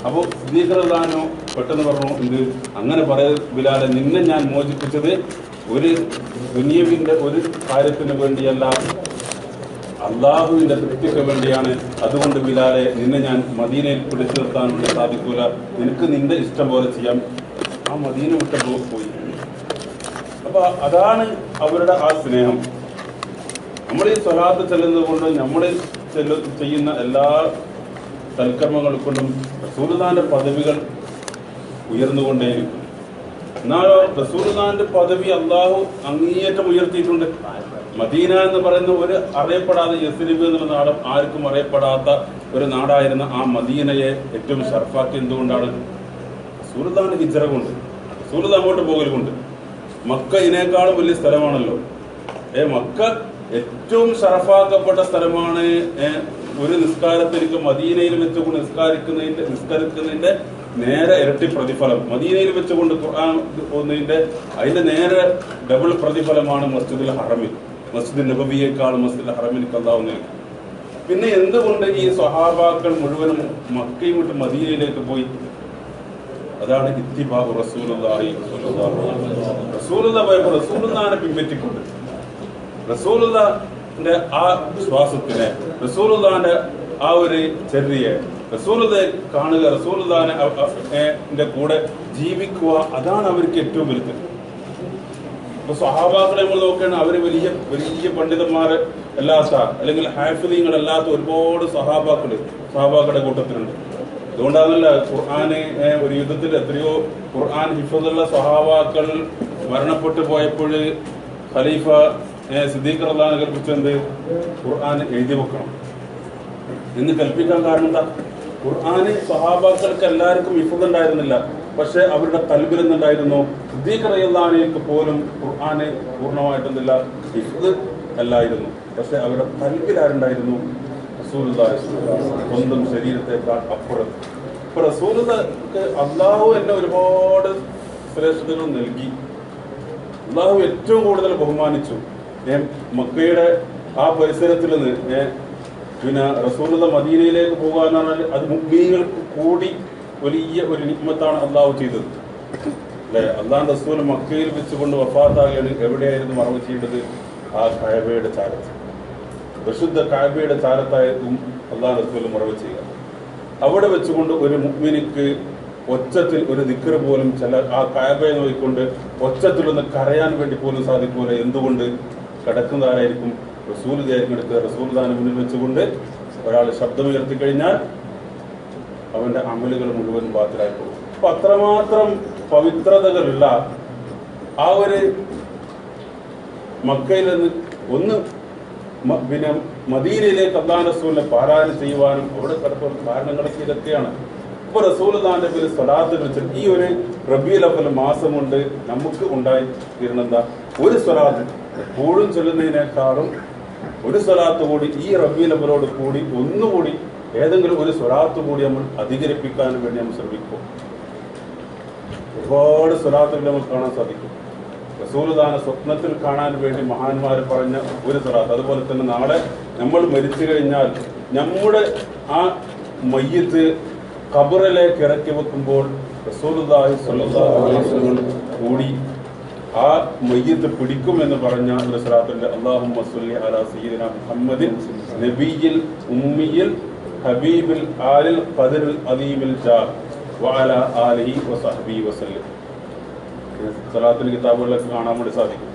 അപ്പോൾ സിദ്ദീഖ് റളിയല്ലാഹു അൻഹു പെട്ടെന്ന് പറഞ്ഞു, എന്ത് അങ്ങനെ പറയ ബിലാലെ, നിന്നെ ഞാൻ മോചിപ്പിച്ചത് ഒരു ദുനിയവിന്റെ ഒരു കാര്യത്തിന് വേണ്ടിയല്ല, അള്ളാഹുവിന്റെ തൃപ്തിക്ക് വേണ്ടിയാണ്. അതുകൊണ്ട് ബിലാലെ, നിന്നെ ഞാൻ മദീനയിൽ പിടിച്ചു നിർത്താൻ വേണ്ടി സാധിക്കൂല, നിനക്ക് നിന്റെ ഇഷ്ടം പോലെ ചെയ്യാം. ആ മദീന വിട്ട് പോയി. അപ്പൊ അതാണ് അവരുടെ ആ സ്നേഹം. നമ്മൾ ഈ സ്വലാത്ത് ചെല്ലുന്നത് കൊണ്ട്, നമ്മൾ ചെയ്യുന്ന എല്ലാ സൽക്കർമ്മങ്ങൾ കൊണ്ടും റസൂലുള്ളാഹിന്റെ പദവികൾ ഉയർന്നുകൊണ്ടേയിരിക്കും. എന്നാലോ റസൂലുള്ളാഹിന്റെ പദവി അള്ളാഹു അങ്ങേയറ്റം ഉയർത്തിയിട്ടുണ്ട്. മദീന എന്ന് പറയുന്ന ഒരു അറിയപ്പെടാതെ, യസ്രിബ് എന്നുള്ള നാടും ആർക്കും അറിയപ്പെടാത്ത ഒരു നാടായിരുന്ന ആ മദീനയെ ഏറ്റവും ഷർഫാക്കി എന്തുകൊണ്ടാണ്? റസൂലുള്ളാഹിന്റെ ഹിജ്റ കൊണ്ട്, റസൂലുള്ളാഹി അങ്ങോട്ട് പോകൽ കൊണ്ട്. മക്ക ഇതിനേക്കാളും വലിയ സ്ഥലമാണല്ലോ. മക്ക ഏറ്റവും ഷറഫാക്കപ്പെട്ട സ്ഥലമാണ്. ഒരു നിസ്കാരത്തിലേക്ക് മദീനയിൽ വെച്ചുകൊണ്ട് നിസ്കരിക്കുന്നതിന്റെ നേരെ ഇരട്ടി പ്രതിഫലം, മദീനയിൽ വെച്ചുകൊണ്ട് ഖുർആൻ ഓതുന്നതിന്റെ അതിന്റെ നേരെ ഡബിൾ പ്രതിഫലമാണ് മസ്ജിദുൽ ഹറമിൽ, മസ്ജിദ് നബവിയേക്കാൾ മസ്ജിദുൽ ഹറമിൽ അല്ലാഹു നൽകി. പിന്നെ എന്തുകൊണ്ട് ഈ സ്വഹാബാക്കൾ മുഴുവനും മക്കയും വിട്ട് മദീനയിലേക്ക് പോയി? അതാണ് ഇത്തിബാഉ റസൂലുള്ളാഹി സ്വല്ലല്ലാഹു അലൈഹി വസല്ലം. റസൂലുള്ളാഹി പോയപ്പോൾ റസൂലുള്ളാഹിനെ പിൻപറ്റിക്കൊണ്ട് റസൂലുള്ളാഹിന്റെ ആ ശ്വാസത്തിനെ, റസൂലുള്ളാഹിന്റെ ആ ഒരു ചര്യയെ, റസൂലുള്ളാഹിയെ കാണുക, റസൂലുള്ളാഹിന്റെ കൂടെ ജീവിക്കുക, അതാണ് അവർക്ക് ഏറ്റവും വലുത്. ഇപ്പൊ സ്വഹാബാക്കളെ നമ്മൾ നോക്കുകയാണ്, അവര് വലിയ വലിയ പണ്ഡിതന്മാര് അല്ലാത്ത അല്ലെങ്കിൽ ഹാഫിദീങ്ങളല്ലാത്ത ഒരുപാട് സ്വഹാബാക്കളുടെ കൂട്ടത്തിലുണ്ട്. അതുകൊണ്ടാണല്ല ഖുർആന് ഒരു യുദ്ധത്തിൽ എത്രയോ ഖുർആൻ ഹിഫ്ളുള്ള സ്വഹാബാക്കൾ മരണപ്പെട്ടു പോയപ്പോൾ ഖലീഫ സിദ്ദീഖ് റളിയല്ലാഹു അൻഹു കൽപ്പിച്ചത് ഖുർആൻ എഴുതി വെക്കണം എന്ന് കൽപ്പിക്കാൻ കാരണം എന്താ? ഖുർആന് സ്വഹാബാക്കൾക്ക് എല്ലാവർക്കും ഹിഫ്ള് ഉണ്ടായിരുന്നില്ല, പക്ഷെ അവരുടെ ഖൽബിൽ നിന്നുണ്ടായിരുന്നു. സിദ്ദീഖ് റളിയല്ലാഹു അൻഹുവിന് പോലും ഖുർആന് പൂർണ്ണമായിട്ടൊന്നുമില്ല, ഹിഫ്ള് അല്ലായിരുന്നു, പക്ഷെ അവരുടെ ഖൽബിൽ ആരുണ്ടായിരുന്നു? റസൂലുള്ളാഹി സ്വല്ലല്ലാഹു അലൈഹി വസല്ലം. സ്വന്തം ശരീരത്തെക്കാൾ അപ്പുറത്ത്. ഇപ്പൊ റസൂലുള്ളാഹിക്ക് അള്ളാഹു എന്നെ ഒരുപാട് ശ്രേഷ്ഠതകൾ നൽകി, അള്ളാഹു ഏറ്റവും കൂടുതൽ ബഹുമാനിച്ചു. മക്കയുടെ ആ പരിസരത്തിൽ നിന്ന് പിന്നെ റസൂലുള്ള മദീനയിലേക്ക് പോകുക എന്ന് പറഞ്ഞാൽ അത് മുഅ്മിനീങ്ങൾക്ക് കൂടി വലിയ ഒരു നിഅ്മത്താണ് അള്ളാഹു ചെയ്തത്, അല്ലെ? അള്ളാഹു റസൂൽ മക്കയിൽ വെച്ചുകൊണ്ട് വഫാത്താകുകയാണ്. എവിടെയായിരുന്നു മറവ് ചെയ്യേണ്ടത്? ആ കഅബയുടെ ചാരത്ത്, വിശുദ്ധ കഅബയുടെ ചാരത്തായിരുന്നു അള്ളാഹു റസൂൽ മറവ് ചെയ്യുക. അവിടെ വെച്ചുകൊണ്ട് ഒരു മുഅ്മിനിക്ക് ഒച്ചത്തിൽ ഒരു ദിക്ർ പോലും ആ കഅബയെ നോക്കിക്കൊണ്ട് ഒച്ചത്തിലൊന്ന് കരയാൻ വേണ്ടി പോലും സാധിക്കൂല. എന്തുകൊണ്ട്? കിടക്കുന്നതാരായിരിക്കും? റസൂലുള്ളാഹിയായിരിക്കും കിടക്കുക. റസൂലുള്ളാഹിനെ മുന്നിൽ വെച്ചുകൊണ്ട് ഒരാൾ ശബ്ദമുയർത്തി കഴിഞ്ഞാൽ അവന്റെ അമലുകൾ മുഴുവൻ ബാത്തിലായി പോകും. അപ്പൊ അത്രമാത്രം പവിത്രതകളുള്ള ആ ഒരു മക്കയിൽ നിന്ന് ഒന്ന് പിന്നെ മദീനയിലേക്ക് അല്ലാഹു റസൂലിനെ പാരായണം ചെയ്യുവാനും അവിടെ കിടക്കുന്ന കാരണങ്ങളൊക്കെ ഇതൊക്കെയാണ്. ഇപ്പൊ റസൂലുള്ളാഹിന്റെ പേരിൽ സ്വലാത്ത് വിളിച്ചിട്ട് ഈ ഒരു റബീഉൽ അവ്വൽ മാസം കൊണ്ട് നമുക്ക് ഉണ്ടായി തീരുന്നെന്താ? ഒരു സ്വലാത്ത് എപ്പോഴും ചൊല്ലുന്നതിനേക്കാളും ഒരു സ്വലാത്ത് കൂടി ഈ റബീഉൽ അവ്വലോട് കൂടി ഒന്നുകൂടി ഏതെങ്കിലും ഒരു സ്വലാത്ത് കൂടി നമ്മൾ അധികരിപ്പിക്കാൻ വേണ്ടി നമ്മൾ ശ്രമിക്കും. ഒരുപാട് സ്വലാത്തുകൾ നമുക്ക് കാണാൻ സാധിക്കും. റസൂലുള്ളാഹിനെ സ്വപ്നത്തിൽ കാണാൻ വേണ്ടി മഹാന്മാർ പറഞ്ഞ ഒരു സ്വലാത്ത്. അതുപോലെ തന്നെ നാളെ നമ്മൾ മരിച്ചു കഴിഞ്ഞാൽ നമ്മുടെ ആ മയ്യത്ത് ഖബറിലേക്ക് ഇറക്കി വെക്കുമ്പോൾ റസൂലുള്ളാഹി സ്വല്ലല്ലാഹു അലൈഹി വസല്ലം കൂടി ആ മയ്യത്ത് പിടിക്കുമെന്ന് പറഞ്ഞ ഒരു സ്വലാത്തുണ്ട്. അല്ലാഹുമ്മ സ്വല്ലി അലാ സയ്യിദിനാ മുഹമ്മദിൻ നബിയിൽ ഉമ്മിയിൽ ഹബീബിൽ ആലിൽ ഖദറിൽ അദീമിൽ ജാഹ് വഅലാ ആലിഹി വസഹ്ബിഹി വസല്ലം. സ്വലാത്തുൽ കിതാബുകളിലൊക്കെ കാണാൻ വേണ്ടി സാധിക്കും.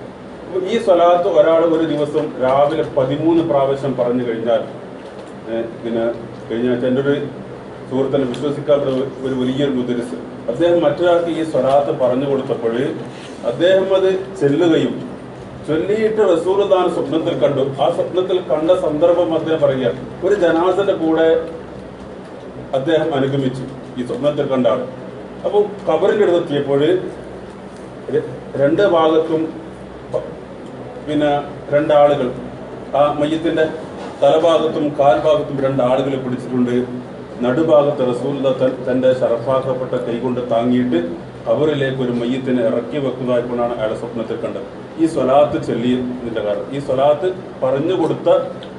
അപ്പോൾ ഈ സ്വലാത്ത് ഒരാൾ ഒരു ദിവസം രാവിലെ 13 പ്രാവശ്യം പറഞ്ഞു കഴിഞ്ഞാൽ പിന്നെ കഴിഞ്ഞ ആഴ്ച എൻ്റെ ഒരു സുഹൃത്തിനെ വിശ്വസിക്കാത്ത ഒരു വലിയൊരു മുദരിസ് അദ്ദേഹം മറ്റൊരാൾക്ക് ഈ സ്വലാത്ത് പറഞ്ഞു കൊടുത്തപ്പോൾ അദ്ദേഹം അത് ചെല്ലുകയും ചൊല്ലിയിട്ട് റസൂലുള്ളാഹിനെ സ്വപ്നത്തിൽ കണ്ടു. ആ സ്വപ്നത്തിൽ കണ്ട സന്ദർഭം അദ്ദേഹം പറയുക, ഒരു ജനാസന്റെ കൂടെ അദ്ദേഹം അനുഗമിച്ചു ഈ സ്വപ്നത്തിൽ കണ്ട ആൾ. അപ്പോൾ ഖബറിന്റെ അടുത്തെത്തിയപ്പോൾ രണ്ട് ഭാഗത്തും പിന്നെ രണ്ടാളുകൾ ആ മയ്യത്തിന്റെ തലഭാഗത്തും കാൽഭാഗത്തും രണ്ടാളുകൾ പിടിച്ചിട്ടുണ്ട്. നടുഭാഗത്ത് റസൂലുള്ളാഹി തന്റെ ശറഫാക്കപ്പെട്ട കൈകൊണ്ട് താങ്ങിയിട്ട് ഖബറിലേക്ക് ഒരു മയ്യത്തിനെ ഇറക്കി വെക്കുന്നതായിക്കൊണ്ടാണ് അയാളെ സ്വപ്നത്തിൽ കണ്ടത്. ഈ സ്വലാത്ത് ചൊല്ലിയതിന്റെ കാരണം ഈ സ്വലാത്ത് പറഞ്ഞു കൊടുത്ത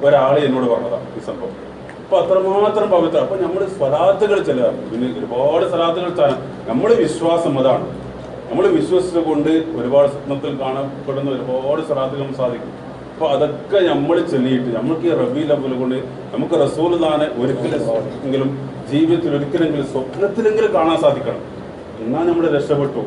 ഒരാളെ എന്നോട് പറഞ്ഞതാണ് ഈ സംഭവം. അപ്പൊ അത്രമാത്രം പവിത്ര. അപ്പൊ നമ്മൾ സ്വലാത്തുകൾ ചെല്ലുക, പിന്നെ ഒരുപാട് സ്വലാത്തുകൾ നമ്മുടെ വിശ്വാസം അതാണ്. നമ്മൾ വിശ്വസിച്ചുകൊണ്ട് ഒരുപാട് സ്വപ്നത്തിൽ കാണപ്പെടുന്ന ഒരുപാട് സ്വലാത്തുകൾ സാധിക്കും. അപ്പൊ അതൊക്കെ നമ്മൾ ചൊല്ലിയിട്ട് നമുക്ക് ഈ റബീഉൽ അവ്വൽ കൊണ്ട് നമുക്ക് റസൂലുള്ളാഹിനെ ഒരിക്കലെങ്കിലും ജീവിതത്തിൽ ഒരിക്കലെങ്കിലും സ്വപ്നത്തിലെങ്കിലും കാണാൻ സാധിക്കണം. എന്നാൽ നമ്മൾ രക്ഷപ്പെട്ടു.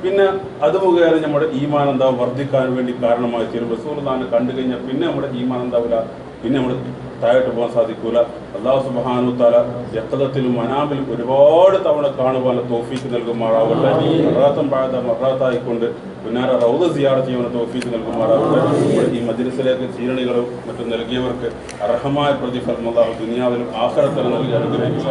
പിന്നെ അത് മുഖേന നമ്മുടെ ഈമാൻ എന്താവും വർദ്ധിക്കാൻ വേണ്ടി കാരണമായി തീരും. റസൂലുള്ളാഹിനെ കണ്ടു കഴിഞ്ഞാൽ പിന്നെ നമ്മുടെ ഈമാൻ എന്താവില്ല, പിന്നെ നമ്മൾ താഴോട്ട് പോകാൻ സാധിക്കൂല. അല്ലാഹു സുബ്ഹാനഹു വ തആല യഖദത്തിലും മനാമിലും ഒരുപാട് തവണ കാണുവാനുള്ള തൗഫീഖ് നൽകുമാറാവട്ടെ. മറാത്തം ബാദ മറാത്തായിക്കൊണ്ട് പുന്നാര റൗദ സിയാറത്ത് ചെയ്യുന്ന തൗഫീഖ് നൽകുമാറാവട്ടെ. ഈ മജ്ലിസിലേക്ക് ചീരണികളും മറ്റും നൽകിയവർക്ക് അർഹമായ പ്രതിഫലം അല്ലാഹു ദുനിയാവിലും ആഖിറത്തിലും നൽകി അനുഗ്രഹിക്കും.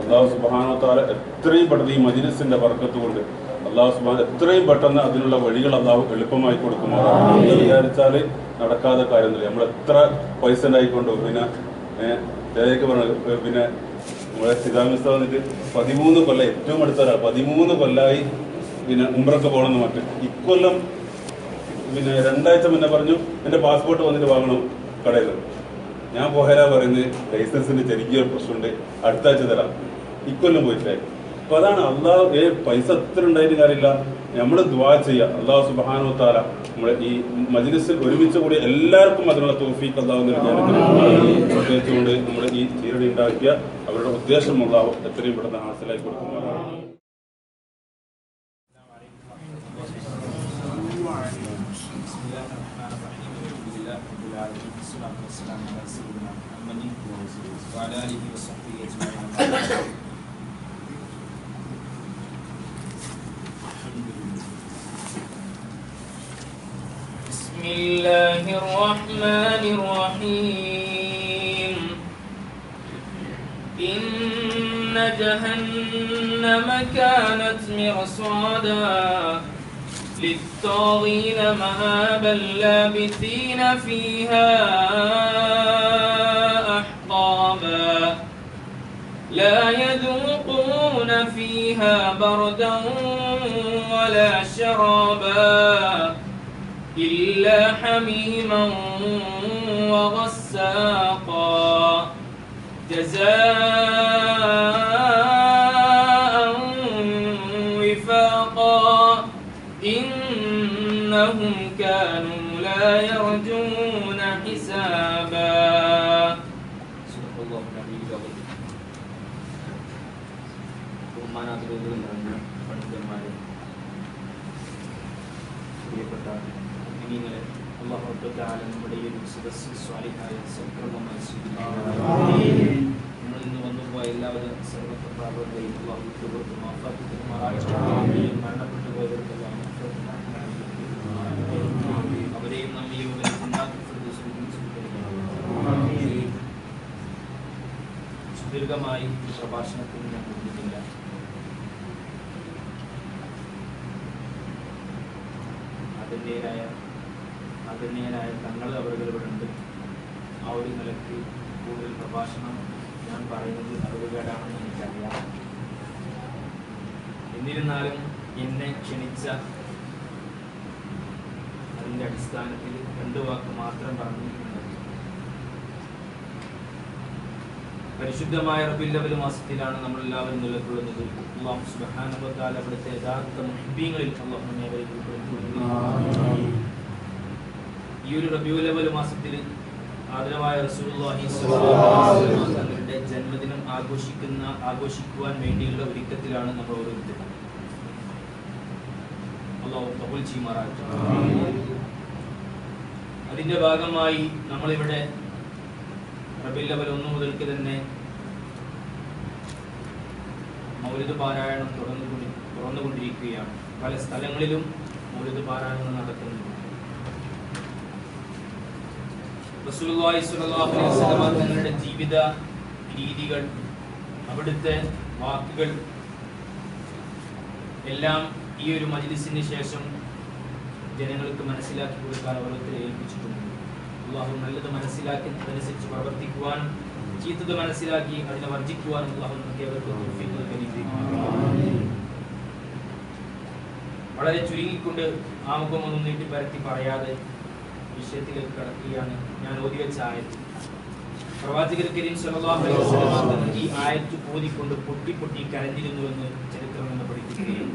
അല്ലാഹു സുബ്ഹാനഹു വ തആല എത്രയും പെട്ടെന്ന് ഈ മജ്ലിസിന്റെ ബർക്കത്ത് കൊണ്ട് അള്ളാഹു സുബ്ഹാനഹു എത്രയും പെട്ടെന്ന് അതിനുള്ള വഴികൾ അള്ളാഹു എളുപ്പമായി കൊടുക്കുമാറാണ്. എന്ന് വിചാരിച്ചാൽ നടക്കാത്ത കാര്യമൊന്നുമില്ല. നമ്മൾ എത്ര പൈസ ഉണ്ടായിക്കൊണ്ടു പിന്നെ പറഞ്ഞു പിന്നെ നമ്മളെ സിദാമിസ്ത വന്നിട്ട് 13 കൊല്ലം ഏറ്റവും അടുത്ത ഒരാൾ 13 കൊല്ലമായി പിന്നെ ഉംറക്ക് പോകണമെന്ന് മറ്റ് ഇക്കൊല്ലം പിന്നെ 2 ആഴ്ച മുന്നേ പറഞ്ഞു എൻ്റെ പാസ്പോർട്ട് വന്നിട്ട് വാങ്ങണം കടയിൽ. ഞാൻ പോയാലാ പറയുന്നത് ലൈസൻസിന്റെ ചെറിയ പ്രശ്നമുണ്ട്, അടുത്ത ആഴ്ച തരാം. ഇക്കൊല്ലം പോയിട്ടില്ലേ. അപ്പൊ അതാണ് അള്ളാഹു പൈസ എത്ര ഉണ്ടായിട്ട് കാര്യമില്ല. നമ്മൾ ദുആ ചെയ്യുക അള്ളാഹു സുബ്ഹാനഹു വ തആല നമ്മളെ ഈ മജ്ലിസിൽ ഒരുമിച്ച് കൂടി എല്ലാവർക്കും അതിനുള്ള തൗഫീഖ് അള്ളാഹു പ്രത്യേകിച്ചുകൊണ്ട് നമ്മുടെ ഈ ചീരടി ഉണ്ടാക്കിയ അവരുടെ ഉദ്ദേശം അള്ളാഹു എത്രയും പെട്ടെന്ന് ഹാസിലാക്കി കൊടുക്കുമാറാണ്. بسم الله الرحمن الرحيم إن جهنم كانت مرصادا للطاغين مآبا لابثين فيها أحقابا لا يذوقون فيها بردا ولا شرابا إلا حميما وغساقا جزاء وفاقا إنهم كانوا لا يرجون حسابا. صدق الله العلي العظيم. അല്ലാഹു തആല നമ്മുടെ ഈ സദസ്സ് സ്വാലിഹായ സൽക്കർമ്മമായി സ്വീകരിക്കട്ടെ. നമ്മൾ ഇന്ന് വന്നുപോയ എല്ലാവരും സർവ്വപ്രഭാവങ്ങളെയും അല്ലാഹു തആല മാഫാക്കി തരുമാറാകട്ടെ. മരണപ്പെട്ടു പോയവർക്ക് അല്ലാഹു അവരെയും നമ്മയും സുദീർഘമായി പ്രഭാഷണത്തിന് ഞാൻ കൊടുത്തിട്ടില്ല. ആദരണീയരായ തങ്ങൾ അവരുകളുണ്ട്. ആ ഒരു നിലയ്ക്ക് കൂടുതൽ പ്രഭാഷണം ഞാൻ പറയുന്നത് അറിവുകേടാണെന്ന് എനിക്കറിയാം. എന്നിരുന്നാലും എന്നെ ക്ഷണിച്ച അതിൻ്റെ അടിസ്ഥാനത്തിൽ 2 വാക്ക് മാത്രം പറഞ്ഞിട്ടുണ്ട്. പരിശുദ്ധമായ റബീഉൽ അവ്വൽ മാസത്തിലാണ് നമ്മൾ എല്ലാവരും നിലകൊള്ളുന്നത്. അല്ലാഹു സുബ്ഹാനഹു വ തആല അവിടുത്തെ യഥാർത്ഥ മുഹബ്ബീങ്ങളിൽ അല്ലാഹു നമ്മെ ഉൾപ്പെടുത്തി. ഈ ഒരു റബീഉൽ അവ്വൽ മാസത്തിൽ ആദരവായ റസൂലുള്ളാഹി സ്വല്ലല്ലാഹു അലൈഹി വസല്ലം തങ്ങളുടെ ജന്മദിനം ആഘോഷിക്കുവാൻ വേണ്ടിയുള്ള ഒരുക്കത്തിലാണ് നമ്മൾ ഓരോരുത്തരും. അല്ലാഹു കബൂൽ ചെയ്യുമാറാകട്ടെ. അതിന്റെ ഭാഗമായി നമ്മളിവിടെ റബീഉൽ അവ്വൽ 1 മുതൽക്ക് തന്നെ മൗലിദ് പാരായണം തുറന്നുകൊണ്ടിരിക്കുകയാണ്. പല സ്ഥലങ്ങളിലും മൗലിദ് പാരായണം നടക്കുന്നുണ്ട്. റസൂലുള്ളാഹി സ്വല്ലല്ലാഹു അലൈഹി വസല്ലം തങ്ങളുടെ ജീവിത രീതികൾ, അവിടുത്തെ വാക്കുകൾ എല്ലാം ഈ ഒരു മജ്ലിസിന് ശേഷം ജനങ്ങൾക്ക് മനസ്സിലാക്കി കൊടുക്കാൻ ഓരോരുത്തരെ ഏൽപ്പിച്ചിട്ടുണ്ട്. അല്ലാഹു നല്ലത് മനസ്സിലാക്കി അതനുസരിച്ച് പ്രവർത്തിക്കുവാനും ചീത്തത് മനസ്സിലാക്കി അതിനെ വർജിക്കുവാനും അല്ലാഹു നമുക്ക് ഏവർക്കും തൗഫീഖ് നൽകി. വളരെ ചുരുങ്ങിക്കൊണ്ട് ആമുഖമൊന്നും നീട്ടിപ്പരത്തി പറയാതെ വിഷയത്തിലേക്ക് കടക്കുകയാണ്. ഞാൻ ഓതി വെച്ച ആയത്ത് പ്രവാചകർ കരീം സ്വല്ലല്ലാഹു അലൈഹി വസല്ലം ഈ ആയത്ത് ഓതിക്കൊണ്ട് പൊട്ടി കരഞ്ഞിരുന്നുവെന്ന് ചരിത്രം എന്ന് പഠിപ്പിക്കുകയാണ്.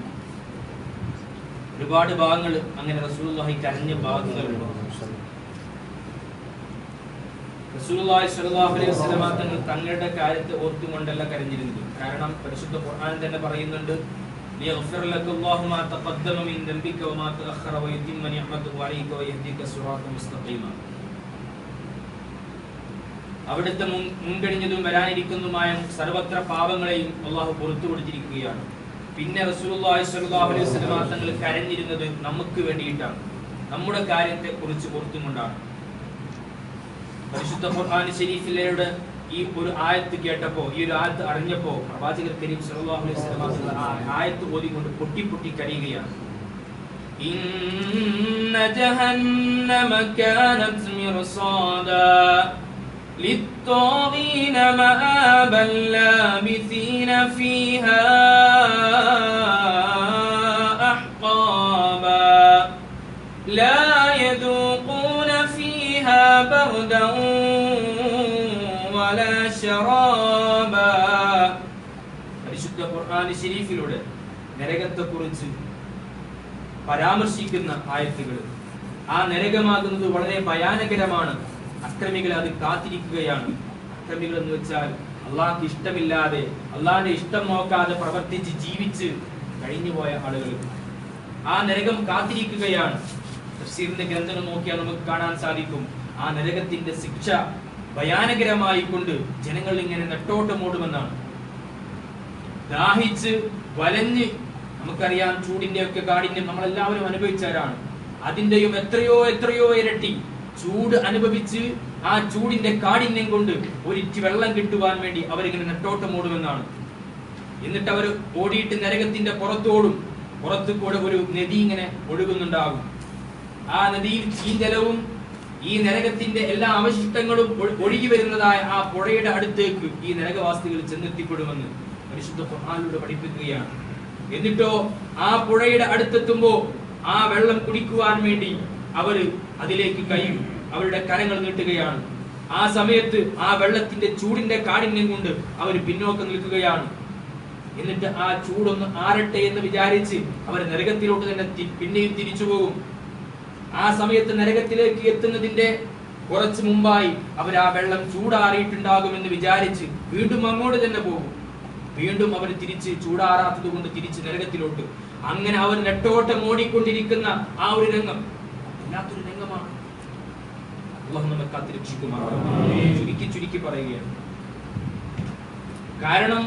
ഒരുപാട് ഭാഗങ്ങൾ അങ്ങനെ റസൂലുള്ളാഹി കരഞ്ഞ ഭാഗങ്ങളുണ്ട്. റസൂലുള്ളാഹി സ്വല്ലല്ലാഹു അലൈഹി വസല്ലം തങ്ങളുടെ കാര്യത്തെ ഓർത്തുകൊണ്ടല്ല കരഞ്ഞിരുന്നത്. കാരണം പരിശുദ്ധ ഖുർആൻ തന്നെ പറയുന്നുണ്ട്, ليغفر لك الله ما تقدم من ذنبك وما تأخر ويتم نعمته عليك ويهديك صراطا مستقيما. അവിടുത്തെ മുൻകഴിഞ്ഞതും വരാനിരിക്കുന്നതുമായ സർവത്ര പാപങ്ങളെയും അല്ലാഹു പുറത്തു കൊടുത്തിരിക്കുകയാണ്. പിന്നെ റസൂലുള്ളാഹി സ്വല്ലല്ലാഹു അലൈഹി വസല്ലം തങ്ങൾ കരഞ്ഞിരുന്നത് നമുക്ക് വേണ്ടിയിട്ടാണ്, നമ്മുടെ കാര്യത്തെ കുറിച്ച് ഓർത്തുകൊണ്ടാണ്. പരിശുദ്ധ ഖുർആൻ ശരീഫിലൂടെ ഈ ഒരു ആയത്ത് കേട്ടപ്പോ, ഈ ഒരു ആയത്ത് അറിഞ്ഞപ്പോ പ്രവാചകർ കരീം സല്ലല്ലാഹു അലൈഹി വസല്ലം ആ ആയത്ത് ഓതിക്കൊണ്ട് പൊട്ടി പൊട്ടി കരയുകയാണ്. ഇന്ന ജഹന്നമ കാനത് മിർസാദാ ലിത്വാഗീന മആബൻ ലാബിസീന ഫീഹാ അഹ്ഖാബാ ലാ യദൂഖൂന ഫീഹാ ബർദൻ വലാ ശറാബാ. പരിശുദ്ധ ഖുർആൻ ശരീഫിലൂടെ നരകത്തെക്കുറിച്ച് പരാമർശിക്കുന്ന ആയത്തുകൾ. ആ നരകമാകുന്നത് വളരെ ഭയാനകരമാണ്. അക്രമികൾ അത് കാത്തിരിക്കുകയാണ്. അക്രമികൾ എന്ന് വെച്ചാൽ അള്ളാഹ്ക്ക് ഇഷ്ടമില്ലാതെ, അള്ളാഹിന്റെ ഇഷ്ടം നോക്കാതെ പ്രവർത്തിച്ച് ജീവിച്ച് കഴിഞ്ഞുപോയ ആളുകൾ. ആ നരകം കാത്തിരിക്കുകയാണ്. തഫ്സീറിന്റെ ഗ്രന്ഥങ്ങൾ നോക്കിയാൽ നമുക്ക് കാണാൻ സാധിക്കും, ആ നരകത്തിന്റെ ശിക്ഷ ഭയാനകരമായി കൊണ്ട് ജനങ്ങൾ ഇങ്ങനെ നെട്ടോട്ടമോടുമെന്നാണ്. ദാഹിച്ച് വലഞ്ഞ്, നമുക്കറിയാം ചൂടിന്റെ ഒക്കെ കാഠിന്യം നമ്മളെല്ലാവരും അനുഭവിച്ചവരാണ്. അതിന്റെയും എത്രയോ എത്രയോ ഇരട്ടി ചൂട് അനുഭവിച്ച് ആ ചൂടിന്റെ കാഠിന്യം കൊണ്ട് ഒരിറ്റി വെള്ളം കിട്ടുവാൻ വേണ്ടി അവരിങ്ങനെ നെട്ടോട്ടം ഓടുമെന്നാണ്. എന്നിട്ട് അവർ ഓടിയിട്ട് നരകത്തിന്റെ പുറത്തോടും. പുറത്തു കൂടെ ഒരു നദി ഇങ്ങനെ ഒഴുകുന്നുണ്ടാകും. ആ നദിയിൽ ചീഞ്ചലവും ഈ നരകത്തിന്റെ എല്ലാ അവശിഷ്ടങ്ങളും ഒഴുകി വരുന്നതായ ആ പുഴയുടെ അടുത്തേക്ക് ഈ നരകവാസികൾ ചെന്നെത്തിപ്പെടുമെന്ന് പരിശുദ്ധ ഖുർആനിലൂടെ പഠിപ്പിക്കുകയാണ്. എന്നിട്ടോ ആ പുഴയുടെ അടുത്തെത്തുമ്പോ ആ വെള്ളം കുടിക്കുവാൻ വേണ്ടി അവര് അതിലേക്ക് കൈയും അവരുടെ കരങ്ങൾ നീട്ടുകയാണ്. ആ സമയത്ത് ആ വെള്ളത്തിന്റെ ചൂടിന്റെ കാഠിന്യം കൊണ്ട് അവർ പിന്നോക്കം നിൽക്കുകയാണ്. എന്നിട്ട് ആ ചൂടൊന്ന് ആറട്ടെ എന്ന് വിചാരിച്ച് അവർ നരകത്തിലോട്ട് തന്നെ പിന്നെയും തിരിച്ചു പോകും. ആ സമയത്ത് നരകത്തിലേക്ക് എത്തുന്നതിന്റെ കുറച്ച് മുമ്പായി അവർ ആ വെള്ളം ചൂടാറിയിട്ടുണ്ടാകുമെന്ന് വിചാരിച്ച് വീണ്ടും അങ്ങോട്ട് തന്നെ പോകും. വീണ്ടും അവർ തിരിച്ച് ചൂടാറാത്തത് കൊണ്ട് തിരിച്ച് നരകത്തിലോട്ട്. അങ്ങനെ അവർ നെട്ടോട്ടം ഓടിക്കൊണ്ടിരിക്കുന്ന ആ ഒരു രംഗം വല്ലാത്തൊരു രംഗമാണ്. അല്ലാഹു നമ്മെ കാത്തുരക്ഷിക്കുമാറാകട്ടെ. ചുരുക്കി ചുരുക്കി പറയുകയാണ്. കാരണം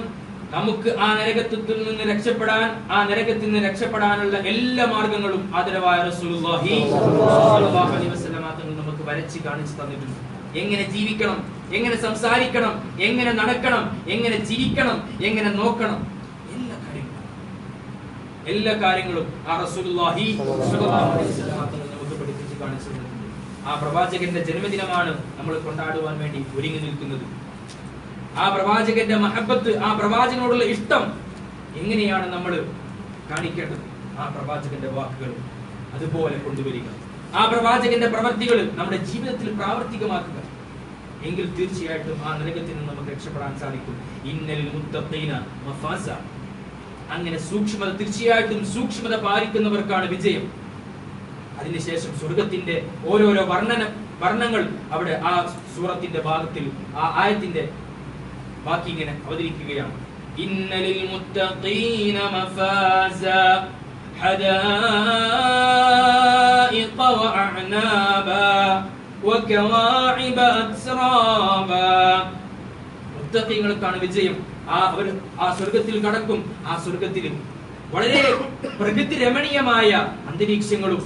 നമുക്ക് ആ നരകത്തിൽ നിന്ന് രക്ഷപ്പെടാൻ, ആ നരകത്തിൽ നിന്ന് രക്ഷപ്പെടാനുള്ള എല്ലാ മാർഗങ്ങളും ആദരവായ റസൂലുള്ളാഹി സ്വല്ലല്ലാഹു അലൈഹി വസല്ലം തങ്ങൾ നമുക്ക് വരച്ച് കാണിച്ചു തന്നിട്ടുണ്ട്. എങ്ങനെ ജീവിക്കണം, എങ്ങനെ സംസാരിക്കണം, എങ്ങനെ നടക്കണം, എങ്ങനെ ചിരിക്കണം, എങ്ങനെ നോക്കണം, എല്ലാ കാര്യങ്ങളും ആ റസൂലുള്ളാഹി സ്വല്ലല്ലാഹു അലൈഹി വസല്ലം തങ്ങൾ നമുക്ക് പഠിപ്പിച്ച് കാണിച്ചു തന്നിട്ടുണ്ട്. ആ പ്രവാചകന്റെ ജന്മദിനമാണ് നമ്മൾ കൊണ്ടാടുവാൻ വേണ്ടി ഒരുങ്ങി നിൽക്കുന്നത്. ആ പ്രവാചകന്റെ മഹബത്ത്, ആ പ്രവാചകനോടുള്ള ഇഷ്ടം എങ്ങനെയാണ് നമ്മൾ കാണിക്കേണ്ടത്? ആ പ്രവാചകന്റെ വാക്കുകൾ അതുപോലെ കൊണ്ടുവരിക, ആ പ്രവാചകന്റെ പ്രവർത്തികൾ നമ്മുടെ ജീവിതത്തിൽ പ്രാവർത്തികമാക്കുക. എങ്കിൽ തീർച്ചയായിട്ടും ആ നരകത്തിൽ നിന്ന് നമുക്ക് രക്ഷപ്പെടാൻ സാധിക്കും. ഇന്നലിൽ മുത്തഖീന മഫാസ. അങ്ങനെ സൂക്ഷ്മത, തീർച്ചയായിട്ടും സൂക്ഷ്മത പാലിക്കുന്നവർക്കാണ് വിജയം. അതിനുശേഷം സ്വർഗത്തിന്റെ ഓരോരോ വർണ്ണങ്ങൾ അവിടെ ആ സൂറത്തിന്റെ ഭാഗത്തിൽ, ആ ആയത്തിന്റെ ബാക്കി ഇങ്ങനെ അവതരിക്കുകയാണ്. ഇന്നലിൽ മുത്തഖീന മഫാസ ഹദായിഖ വഅഅനാബ വകവാഇബ അത്റാബ. മുത്തഖീങ്ങൾക്കാണ് വിജയം. അവർ ആ സ്വർഗത്തിൽ കടക്കും. ആ സ്വർഗത്തിൽ വളരെ പ്രകൃതി രമണീയമായ അന്തരീക്ഷങ്ങളും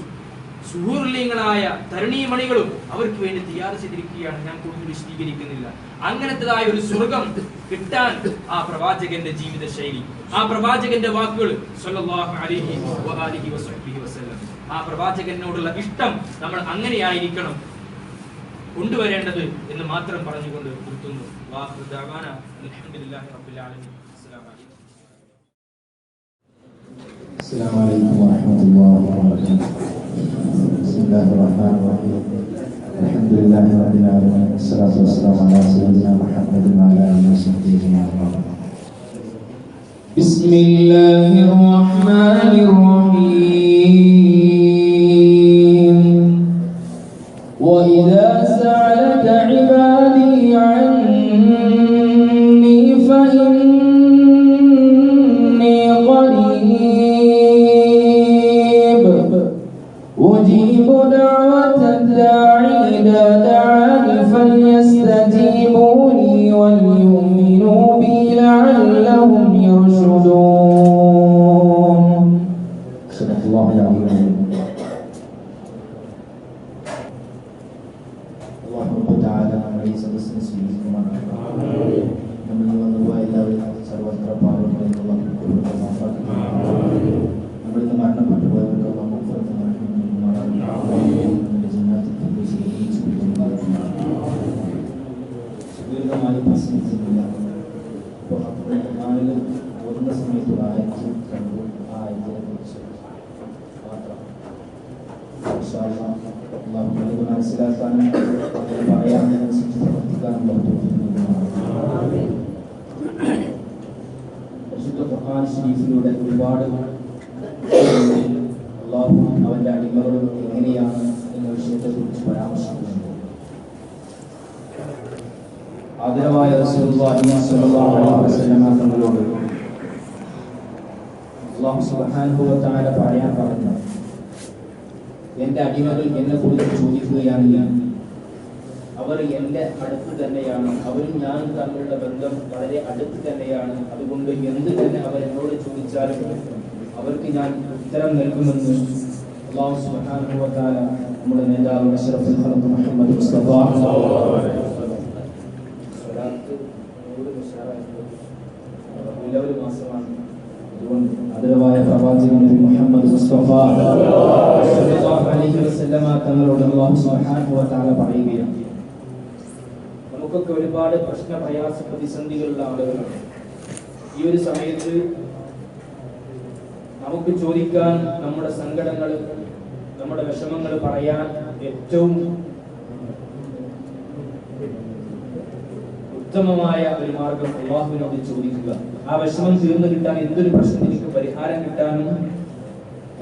സുഹൂർലീങ്ങളായ തരുണീമണികളും അവർക്ക് വേണ്ടി തയ്യാർ ചെയ്തിരിക്കുകയാണ്. ഞാൻ കൂടുതൽ വിശദീകരിക്കുന്നില്ല. അങ്ങനത്തേതായ ഒരു സ്വർഗം കിട്ടാൻ ആ പ്രവാചകന്റെ ജീവിത ശൈലി, ആ പ്രവാചകന്റെ വാക്കുകൾ സ്വല്ലല്ലാഹു അലൈഹി വആലിഹി വസഹ്ബിഹി വസല്ലം, ആ പ്രവാചകനോടുള്ള ഇഷ്ടം നമ്മൾ അങ്ങനെയായിരിക്കണം കൊണ്ടുവരേണ്ടത് എന്ന് മാത്രം പറഞ്ഞുകൊണ്ട് നിർത്തുന്നു. വാഖിറു ദഅവാന അൽഹംദുലില്ലാഹി റബ്ബിൽ ആലമീൻ. السلام عليكم ورحمة الله وبركاته. بسم الله الرحمن الرحيم. الحمد لله رب العالمين. والصلاة والسلام على سيدنا محمد وعلى آله وصحبه أجمعين. بسم الله الرحمن الرحيم. وإذا سألك عبادي عني فإني قريب أجيب دعوة الداعي إذا دعاني فليستجيبوا لي وليؤمنوا بي لعلهم يرشدون. ദീർഘമായി പ്രസംഗിക്കുന്നില്ല. ഇപ്പോൾ ഖുർആനിൽ ഓതുന്ന സമയത്ത് ആയത്ത് കണ്ടു, ആ ആയത്തിനെ കുറിച്ച് മാത്രം ഇൻഷാ അല്ലാഹ് അല്ലാഹു നമുക്ക് മനസ്സിലാക്കാനും പറയാനനുസരിച്ച് പ്രവർത്തിക്കാനുള്ള തൗഫീഖ് നൽകുമാറാകട്ടെ. പരിശുദ്ധ ഖുർആൻ ശരീഫിലൂടെ ഒരുപാട് അല്ലാഹു അവന്റെ അടിമകളോട് എങ്ങനെയാണ് എന്ന വിഷയത്തെക്കുറിച്ച് പരാമർശിക്കുന്നുണ്ട്. ആദരവായ റസൂലുള്ളാഹി സ്വല്ലല്ലാഹു അലൈഹി വസല്ലം തങ്ങളോട് അല്ലാഹു സുബ്ഹാനഹു വ തആല പറയാൻ പറഞ്ഞു, എന്റെ അടിമകൾ എന്നെ കുറിച്ച് ചോദിക്കുകയാണെങ്കിൽ അവർ എൻ്റെ അടുത്ത് തന്നെയാണ്, അവരും ഞാനും തമ്മിലുള്ള ബന്ധം വളരെ അടുത്ത് തന്നെയാണ്. അതുകൊണ്ട് എന്ത് തന്നെ അവർ എന്നോട് ചോദിച്ചാലും അവർക്ക് ഞാൻ ഉത്തരം നൽകുമെന്ന് അല്ലാഹു സുബ്ഹാനഹു വ തആല നമ്മുടെ നേതാവ് അഷ്റഫുൽ ഖൽഖ് മുഹമ്മദ് മുസ്തഫ മാസമാണ്. അതുകൊണ്ട് ആദരവായ പ്രവാചകൻ നബി മുഹമ്മദ് മുസ്തഫ സല്ലല്ലാഹു അലൈഹി വസല്ലമ തങ്ങളോട് അല്ലാഹു സുബ്ഹാനഹു വ തആല പറയുകയാണ്, നമുക്കൊക്കെ ഒരുപാട് പ്രശ്ന പ്രയാസ പ്രതിസന്ധികളുള്ള ആളുകളാണ്. ഈ ഒരു സമയത്ത് നമുക്ക് ചോദിക്കാൻ, നമ്മുടെ സങ്കടങ്ങൾ, നമ്മുടെ വിഷമങ്ങൾ പറയാൻ ഏറ്റവും ഉത്തമമായ ഒരു മാർഗം അല്ലാഹുവിനോട് ചോദിക്കുക. ആ വിഷമം തീർന്നു കിട്ടാൻ, എന്തൊരു പ്രശ്നത്തിലേക്ക് പരിഹാരം കിട്ടാനും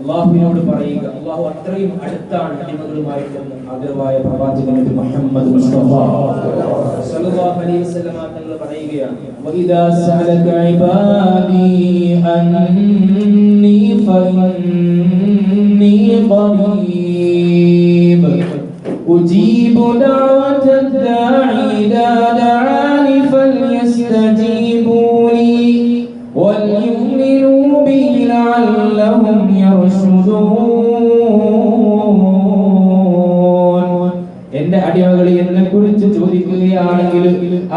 അല്ലാഹുവിനോട് പറയുക. അല്ലാഹു അത്രയും അടുത്താണ് അടിമകളുമായിട്ടെന്ന് ആദരവായ പ്രവാചകൻ നബി മുഹമ്മദ് മുസ്തഫ സല്ലല്ലാഹു അലൈഹി വസല്ലം തങ്ങൾ പറയുകയാണ്, വഇദാ സഅലക ഇബാദി അന്നി ഫഇന്നി ഖരീബ് ഉജീബു ദഅവത ദാഇ ഇദാ ദഅാനി ഫൽയസ്തജീബൂ ലി വൽയുമിനൂ ബി ലഅല്ലഹും യർശുദൂൻ. എന്റെ അടിമകൾ എന്നെ കുറിച്ച് ചോദിക്കുകയാണെങ്കിൽ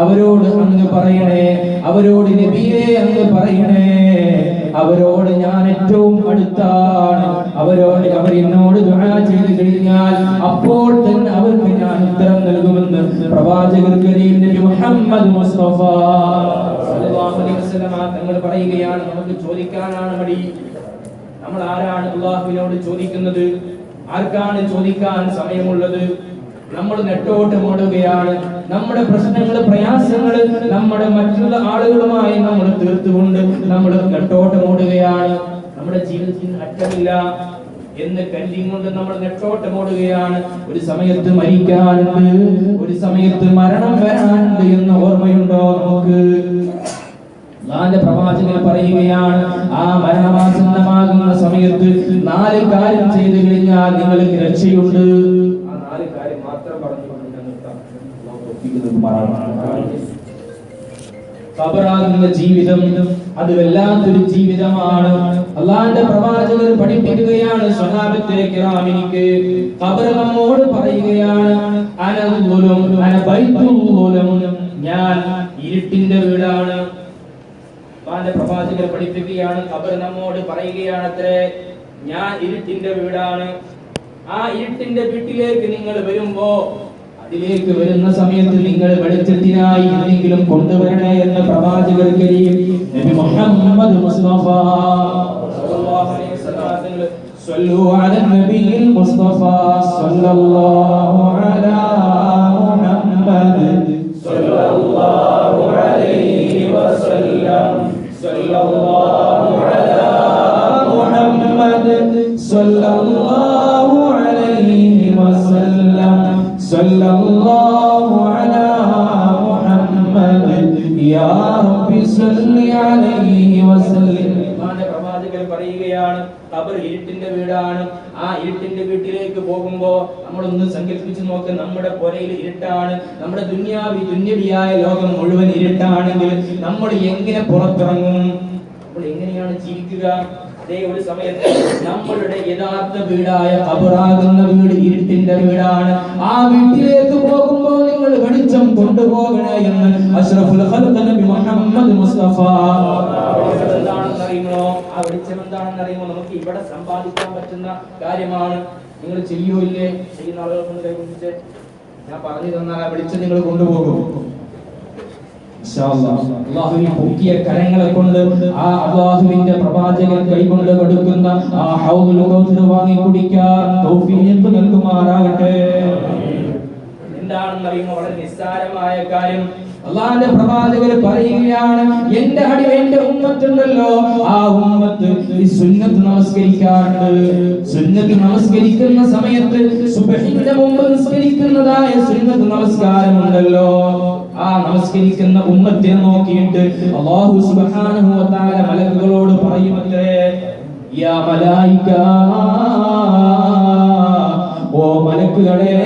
അവരോട് അങ്ങ് പറയണേ, അവരോട് നബിയെ അങ്ങ് പറയണേ, അവരോട് ഞാൻ ഏറ്റവും അടുത്താണ്. അവരോട് അവർ എന്നോട് ദുആ ചെയ്തു കഴിഞ്ഞാൽ അപ്പോൾ തന്നെ അവർക്ക് ഞാൻ ഉത്തരം നൽകുമെന്ന് പ്രവാചകൻ കരീം നബി മുഹമ്മദ് മുസ്തഫ സല്ലല്ലാഹു അലൈഹി വസല്ലം തങ്ങൾ പറയുകയാണ്, നമുക്ക് ചോദിക്കാനാണ് മടി. നമ്മൾ ആരാണ് അല്ലാഹുവിനോട് ചോദിക്കുന്നത്? ആർക്കാണ് ചോദിക്കാൻ സമയമുള്ളത്? നമ്മൾ നെട്ടോട്ട് ഓടുകയാണ്. നമ്മുടെ പ്രശ്നങ്ങൾ, പ്രയാസങ്ങൾ നമ്മുടെ മറ്റുള്ള ആളുകളുമായി നമ്മൾ തീർത്തുകൊണ്ട് നമ്മൾ നെട്ടോട്ട് ഓടുകയാണ്. നമ്മുടെ ജീവിതത്തിന് അറ്റമില്ല എന്ന് കരുതിക്കൊണ്ട് നമ്മൾ നെട്ടോട്ട് ഓടുകയാണ്. ഒരു സമയത്ത് മരിക്കാനുണ്ട്, ഒരു സമയത്ത് മരണം വരാനുണ്ട് എന്ന് ഓർമ്മയുണ്ടോ നമുക്ക്? അല്ലാഹുവിന്റെ പ്രവാചകൻ പറയുകയാണ്, ആ മരണമാസന്നമാകുന്ന സമയത്ത് 4 കാര്യം ചെയ്തു കഴിഞ്ഞാൽ നിങ്ങൾക്ക് രക്ഷയുണ്ട്. ആ 4 കാര്യം മാത്രം പറഞ്ഞുകൊണ്ട് ഞാൻ നിർത്താം. അല്ലാഹു തൗഫീഖ് നൽകുമാറാകട്ടെ. ഖബറാകുന്ന ജീവിതം അത് വല്ലാത്തൊരു ജീവിതമാണ്. അല്ലാഹുവിന്റെ പ്രവാചകൻ പഠിപ്പിക്കുകയാണ് സ്വഹാബത്തെ കിറാമിനിക്ക്. ഖബർ നമ്മോട് പറയുകയാണ്, അനദുലും അനബൈതുലും, ഞാൻ ഇരുട്ടിന്റെ വീടാണ്. അല്ലാഹുവിന്റെ പ്രവാചകൻ പഠിപ്പിക്കുകയാണ്, ഖബർ നമ്മോട് പറയുകയാണത്രേ, ഞാൻ ഇരുട്ടിന്റെ വീടാണ്. ആ ഇരുട്ടിന്റെ വീട്ടിലേക്ക് നിങ്ങൾ വരുമ്പോ, അതിലേക്ക് വരുന്ന സമയത്ത് നിങ്ങൾ വെളിച്ചത്തിനായി എന്തെങ്കിലും കൊണ്ടുവരണേ എന്ന് പ്രവാചകർ കരീം നബി മുഹമ്മദ് മുസ്തഫ സല്ലല്ലാഹു അലൈഹി വസല്ലം സ്വല്ലു അലൻ നബിയിൽ മുസ്തഫ സല്ലല്ലാഹു അലാ മുഹമ്മദ് സല്ലല്ലാഹു അലൈഹി വസല്ലം സല്ലല്ലാഹു അലാ മുഹമ്മദ് സല്ലല്ലാഹു അലൈഹി വസല്ലം സല്ലല്ലാഹു അലാ മുഹമ്മദ് യാ റബ്ബി സല്ലി അലൈഹി വസല്ലം. പ്രവാചകൻ പറയുകയാണ്, ഖബർ ഇരുട്ടിന്റെ വീടാണ്. ആ ഇരുട്ടിന്റെ വീട്ടിലേക്ക് പോകുമ്പോ നമ്മളൊന്ന് സങ്കല്പിച്ചു നോക്ക്, നമ്മുടെ പുരയിൽ ഇരുട്ടാണ്, നമ്മുടെ ദുന്യവിയായ ലോകം മുഴുവൻ ഇരുട്ടാണെങ്കിൽ നമ്മൾ എങ്ങനെ പുറത്തിറങ്ങും? നമ്മൾ എങ്ങനെയാണ് ജീവിക്കുക? അതേ ഒരു സമയത്ത് നമ്മളുടെ യഥാർത്ഥ വീടായ ഖബറാകുന്ന വീട് ഇരുട്ടിന്റെ വീടാണ്. ആ വീട്ടിലേക്ക് പോകുമ്പോൾ നിങ്ങൾ വെളിച്ചം കൊണ്ടുപോകണേ എന്ന് അഷ്റഫുൽ ഖൽഖ് നബി മുഹമ്മദ് മുസ്തഫ എന്താണെന്നറിയുമോ? ആ വെളിച്ചം എന്താണെന്നറിയുമോ? നമുക്ക് ഇവിടെ സമ്പാദിക്കാൻ പറ്റുന്ന കാര്യമാണ്. നിങ്ങൾ ചെയ്യോ ഇല്ലേ? ചെയ്യുന്ന ആളുകൾ കൊണ്ട് കൈകൊണ്ടിട്ട് ഞാൻ പറഞ്ഞു തന്നാൽ ആ വെളിച്ചം നിങ്ങൾ കൊണ്ടുപോകും. അള്ളാഹുവിൽ പൊക്കിയ കരങ്ങളെ കൊണ്ട് ആ അള്ളാഹുവിന്റെ പ്രവാചകൻ കൈകൊണ്ട് കൊടുക്കുന്ന ആ ഹൗദുൽ കൗസർ വാങ്ങി കുടിക്കാൻ തൗഫീഖ് നൽകുമാറാകട്ടെ. എന്താണെന്ന് അറിയുമ്പോൾ വളരെ നിസ്സാരമായ കാര്യം. അള്ളാഹുവിന്റെ പ്രവാചകർ പറയുകയാണ്, എന്റെ അടിമ എന്റെ ഉമ്മത്തുണ്ടല്ലോ, ആ ഉമ്മത്ത് ഈ സുന്നത്ത് നമസ്കരിക്കാറുണ്ട്. സുന്നത്ത് നമസ്കരിക്കുന്ന സമയത്ത് സുബ്ഹിന്റെ മുമ്പ് നിസ്കരിക്കുന്നതായ സുന്നത്ത് നമസ്കാരമുണ്ടല്ലോ, ആ നമസ്കരിക്കുന്ന ഉമ്മത്തിനെ നോക്കിയിട്ട് അല്ലാഹു സുബ്ഹാനഹു വ തആല മലക്കുകളോട് പറയുമത്രേ, യാ മലായിക, ഓ മലക്കുകളെ,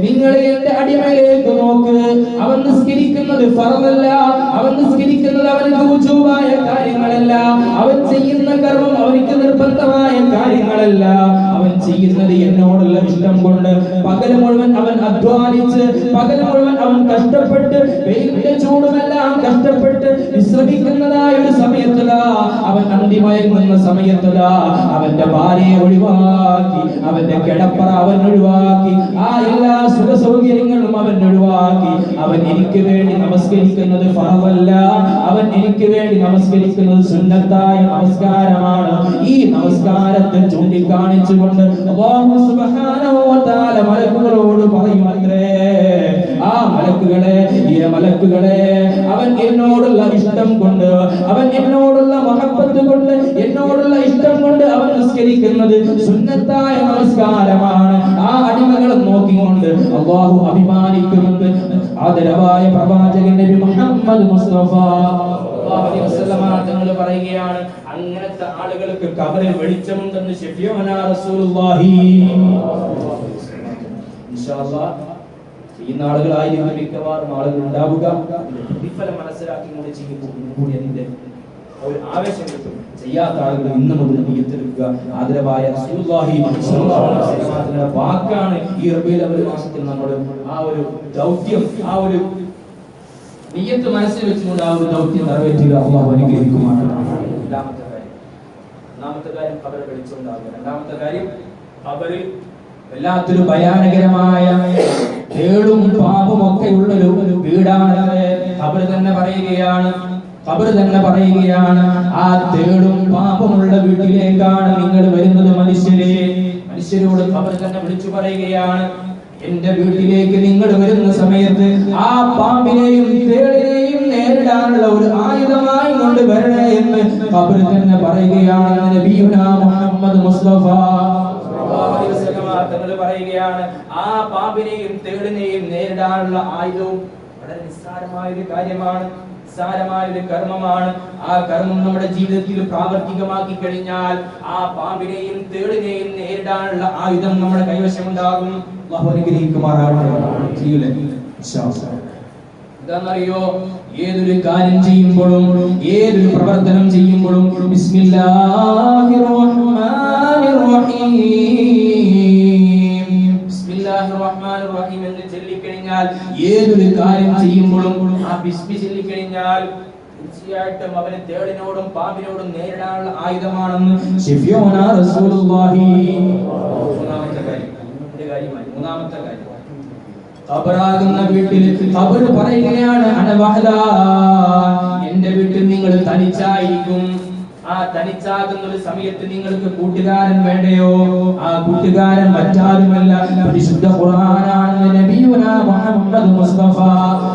നിങ്ങൾ എന്റെ അടിമയിലേക്ക് നോക്ക്. അവൻ നിസ്കരിക്കുന്നത് ഫർളല്ല, അവൻ നിസ്കരിക്കുന്നത് അവന് വുജൂബായ കാര്യങ്ങളല്ല, അവൻ ചെയ്യുന്ന കർമ്മം അവനിക്ക് നിർബന്ധമായ കാര്യങ്ങളല്ല, അവൻ ചെയ്യുന്നത് എന്നോടുള്ള ഇഷ്ടം കൊണ്ട്. പകൽ മുഴുവൻ അവൻ അധ്വാനിച്ച്, പകൽ മുഴുവൻ അവൻ കഷ്ടപ്പെട്ട്, വെയിലിന്റെ ചൂടുമെല്ലാം കഷ്ടപ്പെട്ട് വിശ്രമിക്കുന്നതായ ഒരു സമയത്തതാ, അവൻ അന്തിമയങ്ങുന്ന സമയത്തതാ, അവന്റെ ഭാര്യയെ ഒഴിവാക്കി, അവന്റെ കിടപ്പറ അവൻ ഒഴിവാക്കി, ആ എല്ലാ സുഖ സൗകര്യങ്ങളും അവൻ ഒഴിവാക്കി, അവൻ എനിക്ക് വേണ്ടി നമസ്കരിക്കുന്നത് ഫർളല്ല, അവൻ എനിക്ക് വേണ്ടി നമസ്കരിക്കുന്നത് സുന്നത്തായ നമസ്കാരമാണ്. ഈ നമസ്കാരത്തെ ചൂണ്ടിക്കാണിച്ചുകൊണ്ട് അല്ലാഹു സുബ്ഹാനഹു വ തആല മലക്കുകളോട് പറയുമത്രേ, ആ മലക്കുകളെ, ഈ മലക്കുകളെ, അവൻ എന്നോടുള്ള ഇഷ്ടം കൊണ്ട്, അവൻ എന്നോടുള്ള മഹബ്ബത്ത് കൊണ്ട്, എന്നോടുള്ള ഇഷ്ടം കൊണ്ട് അവൻ നിസ്കരിക്കുന്നത് സുന്നത്തായ നമസ്കാരമാണ്. ആ അടിമകളെ നോക്കിക്കൊണ്ട് അല്ലാഹു അഭിമാനിക്കുന്നുണ്ട്. ആദരവായ പ്രവാചകൻ നബി മുഹമ്മദ് മുസ്തഫ സല്ലല്ലാഹു അലൈഹി വസല്ലം തങ്ങൾ പറയുകയാണ്, അങ്ങനത്തെ ആളുകൾക്ക് ഖബറിൽ വെളിച്ചമുണ്ടെന്ന് ശഫീഉനാ റസൂലുള്ളാഹി. ഇൻഷാ അല്ലാഹ് ഈ നാളുകളായിരിക്കും മിക്കവാറും ആളുകൾ ഉണ്ടാവുക. പ്രതിഫലം മനസ്സിലാക്കിക്കൊണ്ട് ചെയ്യുമ്പോൾ കൂടി അതിന്റെ ഒരു ആവേശം കിട്ടും. ചെയ്യാത്ത ആളുകൾ ഇന്ന് മുതൽ നിയ്യത്തെടുക്കുക. ആദരവായ റസൂലുള്ളാഹി സ്വല്ലല്ലാഹു അലൈഹി വസല്ലം തങ്ങളുടെ വാക്കാണ് ഈ റബീഉൽ അവ്വൽ മാസത്തിൽ നമ്മൾ ആ ഒരു ദൗത്യം, ആ ഒരു നിയ്യത്ത് മനസ്സിൽ വെച്ചുകൊണ്ട് ആ ഒരു ദൗത്യം നിറവേറ്റുക. അല്ലാഹു അനുഗ്രഹിക്കുമാറാകട്ടെ. ഒന്നാമത്തെ കാര്യം ഖബർ വെളിച്ചമുണ്ടാവുക. രണ്ടാമത്തെ കാര്യം ഖബറിൽ വല്ലാത്തൊരു ഭയാനകരമായ തേടും പാപും ഒക്കെ ഉള്ളൊരു വീടാണ്. ഖബർ തന്നെ പറയുകയാണ്, ഖബർ തന്നെ പറയുകയാണ്, ആ തേടും പാപമുള്ള വീട്ടിലേക്കാണ് നിങ്ങൾ വരുന്നത് മനുഷ്യരെ. മനുഷ്യരോട് ഖബർ തന്നെ വിളിച്ചു പറയുകയാണ്, എന്റെ വീട്ടിലേക്ക് നിങ്ങൾ വരുന്ന സമയത്ത് ആ പാമ്പിനെയും തേടിനെയും നേരിടാനുള്ള ഒരു ആയുധമായി കൊണ്ട് വരണേ എന്ന് ഖബർ തന്നെ പറയുകയാണ്. നബിയുനാ മുഹമ്മദ് മുസ്തഫ തങ്ങൾ പറയുകയാണ്, ആ പാമ്പിനെയും തേടിനെയും നേരിടാനുള്ള ആയുധവും വളരെ നിസ്സാരമായ ഒരു കാര്യമാണ്, നിസ്സാരമായ ഒരു കർമ്മമാണ്. ആ കർമ്മം നമ്മുടെ ജീവിതത്തിൽ പ്രാവർത്തികമാക്കി കഴിഞ്ഞാൽ ആ പാമ്പിനെയും തേടിനെയും നേരിടാനുള്ള ആയുധം നമ്മുടെ കൈവശമുണ്ടാകും. അല്ലാഹു അനുഗ്രഹിക്കുമാറാകട്ടെ. എന്താണെന്നറിയോ, ഏതൊരു കാര്യം ചെയ്യുമ്പോഴും ഏതൊരു പ്രവർത്തനം ചെയ്യുമ്പോഴും ബിസ്മില്ലാഹിർ റഹ്മാനിർ റഹീം, ബിസ്മില്ലാഹിർ റഹ്മാനിർ റഹീം എന്ന് ചൊല്ലിക്കഴിഞ്ഞാൽ, ഏതൊരു കാര്യം ചെയ്യുമ്പോഴും ആ ബിസ്മി ചൊല്ലിക്കഴിഞ്ഞാൽ തീർച്ചയായിട്ടും അവന് തേടിനോടും പാമ്പിനോടും നേരിടാനുള്ള ആയുധമാണെന്ന് ശഫീഉനാ റസൂലുള്ളാഹി. മൂന്നാമത്തെ കാര്യം ഖബറാകുന്ന വീട്ടിൽ ഖബർ പറയുകയാണ്, അനവഹദാ, എന്റെ വീട്ടിൽ നിങ്ങൾ തനിച്ചായിരിക്കും. ആ തനിച്ചാകുന്ന ഒരു സമയത്ത് നിങ്ങൾക്ക് കൂട്ടുകാരൻ വേണ്ടയോ? ആ കൂട്ടുകാരൻ മറ്റാരുമല്ല, പരിശുദ്ധ ഖുർആനാണ്, നബിയുനാ മുഹമ്മദ് മുസ്തഫ.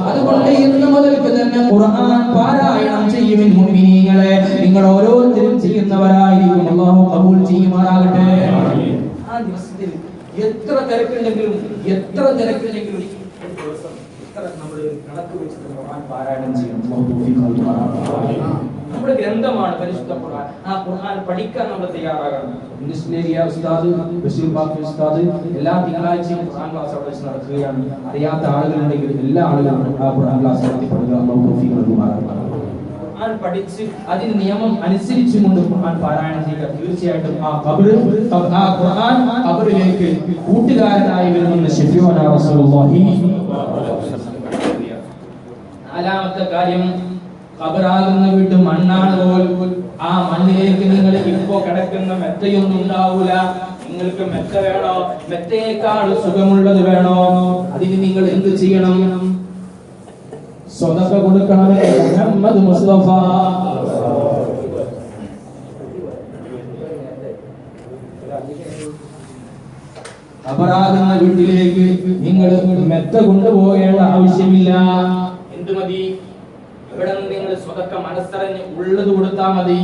അതുകൊണ്ട് ഇന്ന് മുതൽക്ക് തന്നെ ഖുർആൻ പാരായണം ചെയ്യുവിൻ മുഅ്മിനീങ്ങളെ. നിങ്ങൾ ഓരോരുത്തരും ചെയ്യുന്നവരായിരിക്കും. അല്ലാഹു ഖബൂൽ ചെയ്യുമാറാകട്ടെ. ആ ദിവസത്തിൽ എത്ര തിരക്കുണ്ടെങ്കിലും ഒരു ദിവസം എത്ര നമ്മൾ കണക്ക് വെച്ചിട്ട് ഖുർആൻ പാരായണം ചെയ്യണം. നമ്മുടെ ഗ്രന്ഥമാണ് പരിശുദ്ധ ഖുർആൻ. ആ ഖുർആൻ പഠിക്കാൻ നമ്മൾ തയ്യാറാകണം. ഇംഗ്ലീഷ് ഉസ്താദ് ബഷീർ ബാക്കി ഉസ്താദ് എല്ലാ തിങ്കളാഴ്ചയും ഖുർആൻ ക്ലാസ് അവിടെ വെച്ച് നടത്തുകയാണ്. അറിയാത്ത ആളുകളുണ്ടെങ്കിൽ എല്ലാ ആളുകളും ആ ഖുർആൻ ക്ലാസ് നടത്തിപ്പെടുക. അല്ലാഹു തൗഫീഖ് നൽകുമാറാകട്ടെ. ഖുർആൻ പഠിച്ച് അതിന് നിയമം അനുസരിച്ചുകൊണ്ട് ഖുർആൻ പാരായണം ചെയ്യുക. തീർച്ചയായിട്ടും ആ ഖുർആൻ ഖബറിലേക്ക് കൂട്ടുകാരനായി വരുന്ന ശഫീഉനാ റസൂലുള്ളാഹി. നാലാമത്തെ കാര്യം, ഖബറാകുന്ന വീട്ട് മണ്ണാണ് പോൽ. ആ മണ്ണിലേക്ക് നിങ്ങൾ ഇപ്പോ കിടക്കുന്ന മെത്തയൊന്നും ഉണ്ടാവൂല. നിങ്ങൾക്ക് മെത്ത വേണോ? മെത്തയേക്കാൾ സുഖമുള്ളത് വേണോ? അതിന് നിങ്ങൾ എന്ത് ചെയ്യണം? സ്വതക്ക കൊടുക്കണമെന്ന് മുഹമ്മദ് മുസ്തഫ. അപരാധന്ന വീട്ടിലേക്ക് നിങ്ങൾ മെത്ത കൊണ്ടുപോകേണ്ട ആവശ്യമില്ല. എന്ത് മതി? ഇവിടെ നിന്ന് നിങ്ങൾ സ്വതക്ക മനസ്സറിഞ്ഞ് ഉള്ളത് കൊടുത്താൽ മതി.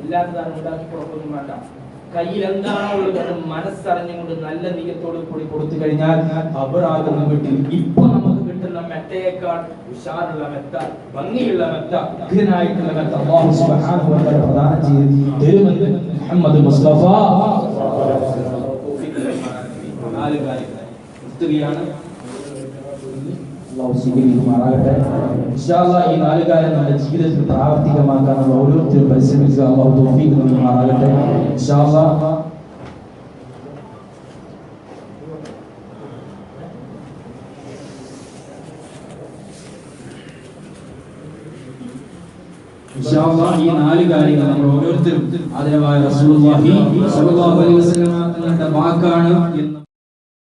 ഇല്ലാത്തതാണ് ഉണ്ടാക്കി കൊടുക്കൊന്നും വേണ്ട. കയ്യിൽ എന്താണോ ഉള്ളത് അത് മനസ്സറിഞ്ഞുകൊണ്ട് നല്ല നീയത്തോട് കൂടി കൊടുത്തു കഴിഞ്ഞാൽ അപരാധന്ന വീട്ടിൽ ഇപ്പൊ നമുക്ക് കിട്ടുന്ന മെത്തയേക്കാൾ ഉഷാറുള്ള മെത്ത, ഭംഗിയുള്ള മെത്ത, ഇതിനായിട്ടുള്ള മെത്ത അല്ലാഹു സുബ്ഹാനഹു വ തആല പ്രദാനം ചെയ്ത് തരുമെന്ന് മുഹമ്മദ് മുസ്തഫ. നാല് കാര്യങ്ങൾ നിർത്തുകയാണ്. അല്ലാഹു സ്വീകരിക്കുമാറാകട്ടെ. ഇൻഷാ അല്ലാഹ് ഈ നാല് കാര്യം നമ്മുടെ ജീവിതത്തിൽ പ്രാവർത്തികമാക്കാനുള്ള ഓരോരുത്തരും പരിശ്രമിക്കുക. അല്ലാഹു തൗഫീഖ് നൽകുമാറാകട്ടെ. ഇൻഷാ അല്ലാഹ് ഈ നാല് കാര്യങ്ങൾ നമ്മൾ ഓരോരുത്തരും ആദരവായ റസൂലുള്ളാഹി സ്വല്ലല്ലാഹു അലൈഹി വസല്ലം തങ്ങളുടെ വാക്കാണ് എന്ന്